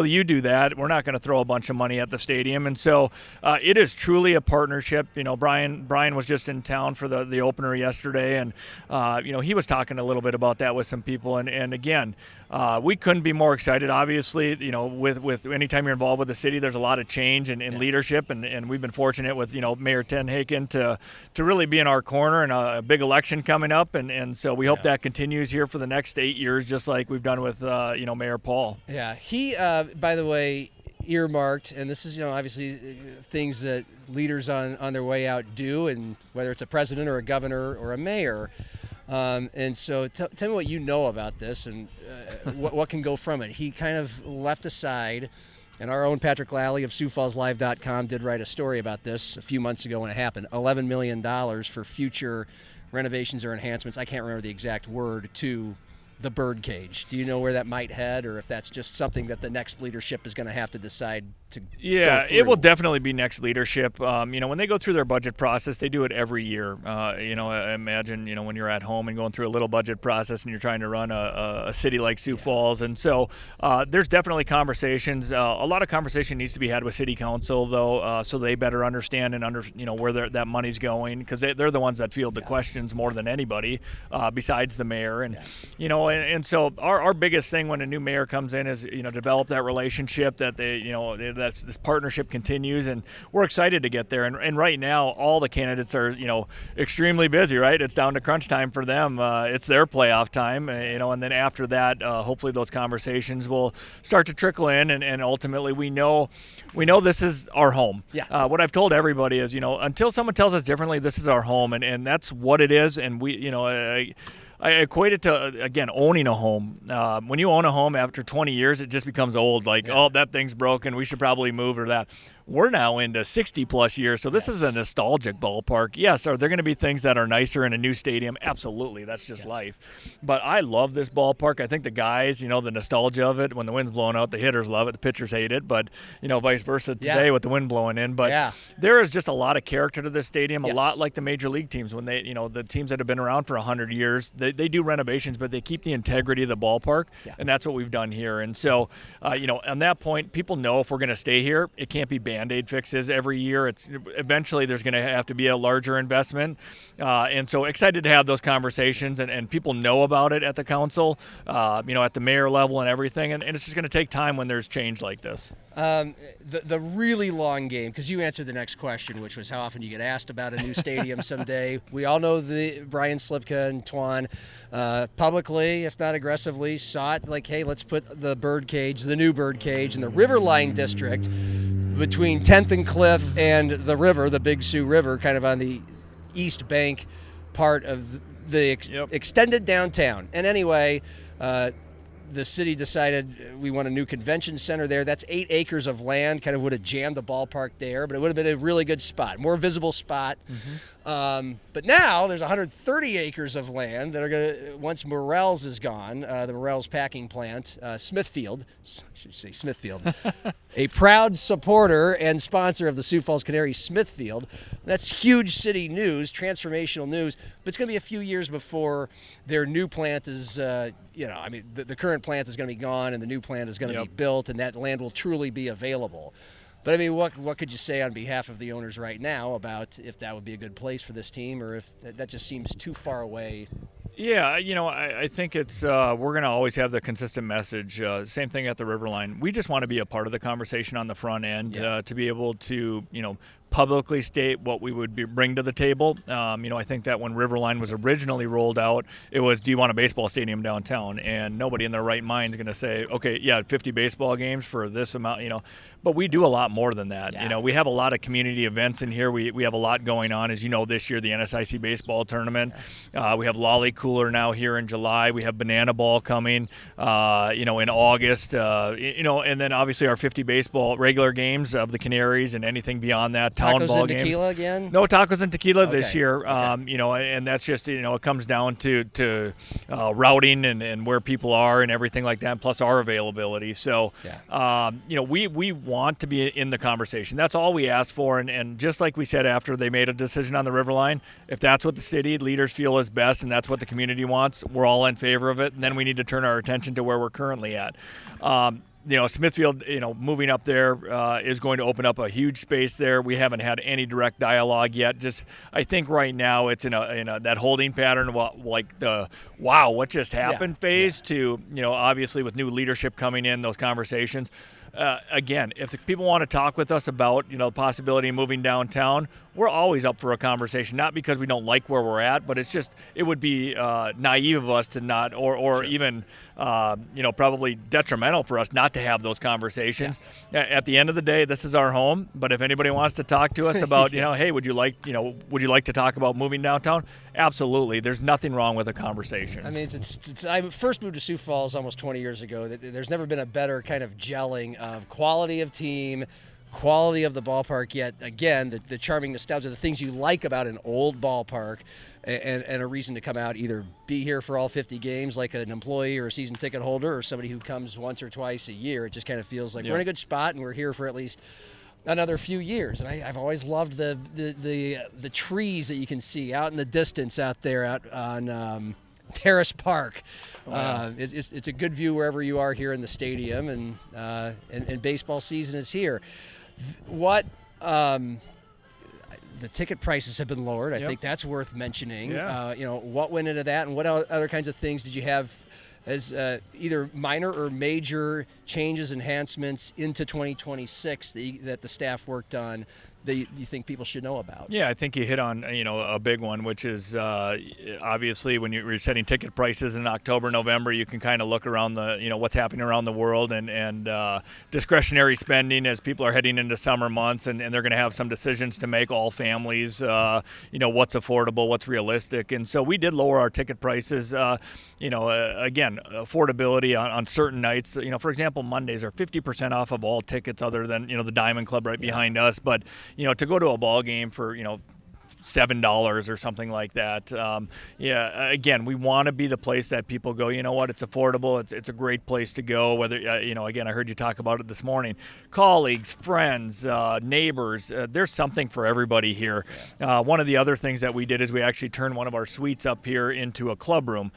K: you do that, we're not going to throw a bunch of money at the stadium. And so it is truly a partnership. Brian was just in town for the opener yesterday, and he was talking a little bit about that with some people, and again, we couldn't be more excited. Obviously, with anytime you're involved with the city, there's a lot of change in leadership, and we've been fortunate with Mayor Ten Haken to really be in our corner, and a big election coming up, and so we hope that continues here for the next 8 years, just like we've done with Mayor Paul.
J: Yeah, he by the way, earmarked, and this is obviously things that leaders on their way out do, and whether it's a president or a governor or a mayor. And so tell me what you know about this and what can go from it. He kind of left aside, and our own Patrick Lally of SiouxFallsLive.com did write a story about this a few months ago when it happened. $11 million for future renovations or enhancements, I can't remember the exact word, to the birdcage. Do you know where that might head, or if that's just something that the next leadership is going to have to decide to go through?
K: It will definitely be next leadership. When they go through their budget process, they do it every year. Imagine, when you're at home and going through a little budget process and you're trying to run a city like Sioux Falls. And so there's definitely conversations. A lot of conversation needs to be had with city council, though, so they better understand and where that money's going, because they're the ones that field the questions more than anybody, besides the mayor. And, and so our biggest thing when a new mayor comes in is, develop that relationship, that this partnership continues, and we're excited to get there. And right now, all the candidates are, extremely busy, right? It's down to crunch time for them. It's their playoff time, and then after that, hopefully those conversations will start to trickle in, and ultimately we know this is our home.
J: Yeah.
K: What I've told everybody is, until someone tells us differently, this is our home, and that's what it is. And we, I equate it to, again, owning a home. When you own a home after 20 years, it just becomes old. Oh, that thing's broken, we should probably move, or that. We're now into 60-plus years, so this is a nostalgic ballpark. Yes, are there going to be things that are nicer in a new stadium? Absolutely, that's just life. But I love this ballpark. I think the guys, the nostalgia of it, when the wind's blowing out, the hitters love it, the pitchers hate it, but, vice versa today with the wind blowing in. But there is just a lot of character to this stadium, a lot like the major league teams. When they, the teams that have been around for 100 years, they do renovations, but they keep the integrity of the ballpark, and that's what we've done here. And so, on that point, people know if we're going to stay here, it can't be Band-Aid fixes every year. It's eventually there's going to have to be a larger investment, and so excited to have those conversations, and people know about it at the council, at the mayor level and everything, and it's just going to take time when there's change like this.
J: The really long game, because you answered the next question, which was how often you get asked about a new stadium someday. We all know the Brian Slipka and Twan publicly, if not aggressively, sought hey, let's put the new bird cage in the Riverline district. between 10th and Cliff and the river, the Big Sioux River, kind of on the east bank part of the extended downtown. And anyway, the city decided we want a new convention center there. That's 8 acres of land, kind of would have jammed the ballpark there, but it would have been a really good spot, more visible spot. But now there's 130 acres of land that are going to, once Morrell's is gone, the Morrell's packing plant, Smithfield, I should say Smithfield, a proud supporter and sponsor of the Sioux Falls Canaries, Smithfield. That's huge city news, transformational news, but it's going to be a few years before their new plant is, the current plant is going to be gone and the new plant is going to be built, and that land will truly be available. But I mean, what could you say on behalf of the owners right now about if that would be a good place for this team, or if that just seems too far away?
K: Yeah, I think it's we're going to always have the consistent message. Same thing at the Riverline. We just want to be a part of the conversation on the front end, to be able to, publicly state what we would bring to the table. I think that when Riverline was originally rolled out, it was, do you want a baseball stadium downtown? And nobody in their right mind is going to say, okay, 50 baseball games for this amount, But we do a lot more than that.
J: Yeah.
K: We have a lot of community events in here. We have a lot going on. As you know, this year, the NSIC baseball tournament. We have Lolly Cooler now here in July. We have Banana Ball coming, in August. And then obviously our 50 baseball regular games of the Canaries and anything beyond that. Town
J: tacos
K: ball
J: and
K: games.
J: Tequila again?
K: No tacos and tequila this year.
J: Okay.
K: And that's just, it comes down to routing and where people are and everything like that, plus our availability. So, we want to be in the conversation. That's all we ask for. And just like we said after they made a decision on the Riverline, if that's what the city leaders feel is best and that's what the community wants, we're all in favor of it. And then we need to turn our attention to where we're currently at. Smithfield, moving up there is going to open up a huge space there. We haven't had any direct dialogue yet. Just, I think right now it's in a that holding pattern, like the wow, what just happened phase to, obviously with new leadership coming in, those conversations. Again, if the people want to talk with us about, the possibility of moving downtown, we're always up for a conversation, not because we don't like where we're at, but it's just, it would be naive of us to not, or even, probably detrimental for us not to have those conversations. At the end of the day, this is our home, but if anybody wants to talk to us about, hey, would you like to talk about moving downtown? Absolutely. There's nothing wrong with a conversation.
J: I mean, I first moved to Sioux Falls almost 20 years ago. There's never been a better kind of gelling of quality of team, quality of the ballpark, yet again, the charming nostalgia, the things you like about an old ballpark, and a reason to come out, either be here for all 50 games like an employee or a season ticket holder or somebody who comes once or twice a year. It just kind of feels like we're in a good spot and we're here for at least another few years. And I've always loved the trees that you can see out in the distance out there out on Terrace Park. It's a good view wherever you are here in the stadium, and baseball season is here. The ticket prices have been lowered. I think that's worth mentioning. What went into that, and what other kinds of things did you have as either minor or major changes, enhancements into 2026 that the staff worked on that you think people should know about?
K: Yeah, I think you hit on a big one, which is obviously when you're setting ticket prices in October, November, you can kind of look around what's happening around the world and discretionary spending as people are heading into summer months, and they're going to have some decisions to make, all families, what's affordable, what's realistic. And so we did lower our ticket prices. Again, affordability on certain nights. For example, Mondays are 50% off of all tickets other than, the Diamond Club right behind us. But, to go to a ball game for, $7 or something like that. Again, we want to be the place that people go, you know what, it's affordable. It's a great place to go. Whether, again, I heard you talk about it this morning. Colleagues, friends, neighbors, there's something for everybody here. One of the other things that we did is we actually turned one of our suites up here into a club room.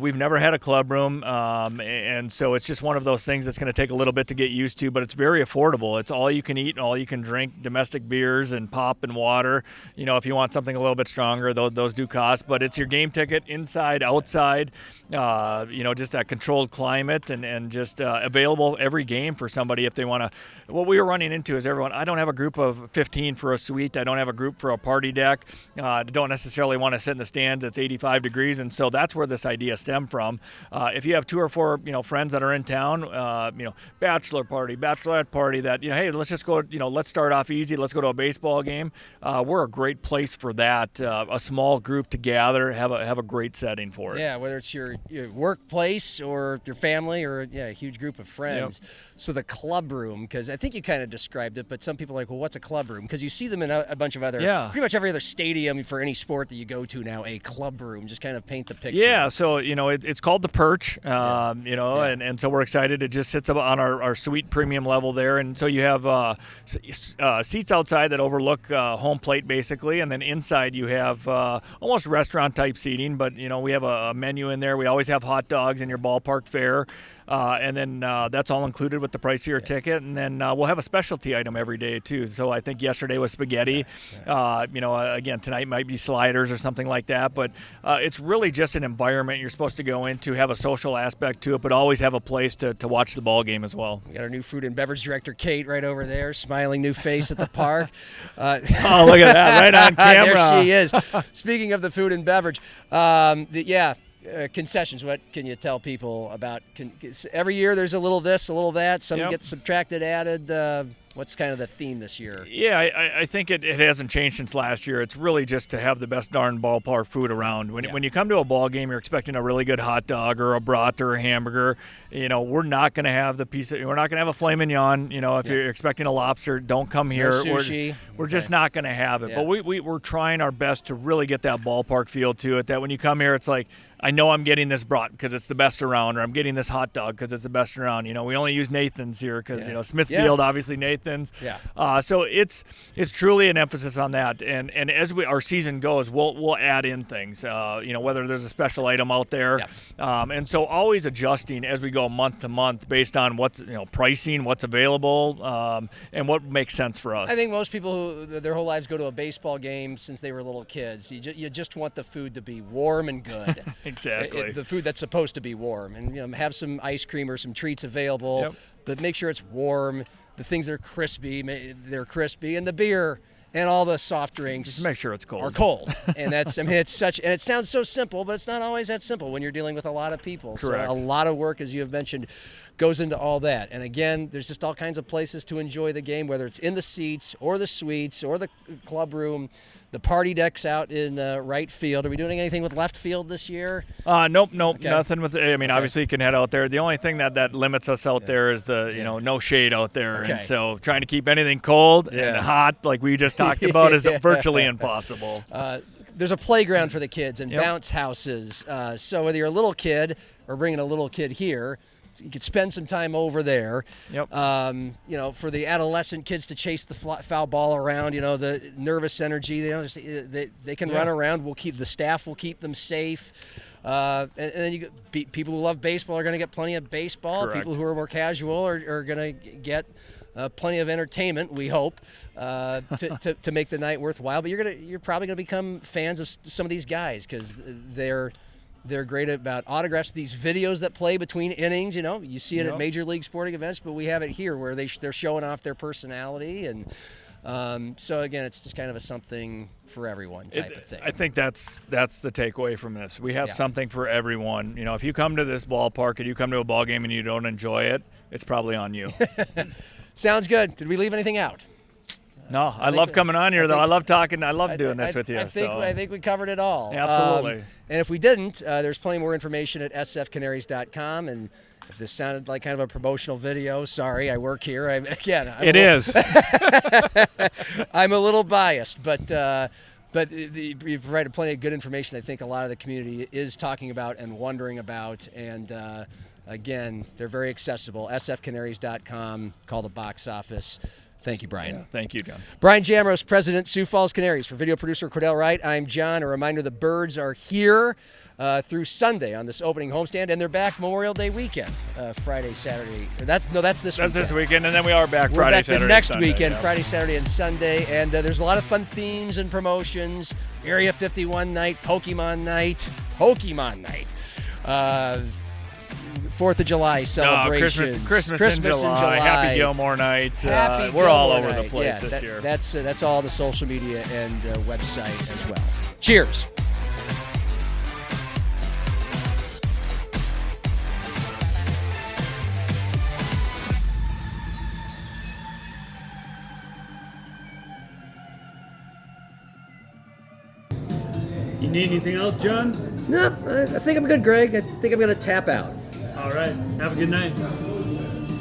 K: We've never had a club room, and so it's just one of those things that's going to take a little bit to get used to, but it's very affordable. It's all you can eat and all you can drink, domestic beers and pop and water. If you want want something a little bit stronger, those do cost. But it's your game ticket, inside, outside, just that controlled climate and just available every game for somebody if they want to. What we were running into is I don't have a group of 15 for a suite. I don't have a group for a party deck. I don't necessarily want to sit in the stands. It's 85 degrees, and so that's where this idea stemmed from. If you have 2 or 4, friends that are in town, bachelor party, bachelorette party, that hey, let's just go. Let's start off easy. Let's go to a baseball game. We're a great place for that. A small group to gather, have a great setting for it.
J: Yeah, whether it's your workplace or your family or a huge group of friends. Yep. So the club room, because I think you kind of described it, but some people are like, well, what's a club room? Because you see them in a bunch of other, pretty much every other stadium for any sport that you go to now, a club room. Just kind of paint the picture.
K: Yeah, so it's called the Perch, and so we're excited. It just sits up on our suite premium level there, and so you have seats outside that overlook home plate basically, and then inside you have almost restaurant type seating, but we have a menu in there. We always have hot dogs in your ballpark fare. And then that's all included with the price of your ticket. And then we'll have a specialty item every day, too. So I think yesterday was spaghetti. Again, tonight might be sliders or something like that. But it's really just an environment you're supposed to go into, have a social aspect to it, but always have a place to watch the ball game as well.
J: We got our new food and beverage director, Kate, right over there, smiling new face at the park.
K: Oh, look at that, right on camera.
J: There she is. Speaking of the food and beverage, concessions, what can you tell people about? Every year there's a little this, a little that. Some get subtracted, added. What's kind of the theme this year?
K: Yeah, I think it hasn't changed since last year. It's really just to have the best darn ballpark food around. When you come to a ball game, you're expecting a really good hot dog or a brat or a hamburger. We're not going to have we're not going to have a filet mignon. If you're expecting a lobster, don't come here.
J: No sushi.
K: We're just not going to have it. But we're trying our best to really get that ballpark feel to it, that when you come here, it's like, I know I'm getting this brat because it's the best around, or I'm getting this hot dog because it's the best around. We only use Nathan's here because Smithfield, obviously Nathan's.
J: Yeah.
K: So it's truly an emphasis on that. And as our season goes, we'll add in things. Whether there's a special item out there, and so always adjusting as we go month to month based on what's pricing, what's available, and what makes sense for us.
J: I think most people who their whole lives go to a baseball game since they were little kids. You just want the food to be warm and good.
K: Exactly.
J: The food that's supposed to be warm, and have some ice cream or some treats available, but make sure it's warm. The things that are crispy, they're crispy, and the beer and all the soft drinks.
K: Just make sure it's cold.
J: Are cold, and that's it's such. And it sounds so simple, but it's not always that simple when you're dealing with a lot of people.
K: Correct.
J: So a lot of work, as you have mentioned, goes into all that. And again, there's just all kinds of places to enjoy the game, whether it's in the seats or the suites or the club room. The party deck's out in right field. Are we doing anything with left field this year?
K: Nope, okay. Nothing with. Obviously you can head out there. The only thing that limits us out there is the no shade out there, and so trying to keep anything cold and hot, like we just talked about, is virtually impossible.
J: There's a playground for the kids and bounce houses. So whether you're a little kid or bringing a little kid here, you could spend some time over there.
K: Yep.
J: For the adolescent kids to chase the foul ball around, the nervous energy, they can run around. The staff will keep them safe. And then people who love baseball are going to get plenty of baseball.
K: Correct.
J: People who are more casual are going to get plenty of entertainment, we hope, to make the night worthwhile. But you're probably going to become fans of some of these guys because they're great about autographs. These videos that play between innings, you see it at major league sporting events, but we have it here where they're showing off their personality. And so again, it's just kind of a something for everyone type of thing.
K: I think that's the takeaway from this. We have something for everyone. If you come to this ballpark and you come to a ball game and you don't enjoy it, it's probably on you.
J: Sounds good. Did we leave anything out?
K: No, I love coming on here, though. I love talking. I love doing this with you.
J: I think we covered it all.
K: Absolutely.
J: And if we didn't, there's plenty more information at sfcanaries.com. And if this sounded like kind of a promotional video, sorry, I work here.
K: It is.
J: I'm a little biased, but you've provided plenty of good information. I think a lot of the community is talking about and wondering about. And again, they're very accessible. sfcanaries.com. Call the box office.
F: Thank you, Brian.
K: Yeah, thank you, John.
F: Brian Jamros, President, Sioux Falls Canaries. For video producer Cordell Wright, I'm John. A reminder, the Birds are here through Sunday on this opening homestand, and they're back Memorial Day weekend, Friday, Saturday. That's this weekend.
K: That's this weekend, and then we are back Friday,
F: back
K: Saturday,
F: the next
K: Sunday,
F: weekend,
K: yeah.
F: Friday, Saturday, and Sunday. And there's a lot of fun themes and promotions. Area 51 night, Pokemon night. 4th of July celebrations.
K: Christmas in July. Happy Gilmore night.
F: Happy
K: we're all
F: Gilmore
K: over the
F: night.
K: place this year.
F: That's all the social media and website as well. Cheers.
L: You need anything else, John?
F: No, I think I'm good, Greg. I think I'm going to tap out.
L: All right. Have a good night.